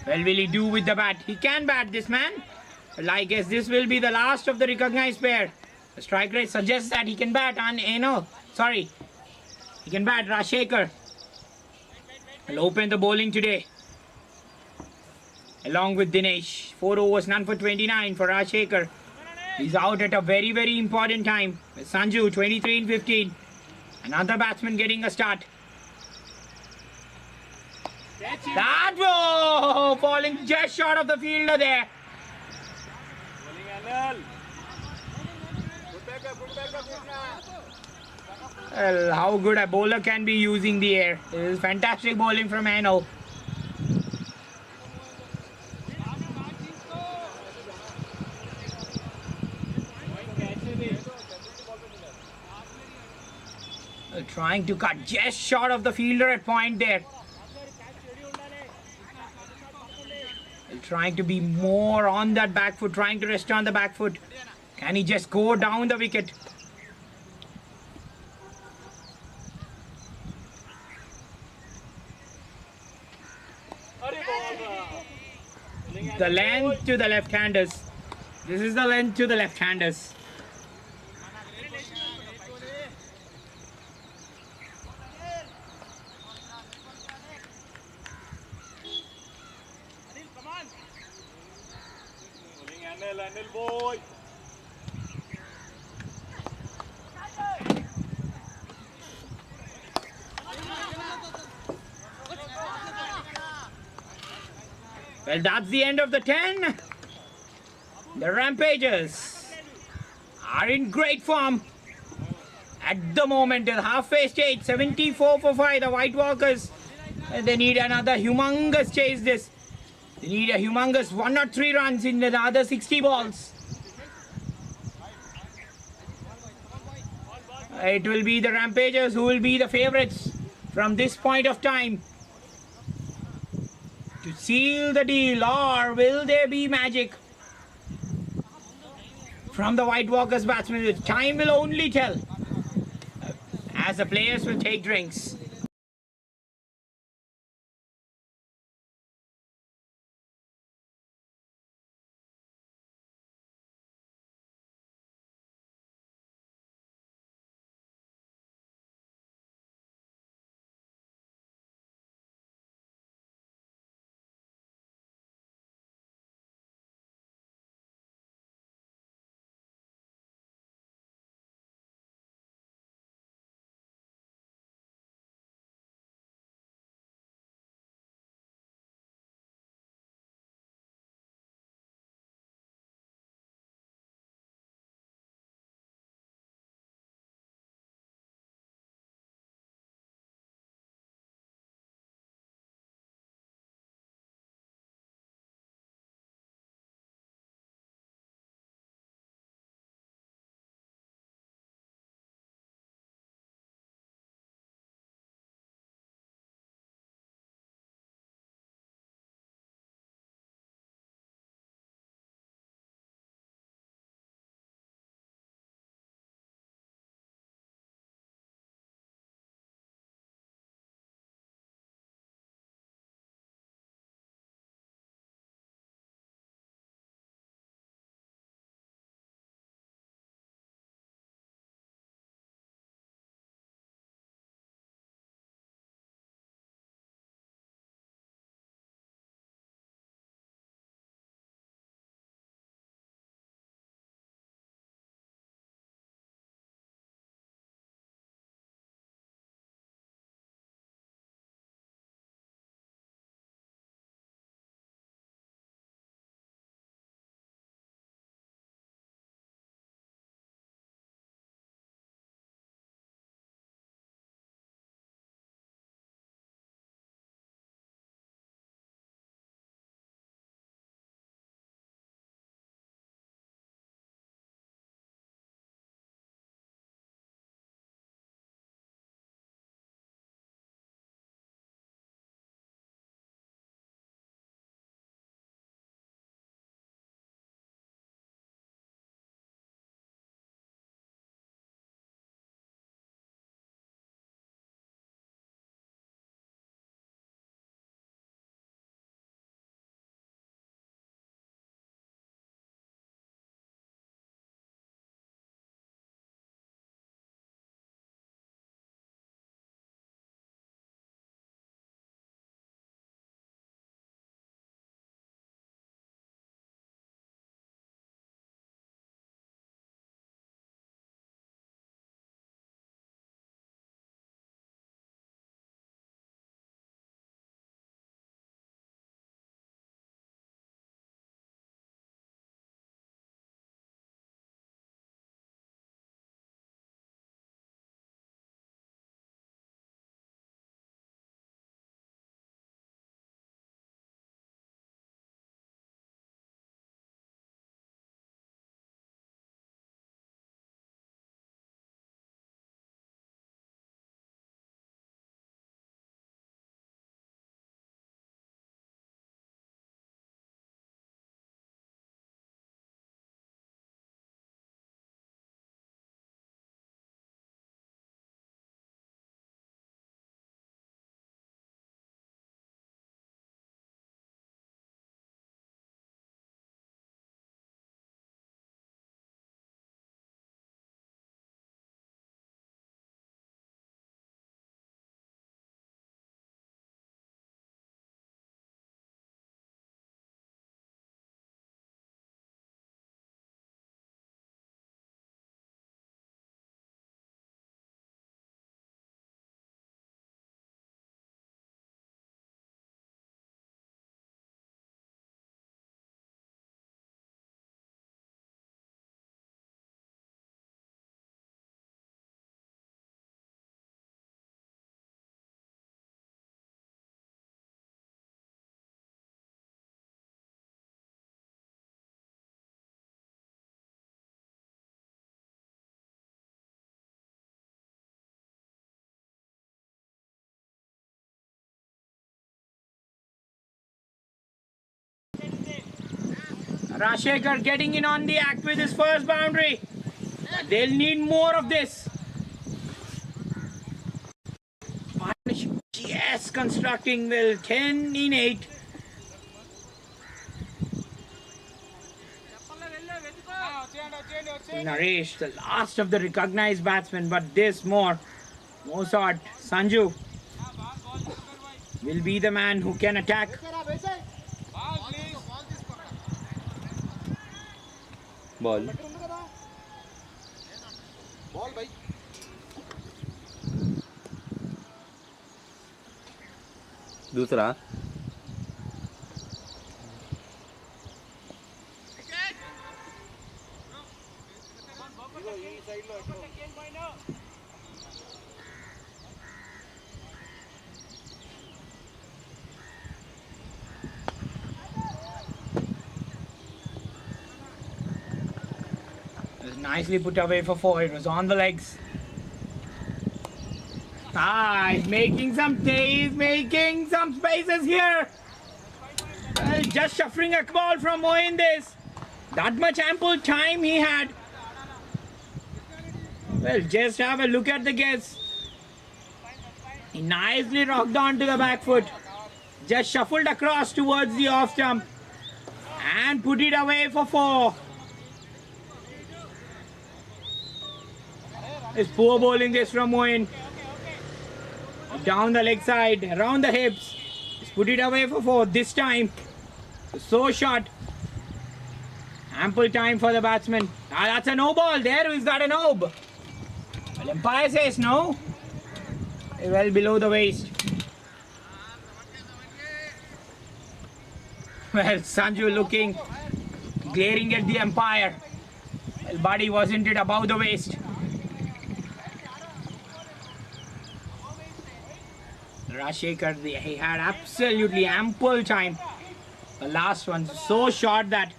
Speaker 1: Well, will he do with the bat? He can bat, this man. Well, I guess this will be the last of the recognized pair. The strike rate suggests that he can bat on, he can bat Rajshekhar. Will open the bowling today. Along with Dinesh. 4 overs, none for 29 for Rajshekhar. He's out at a very, very important time. With Sanju, 23 in 15. Another batsman getting a start. That was falling just short of the fielder there.
Speaker 4: Bowling Anil. Put back.
Speaker 1: Well, how good a bowler can be using the air. This is fantastic bowling from Anil. Trying to cut just short of the fielder at point there. Trying to be more on that back foot, trying to rest on the back foot. Can he just go down the wicket? The length to the left-handers. This is the length to the left-handers.
Speaker 4: Anil boy.
Speaker 1: Well, that's the end of the 10. The Rampagers are in great form at the moment. In halfway stage, 74 for 5. The White Walkers, they need another humongous chase this They need a humongous 103 runs in the other 60 balls. It will be the Rampagers who will be the favourites from this point of time to seal the deal, or will there be magic from the White Walkers batsmen? Time will only tell as the players will take drinks. Rashekar getting in on the act with his first boundary. But they'll need more of this. Partnership just constructing well. 10 in 8. Naresh, the last of the recognized batsmen, but this more. Mozart, Sanju will be the man who can attack.
Speaker 2: Ball
Speaker 4: ball भाई
Speaker 2: दूसरा
Speaker 1: It was nicely put away for 4. It was on the legs. He's making some spaces here. Just shuffling a ball from Moin this. That much ample time he had. Well, just have a look at the guess. He nicely rocked onto the back foot. Just shuffled across towards the off stump. And put it away for 4. It's poor bowling this from Moin. Down the leg side, around the hips. Just put it away for 4. This time, so short. Ample time for the batsman. That's a no ball. There is that a no. Well, umpire says no. Well below the waist. Well, Sanju looking, glaring at the umpire. Well, buddy, wasn't it above the waist? Rashekar, he had absolutely ample time. The last one so short that,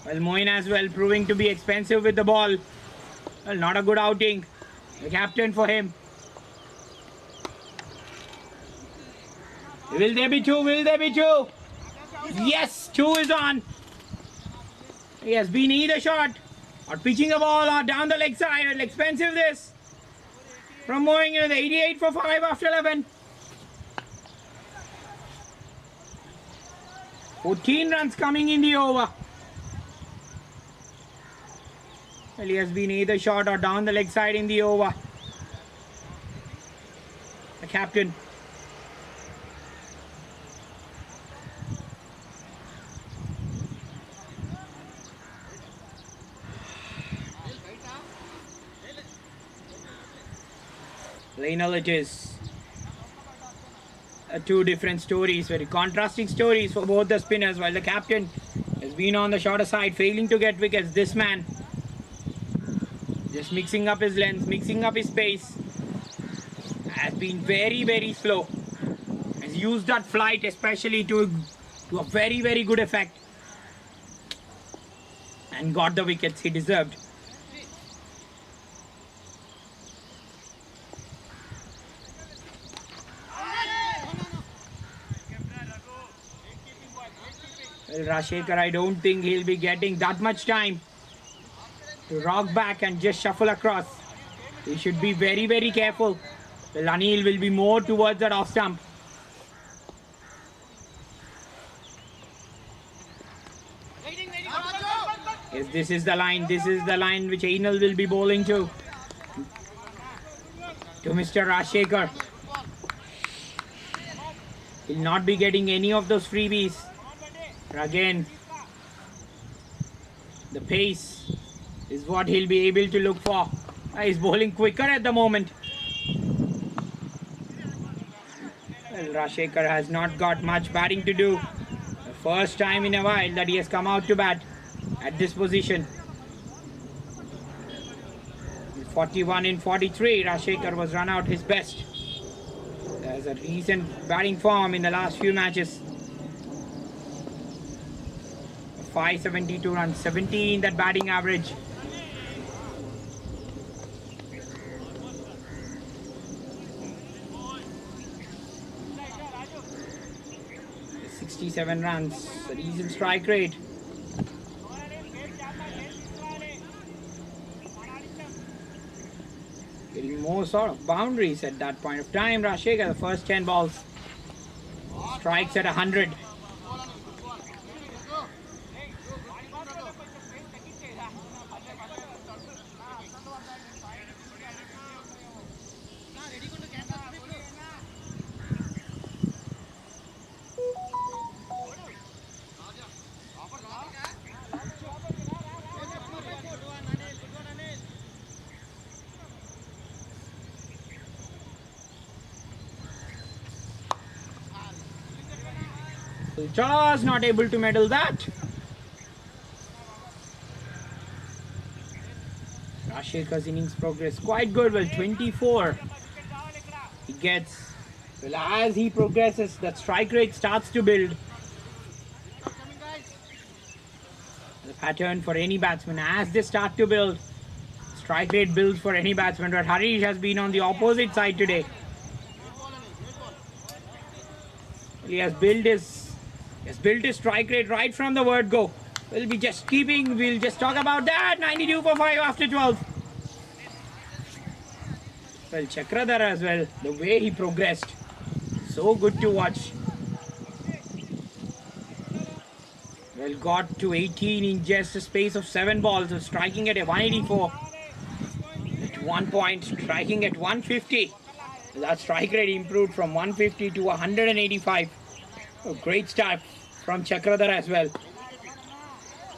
Speaker 1: well, Moin as well proving to be expensive with the ball. Well, not a good outing. The captain for him. Will there be 2? Will there be 2? Yes, 2 is on. He has been either shot or pitching the ball or down the leg side. Well, expensive this. From Moin into the 88 for 5 after 11. 14 runs coming in the over. Well, he has been either shot or down the leg side in the over. The captain. Lionel, it is two different stories, very contrasting stories for both the spinners. While the captain has been on the shorter side, failing to get wickets, this man just mixing up his length, mixing up his pace, has been very, very slow. Has used that flight especially to a very, very good effect and got the wickets he deserved. Well, Rashekar, I don't think he'll be getting that much time to rock back and just shuffle across. He should be very, very careful. Well, Anil will be more towards that off stump. Yes, this is the line. This is the line which Anil will be bowling to Mr. Rashekar. He'll not be getting any of those freebies. But again, the pace is what he'll be able to look for. He's bowling quicker at the moment. Well, Rashekar has not got much batting to do. The first time in a while that he has come out to bat at this position. 41 in 43, Rashekar was run out his best. There's a recent batting form in the last few matches. 572 runs, 17 that batting average. 67 runs, a decent strike rate. Getting more sort of boundaries at that point of time. Rashega, the first 10 balls, strikes at 100. Just not able to medal that. Rasheka's innings progress quite good. Well, 24. He gets. Well, as he progresses, that strike rate starts to build. The pattern for any batsman as they start to build. Strike rate builds for any batsman, but Harish has been on the opposite side today. He has built his strike rate right from the word go. We'll just talk about that. 92 for 5 after 12. Well, Chakradhar as well, the way he progressed, so good to watch. Well, got to 18 in just a space of 7 balls, so striking at a 184. At one point, striking at 150. That strike rate improved from 150 to 185. A great start from Chakradhar as well.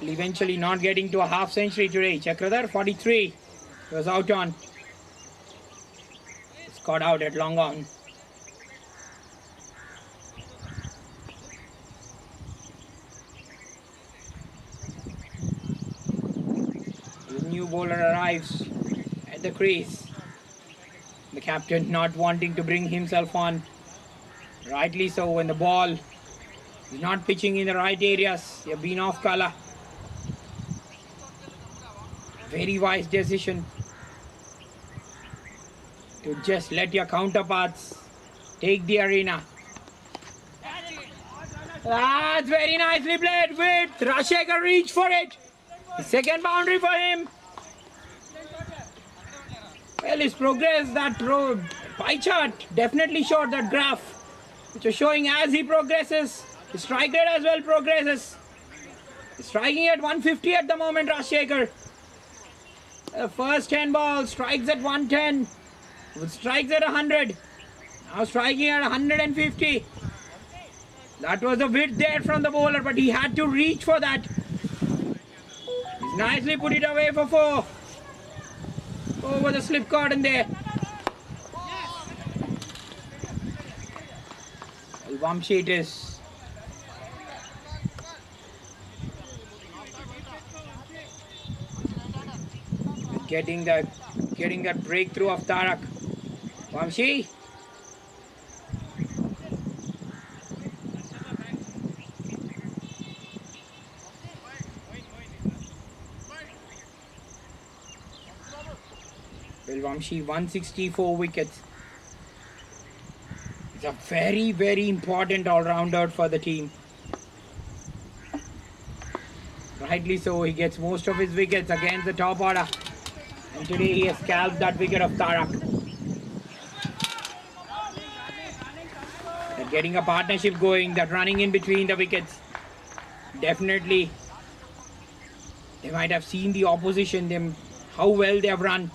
Speaker 1: Eventually not getting to a half century today. Chakradhar 43 he was out on. It's got out at long on. The new bowler arrives at the crease. The captain not wanting to bring himself on. Rightly so, when the ball is not pitching in the right areas. You've been off color. Very wise decision to just let your counterparts take the arena. That's very nicely played with Rashega. Reach for it. The second boundary for him. Well, his progress, that road pie chart definitely showed that graph, which is showing as he progresses. His strike rate as well progresses. He's striking at 150 at the moment, Rashega. The first 10 balls, strikes at 110, strikes at 100, now striking at 150. That was a width there from the bowler, but he had to reach for that. He's nicely put it away for 4. Over the slip cord in there. Well, Vamshi it is. Getting that breakthrough of Tarak. Vamshi. Well, Vamshi 164 wickets. He's a very, very important all-rounder for the team. Rightly so, he gets most of his wickets against the top order. And today he has scalped that wicket of Tarak. They're getting a partnership going, that running in between the wickets. Definitely, they might have seen the opposition, how well they have run.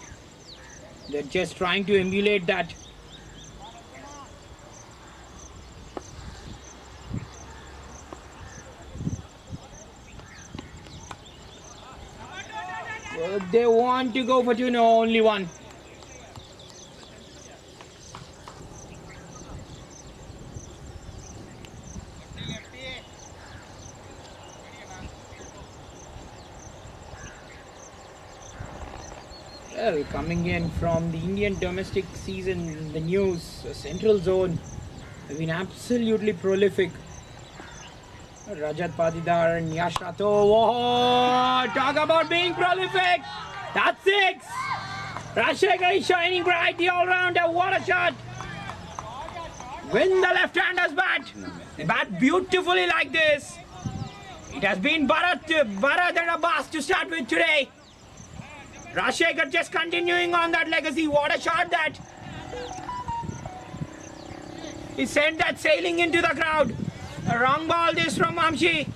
Speaker 1: They're just trying to emulate that. They want to go for 2, no, only 1. Well, coming in from the Indian domestic season, the news, central zone, have been absolutely prolific. Rajat Patidar and Yash Rato. Whoa, talk about being prolific. That's 6. Rashega is shining bright, the all-rounder. What a shot. Win the left-hander's bat. They bat beautifully like this. It has been Bharat and Abbas to start with today. Rajshekhar just continuing on that legacy. What a shot that. He sent that sailing into the crowd. A wrong ball this from Vamshi.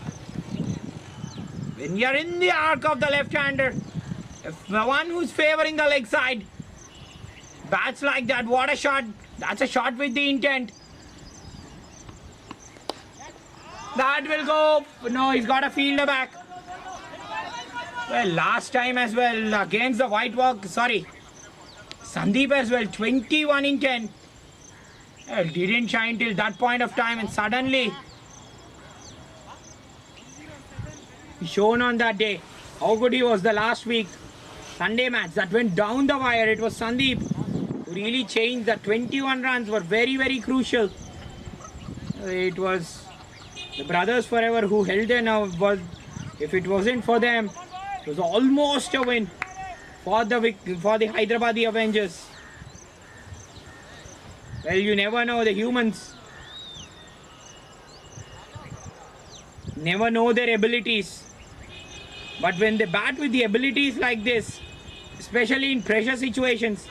Speaker 1: When you're in the arc of the left-hander, if the one who's favoring the leg side bats like that, what a shot. That's a shot with the intent. That will go. No, he's got a fielder back. Well, last time as well against the White Walk, sorry, Sandeep as well, 21 in 10. Well, didn't shine till that point of time, and suddenly shown on that day how good he was the last week Sunday match that went down the wire. It was Sandeep who really changed. The 21 runs were very, very crucial. It was the brothers forever who held their nerve. Was if it wasn't for them, it was almost a win for the Hyderabadi Avengers. Well, you never know, the humans never know their abilities. But when they bat with the abilities like this, especially in pressure situations,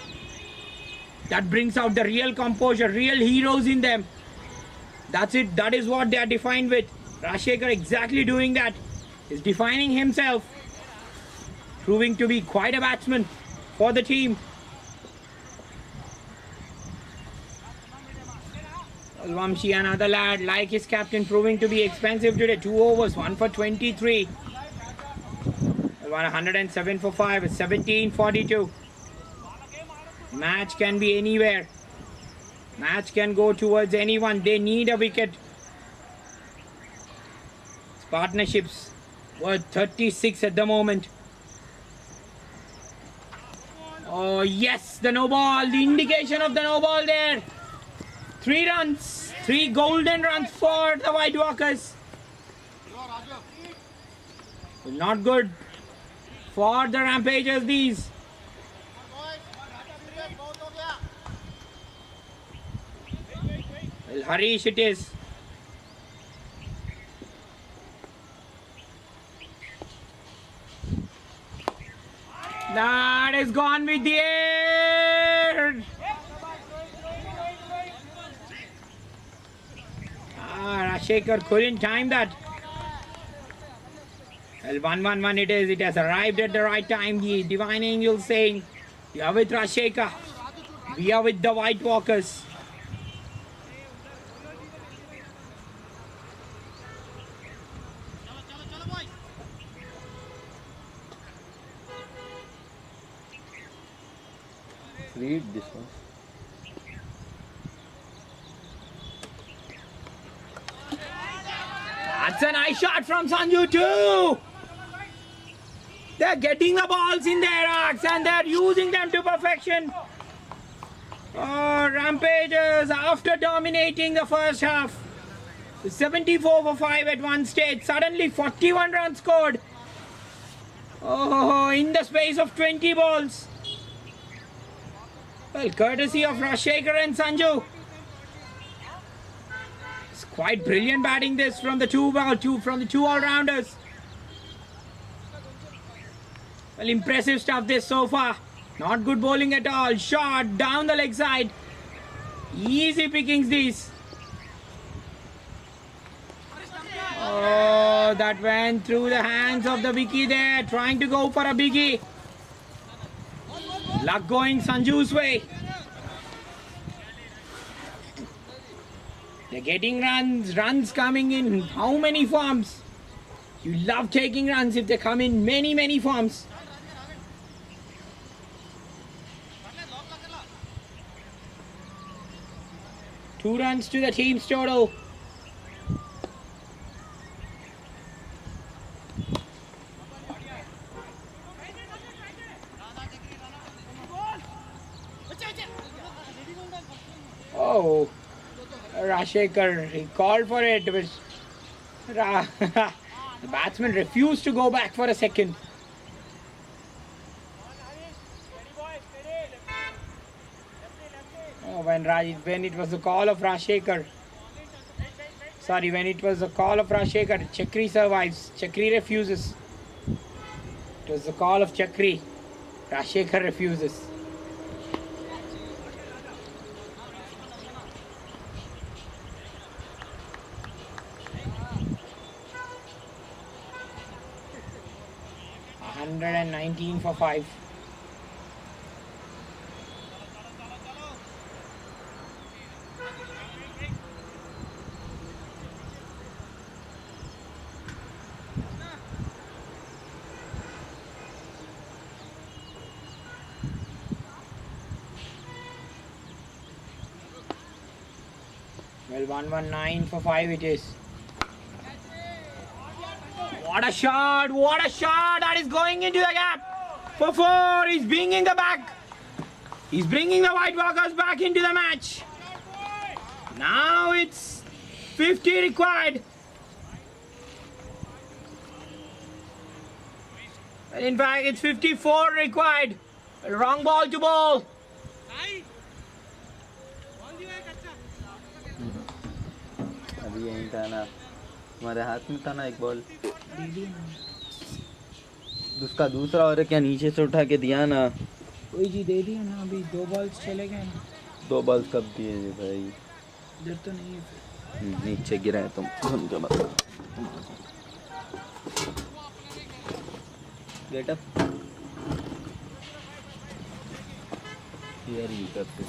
Speaker 1: that brings out the real composure, real heroes in them. That's it. That is what they are defined with. Rajshekhar exactly doing that. He's defining himself, proving to be quite a batsman for the team. Vamshi, another lad like his captain, proving to be expensive today. 2 overs, 1 for 23. 107 for 5. It's 17-42. Match can be anywhere. Match can go towards anyone. They need a wicket. Partnerships worth 36 at the moment. Oh yes, the no ball. The indication of the no ball there. 3 runs. 3 golden runs for the White Walkers. Not good for the Rampagers these. Well, Harish it is. That is gone with the air. Rajshekhar couldn't time that. Well, 1-1-1 it is. It has arrived at the right time. The divine angel saying, we are with Rajshekhar. We are with the White Walkers.
Speaker 2: Read this one.
Speaker 1: That's a nice shot from Sanju too. They're getting the balls in their arcs and they're using them to perfection. Oh, Rampagers, after dominating the first half, 74 for 5 at one stage, suddenly 41 runs scored. Oh, in the space of 20 balls. Well, courtesy of Rajshekhar and Sanju. It's quite brilliant batting this from the two all-rounders. Well, impressive stuff this so far. Not good bowling at all. Shot down the leg side. Easy pickings these. Oh, that went through the hands of the Vicky there, trying to go for a biggie. Luck going Sanju's way. They're getting runs coming in how many forms? You love taking runs if they come in many forms. Two runs to the team's total. Oh, Rajshekhar, he called for it, but the batsman refused to go back for a second. when it was the call of Rashekar. Sorry, when it was the call of Rashekar, Chakri survives. Chakri refuses. It was the call of Chakri. Rashekar refuses. $119 for 5. Well, 119 for 5 it is. What a shot! What a shot! That is going into the gap for 4. He's bringing the back. He's bringing the White Walkers back into the match. Now it's 50 required. In fact, it's 54 required. Wrong ball to ball.
Speaker 2: अभी यहीं था ना, हमारे हाथ में था ना एक बॉल, उसका दूसरा और क्या नीचे से उठा के दिया ना,
Speaker 1: वही जी दे दिया ना, अभी 2 बॉल्स चले गए ना।
Speaker 2: 2 बॉल्स कब दिए जी भाई?
Speaker 1: इधर तो नहीं है,
Speaker 2: नीचे गिरा है तुम उनके मतलब। गेट अप हियर यू करते।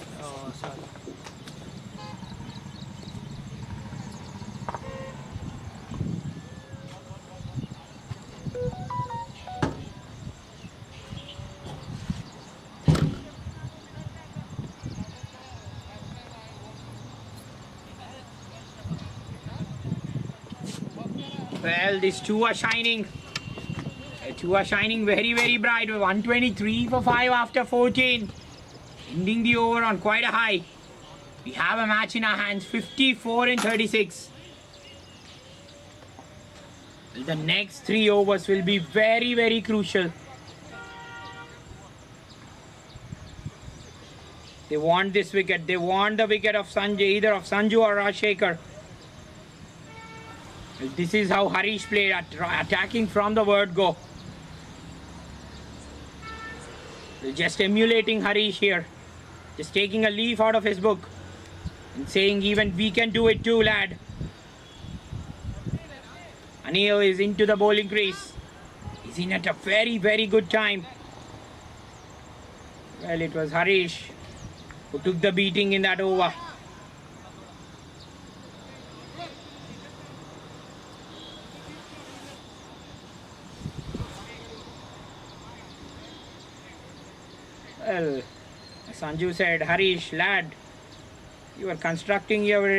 Speaker 1: Well, these two are shining. The two are shining very, very bright. 123 for 5 after 14. Ending the over on quite a high. We have a match in our hands, 54 in 36. The next 3 overs will be very, very crucial. They want this wicket. They want the wicket of Sanjay, either of Sanju or Rashekar. This is how Harish played, attacking from the word go. Just emulating Harish here. Just taking a leaf out of his book and saying even we can do it too, lad. Anil is into the bowling crease. He's in at a very, very good time. Well, it was Harish who took the beating in that over. Well, Sanju said, Harish, lad, you were constructing your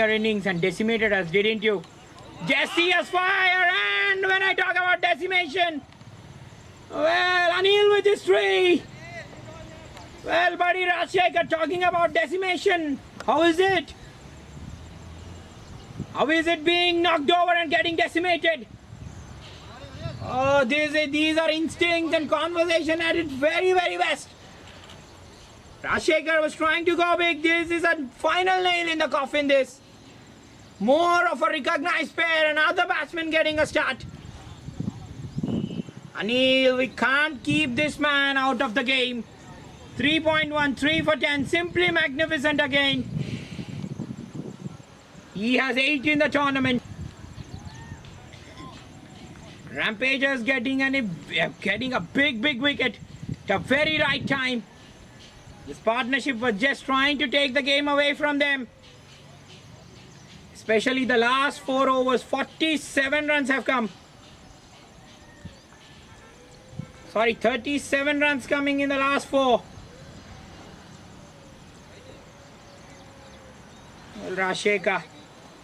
Speaker 1: innings and decimated us, didn't you? Jesse has fire, and when I talk about decimation, well, Anil with his 3. Well, buddy Rashekar talking about decimation. How is it? How is it being knocked over and getting decimated? Oh, these are instincts and conversation at its very, very best. Rashekar was trying to go big. This is a final nail in the coffin, this. More of a recognized pair, another batsman getting a start. Anil, we can't keep this man out of the game. 3.1, 3 for 10, simply magnificent again. He has 8 in the tournament. Rampagers getting a big wicket at a very right time. This partnership was just trying to take the game away from them. Especially the last 4 overs, 47 runs have come. Sorry, 37 runs coming in the last 4. Well, Rashekar,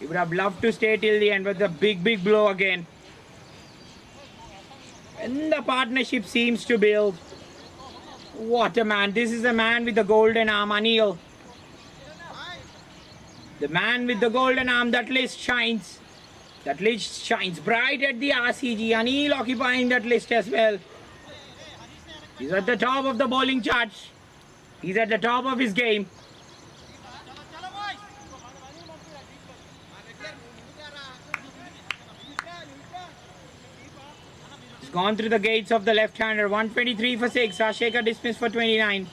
Speaker 1: he would have loved to stay till the end, but the big blow again. And the partnership seems to build. What a man. This is a man with the golden arm, Anil. The man with the golden arm, that list shines. That list shines bright at the RCG. Anil occupying that list as well. He's at the top of the bowling charts. He's at the top of his game. He's gone through the gates of the left-hander. 123 for 6. Rashekar dismissed for 29.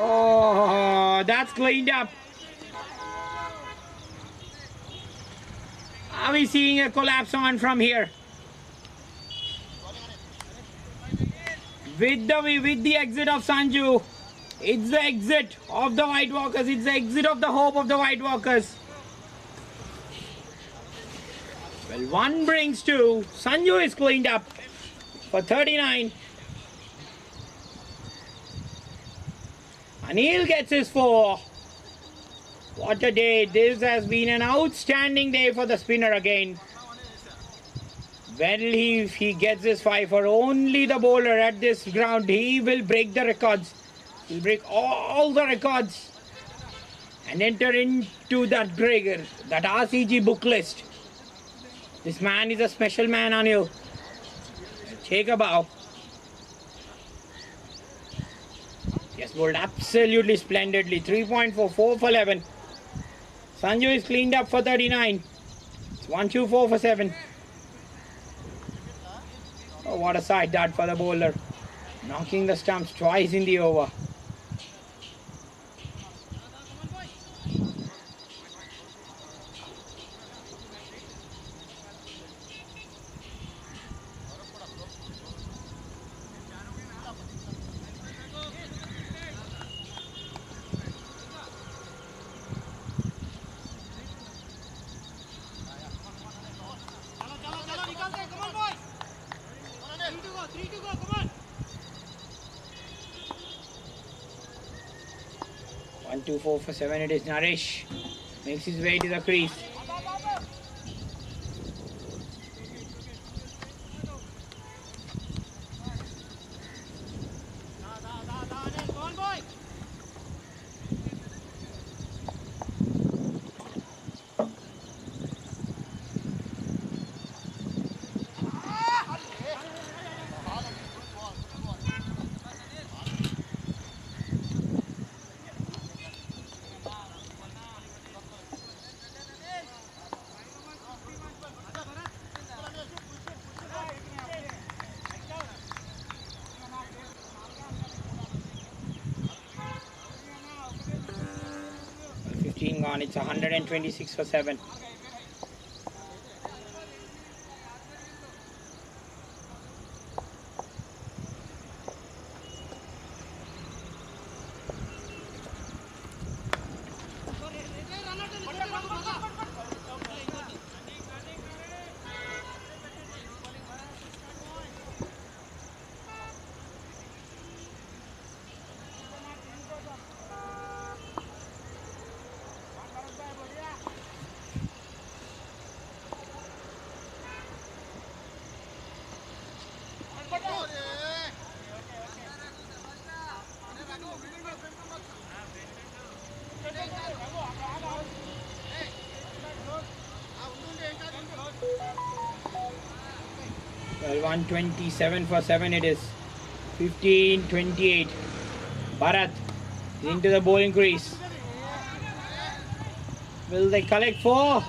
Speaker 1: Oh, that's cleaned up. Are we seeing a collapse on from here? With the exit of Sanju, it's the exit of the White Walkers. It's the exit of the hope of the White Walkers. Well, 1 brings 2. Sanju is cleaned up for 39. Anil gets his 4. What a day. This has been an outstanding day for the spinner again. Well, if he gets his 5 for only the bowler at this ground, he will break the records. He'll break all the records and enter into that RCG book list. This man is a special man, Anil. Take a bow. Yes, bowled absolutely splendidly. 3.4, 4 for 11. Sanju is cleaned up for 39. It's 1-2-4 for 7. Oh, what a side dart for the bowler. Knocking the stumps twice in the over. One, two, 4 for 7. It is Naresh. Makes his way to the crease. Gone. It's 126 for 7. 127 for 7 it is. 15-28. Bharat is into the bowling crease. Will they collect 4?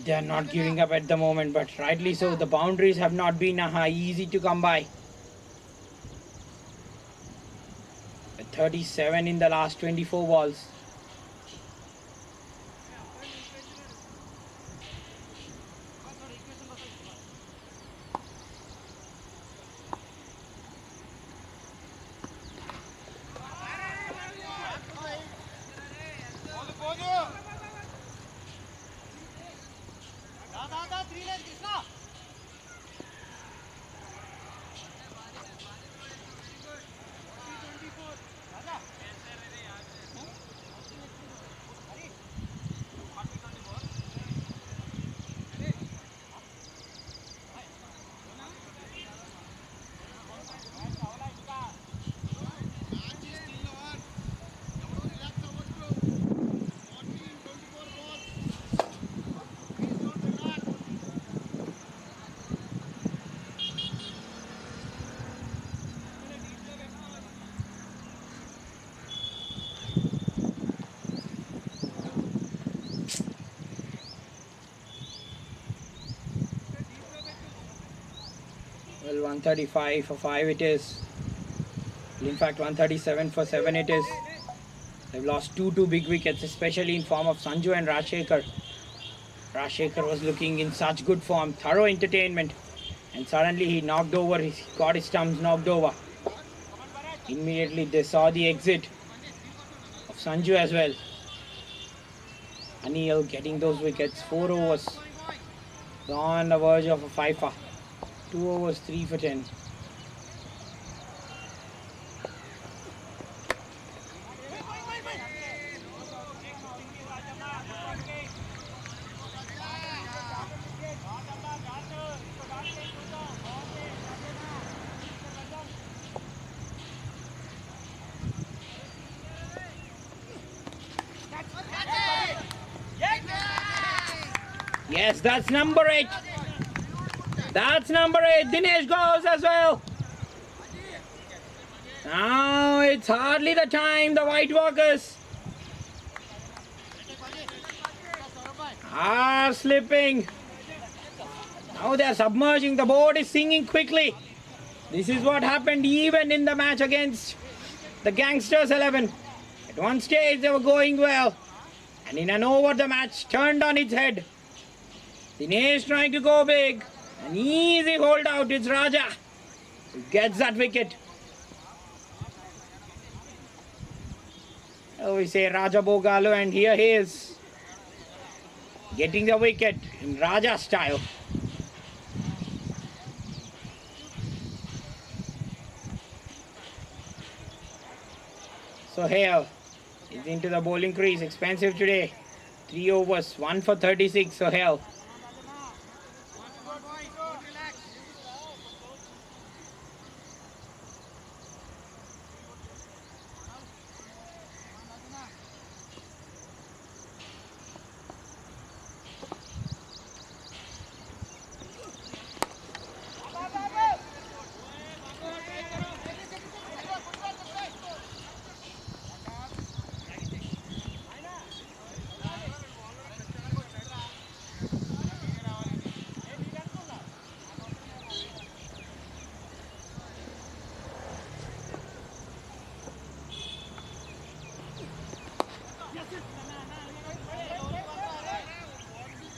Speaker 1: They are not giving up at the moment, but rightly so. The boundaries have not been easy to come by. 37 in the last 24 balls. Well, 135 for 5 it is. In fact, 137 for 7 it is. They've lost two big wickets, especially in form of Sanju and Rajshekhar. Rajshekhar was looking in such good form, thorough entertainment, and suddenly he got his stumps knocked over. Immediately they saw the exit of Sanju as well. Anil getting those wickets, 4 overs. On the verge of a 5-fer. 2 overs, 3 for 10. Yes, that's number 8. That's number 8. Dinesh goes as well. Now it's hardly the time. The White Walkers are slipping. Now they're submerging. The board is sinking quickly. This is what happened even in the match against the Gangsters 11. At one stage they were going well, and in an over the match turned on its head. Dinesh trying to go big. An easy hold out. It's Raja who gets that wicket. Oh, we say Raja Bogalu, and here he is getting the wicket in Raja style. So Hale is into the bowling crease. Expensive today. 3 overs, 1 for 36. So Hale.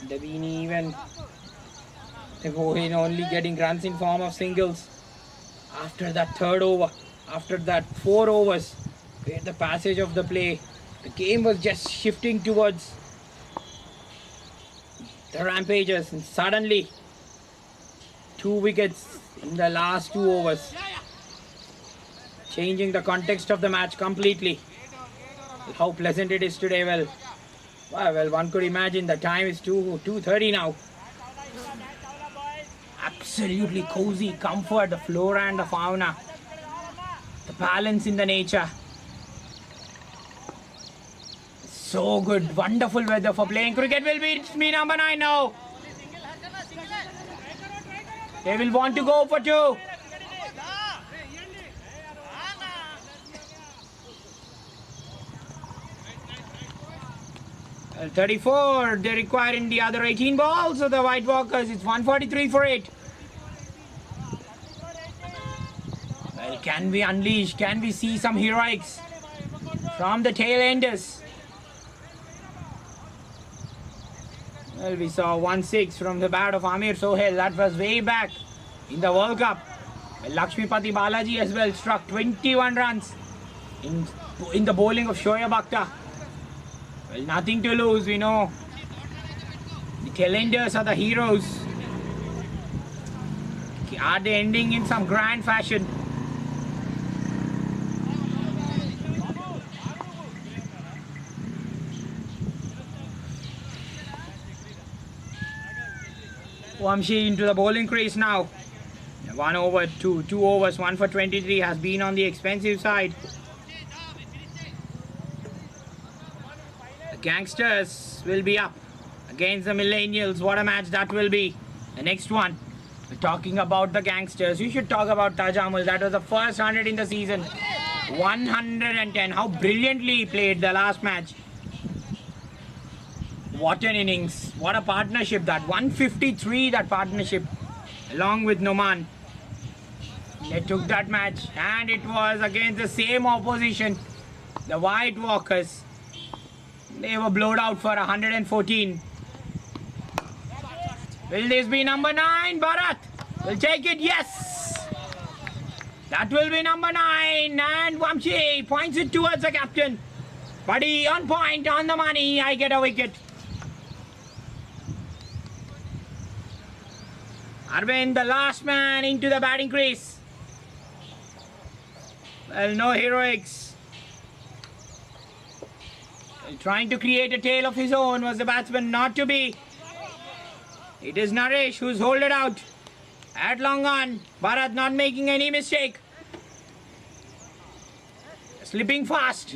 Speaker 1: They've been even. They've been only getting runs in form of singles. After that third over, after that 4 overs, where the passage of the play, the game was just shifting towards the Rampagers, and suddenly 2 wickets in the last 2 overs, changing the context of the match completely. How pleasant it is today. Well, one could imagine the time is 2:30 now. Absolutely cozy comfort, the flora and the fauna, the balance in the nature. So good, wonderful weather for playing cricket. Will be me number 9 now. They will want to go for 2. 34 they require in the other 18 balls. So the White Walkers, it's 143 for 8. Well, can we unleash? Can we see some heroics from the tail enders? Well, we saw 1-6 from the bat of Amir Sohail. That was way back in the World Cup. Well, Lakshmipati Balaji as well struck 21 runs in the bowling of Shoaib Akhtar. Well, nothing to lose, we know. The tailenders are the heroes. Are they ending in some grand fashion? Wamshi into the bowling crease now. 1 over 2, 2 overs, 1 for 23 has been on the expensive side. The Gangsters will be up against the Millennials. What a match that will be. The next one, we're talking about the Gangsters. We should talk about Tajamul. That was the first 100 in the season. 110. How brilliantly he played the last match. What an innings. What a partnership that. 153 that partnership. Along with Noman. They took that match and it was against the same opposition. The White Walkers. They were blowed out for 114. Will this be number 9? Bharat will take it. Yes. That will be number 9. And Vamshi points it towards the captain. Buddy on point, on the money. I get a wicket. Arvind, the last man into the batting crease. Well, no heroics. Well, trying to create a tale of his own was the batsman, not to be. It is Naresh who's holed it out. At long on. Bharat not making any mistake. Slipping fast.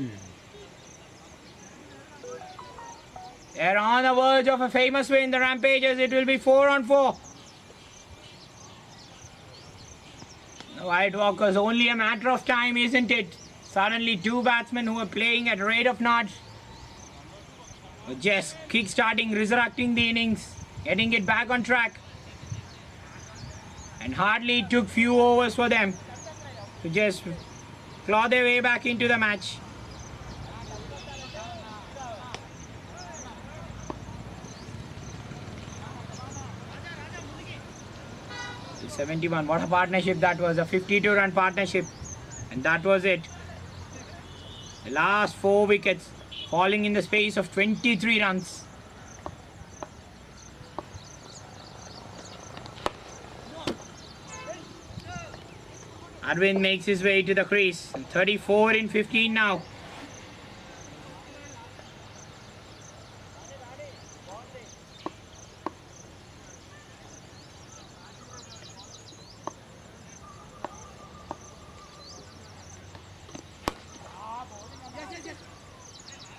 Speaker 1: They're on the verge of a famous win. The Rampagers, it will be 4 on 4. The White Walkers, only a matter of time, isn't it? Suddenly 2 batsmen who are playing at rate of knots were just kick-starting, resurrecting the innings, getting it back on track. And hardly it took few overs for them to just claw their way back into the match. .71, what a partnership that was, a 52-run partnership, and that was it. The last 4 wickets falling in the space of 23 runs. Arvind makes his way to the crease, and 34 in 15 now.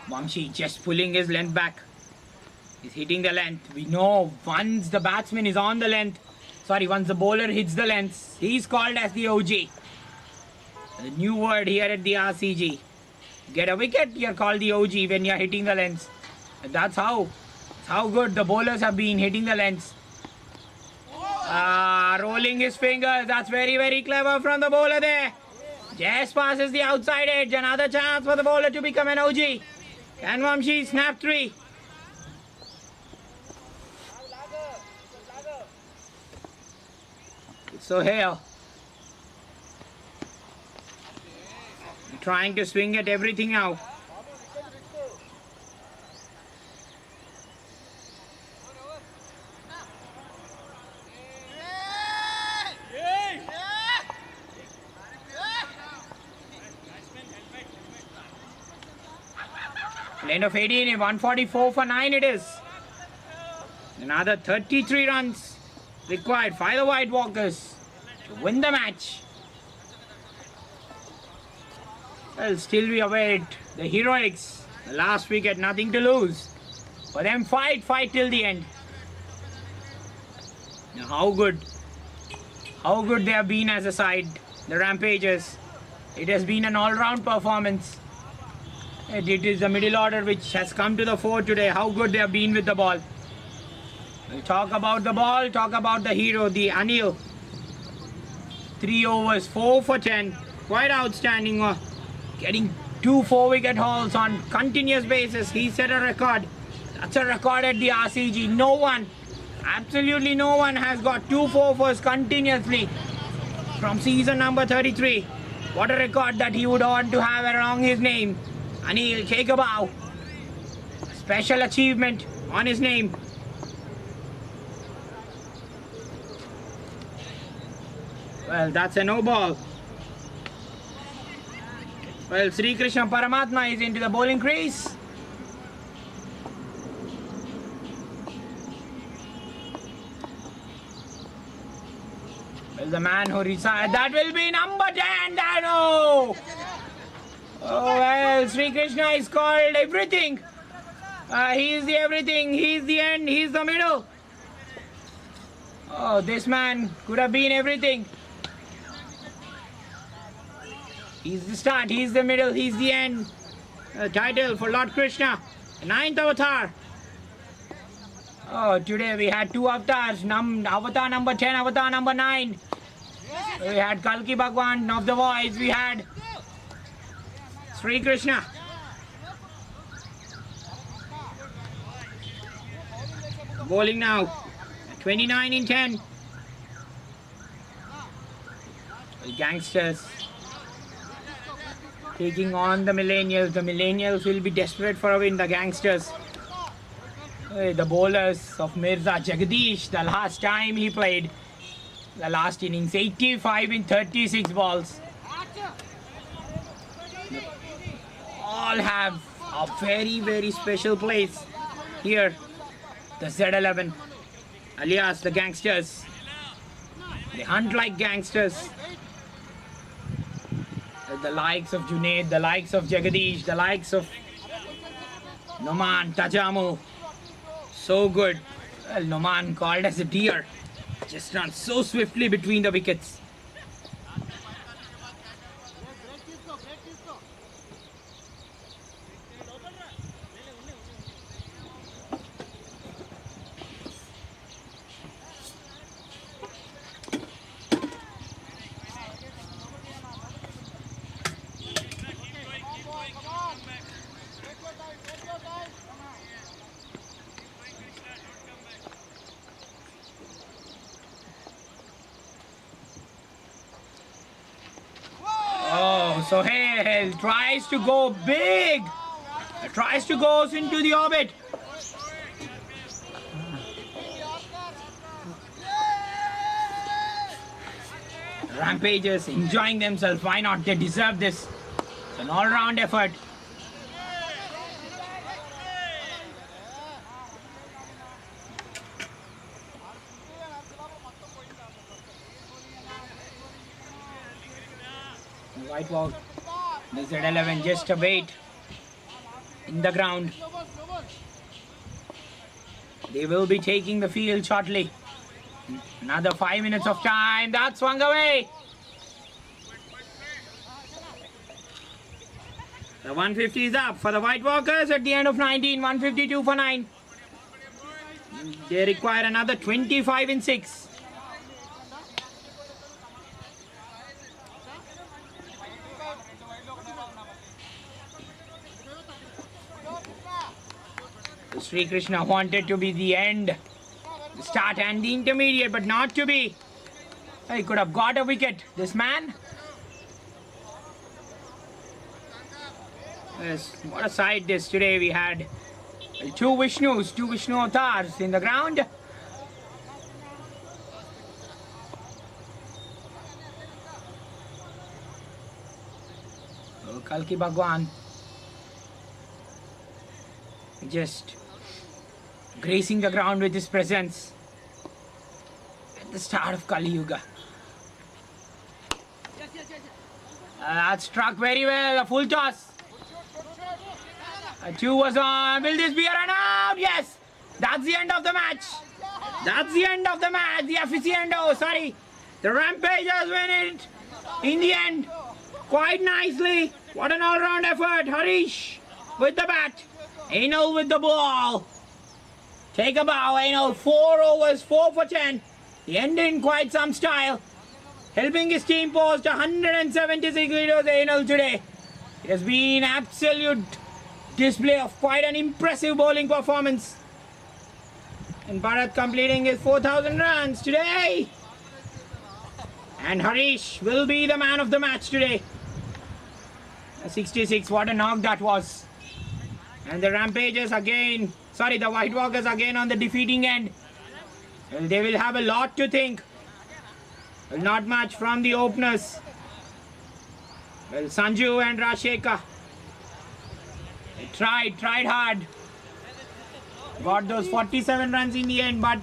Speaker 1: Vamshi just pulling his length back. He's hitting the length. We know once the batsman is on the length, once the bowler hits the length, he's called as the OG. The new word here at the RCG. Get a wicket, you're called the OG when you're hitting the lengths. And that's how good the bowlers have been hitting the lengths. Rolling his fingers. That's very, very clever from the bowler there. Just passes the outside edge. Another chance for the bowler to become an OG. Can Vamshi snap 3? Sohail trying to swing at everything now. End of 18, 144 for 9 it is. Another 33 runs required by the White Walkers to win the match. Well, still we await the heroics. The last wicket, nothing to lose. For them, fight till the end. Now, how good they have been as a side, the Rampagers. It has been an all-round performance. It is the middle order which has come to the fore today. How good they have been with the ball. We'll talk about the ball, talk about the hero, the Anil. 3 overs, 4 for 10. Quite outstanding. Getting 2 4-wicket hauls on continuous basis. He set a record. That's a record at the RCG. No one, absolutely no one has got 2 4-overs continuously from season number 33. What a record that he would want to have along his name. Anil, take a bow. Special achievement on his name. Well, that's a no ball. Well, Sri Krishna Paramatma is into the bowling crease. Well, the man who retired, that will be number 10, Dano! Oh, well, Sri Krishna is called everything. He is the everything, he is the end, he is the middle. Oh, this man could have been everything. He's the start, he's the middle, he's the end. Title for Lord Krishna, 9th avatar. Oh, today we had 2 avatars, avatar number 10, avatar number 9. We had Kalki Bhagwan of the voice, we had Sri Krishna. Bowling now, 29 in 10. The gangsters taking on the millennials. The millennials will be desperate for a win, the gangsters. The bowlers of Mirza Jagadish, the last time he played, the last innings, 85 in 36 balls. All have a very, very special place here. The Z11, alias the gangsters. They hunt like gangsters. The likes of Junaid, the likes of Jagadish, the likes of Noman, Tajamu. So good. Well, Noman called as a deer. Just runs so swiftly between the wickets. Sohail tries to go big, tries to go into the orbit. Rampagers enjoying themselves, why not? They deserve this. It's an all-round effort. White Walk, the Z11 just a wait in the ground. They will be taking the field shortly. Another 5 minutes of time. That swung away. The 150 is up for the White Walkers at the end of 19. 152 for 9. They require another 25 in 6. Sri Krishna wanted to be the end, the start and the intermediate, but not to be. He could have got a wicket, this man. Yes, what a sight this today we had. Two Vishnu avatars in the ground. Oh, Kalki Bhagwan. Just gracing the ground with his presence at the start of Kali Yuga. That struck very well, a full toss. A 2 was on. Will this be a run out? Yes. That's the end of the match. That's the end of the match. The aficionado, sorry. The Rampagers win it in the end. Quite nicely. What an all-round effort. Harish with the bat. Anil with the ball. Take a bow, Anil. 4 overs, 4 for 10. The end in quite some style. Helping his team post 176 liters, Anil, today. It has been absolute display of quite an impressive bowling performance. And Bharat completing his 4,000 runs today. And Harish will be the man of the match today. A 66, what a knock that was. And the Rampagers again, the White Walkers again on the defeating end. Well, they will have a lot to think. Well, not much from the openers. Well, Sanju and Rasheka. They tried hard. Got those 47 runs in the end, but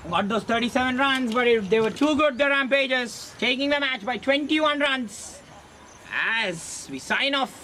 Speaker 1: got those 37 runs, but they were too good, the Rampagers, taking the match by 21 runs. As we sign off